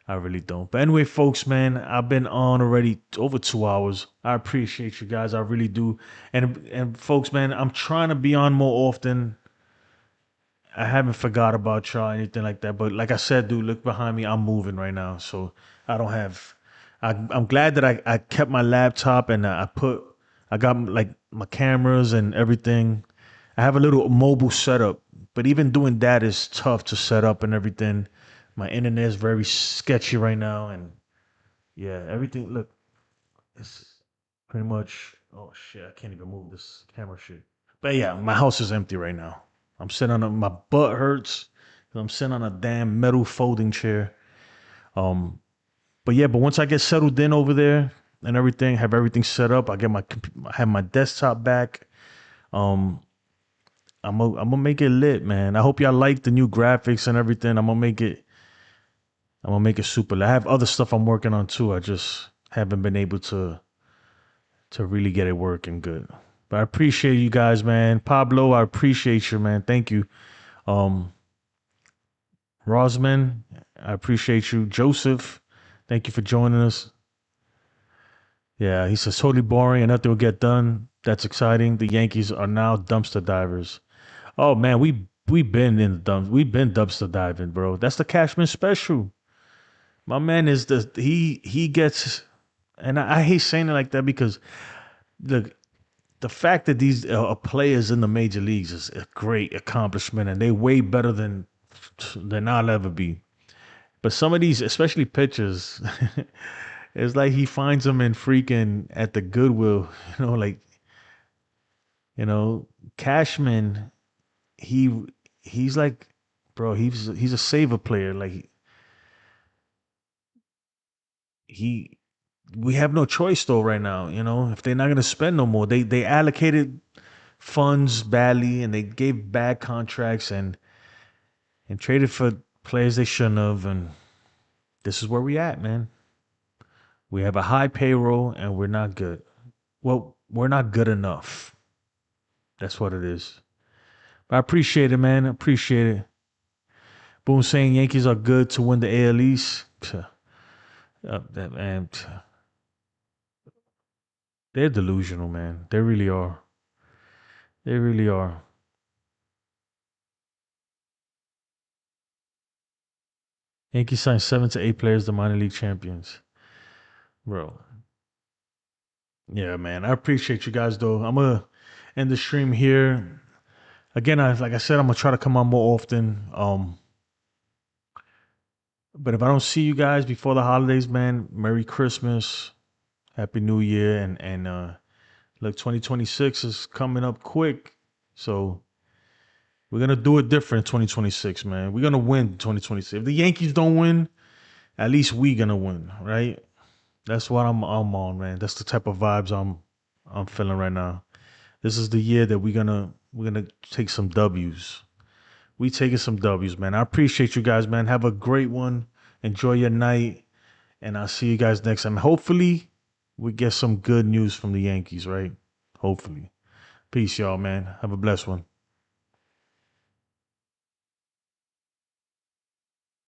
I really don't. But anyway, folks, man, I've been on already over 2 hours. I appreciate you guys. I really do. And folks, man, I'm trying to be on more often. I haven't forgot about y'all or anything like that. But like I said, dude, look behind me. I'm moving right now. So I don't have I'm glad that I kept my laptop and I got like my cameras and everything. I have a little mobile setup, but even doing that is tough to set up and everything. My internet is very sketchy right now, and yeah, everything. Look, it's pretty much. Oh shit, I can't even move this camera shit. But yeah, my house is empty right now. I'm sitting my butt hurts. 'Cause I'm sitting on a damn metal folding chair. Um, but yeah, but once I get settled in over there and everything, have everything set up, I have my desktop back. Um, I'm gonna make it lit, man. I hope y'all like the new graphics and everything. I'm gonna make it super lit. I have other stuff I'm working on too. I just haven't been able to really get it working good. But I appreciate you guys, man. Pablo, I appreciate you, man. Thank you. Um, Rosman, I appreciate you. Joseph, thank you for joining us. Yeah, he says totally boring and nothing will get done. That's exciting. The Yankees are now dumpster divers. Oh man, we been in the dump. We've been dumpster diving, bro. That's the Cashman special. My man is he gets, and I hate saying it like that because the fact that these are players in the major leagues is a great accomplishment, and they way better than I'll ever be. But some of these, especially pitchers, it's like he finds them in freaking at the Goodwill, like you know, Cashman. He he's like, bro, he's a saver player. Like he we have no choice though right now. If they're not gonna spend no more, they allocated funds badly and they gave bad contracts and traded for players they shouldn't have. And this is where we at, man. We have a high payroll and we're not good. Well, we're not good enough. That's what it is. But I appreciate it, man. I appreciate it. Boom saying Yankees are good to win the AL East. Man, they're delusional, man. They really are. They really are. Yankees signed 7 to 8 players, the minor league champions. Bro. Yeah, man. I appreciate you guys though. I'm gonna end the stream here. Again, like I said, I'm gonna try to come on more often. But if I don't see you guys before the holidays, man, Merry Christmas, Happy New Year, and look, 2026 is coming up quick, so we're gonna do it different. 2026, man, we're gonna win 2026. If the Yankees don't win, at least we gonna win, right? That's what I'm on, man. That's the type of vibes I'm feeling right now. This is the year that we're gonna take some W's. We taking some W's, man. I appreciate you guys, man. Have a great one. Enjoy your night, and I'll see you guys next time. Hopefully, we get some good news from the Yankees, right? Hopefully. Peace, y'all, man. Have a blessed one.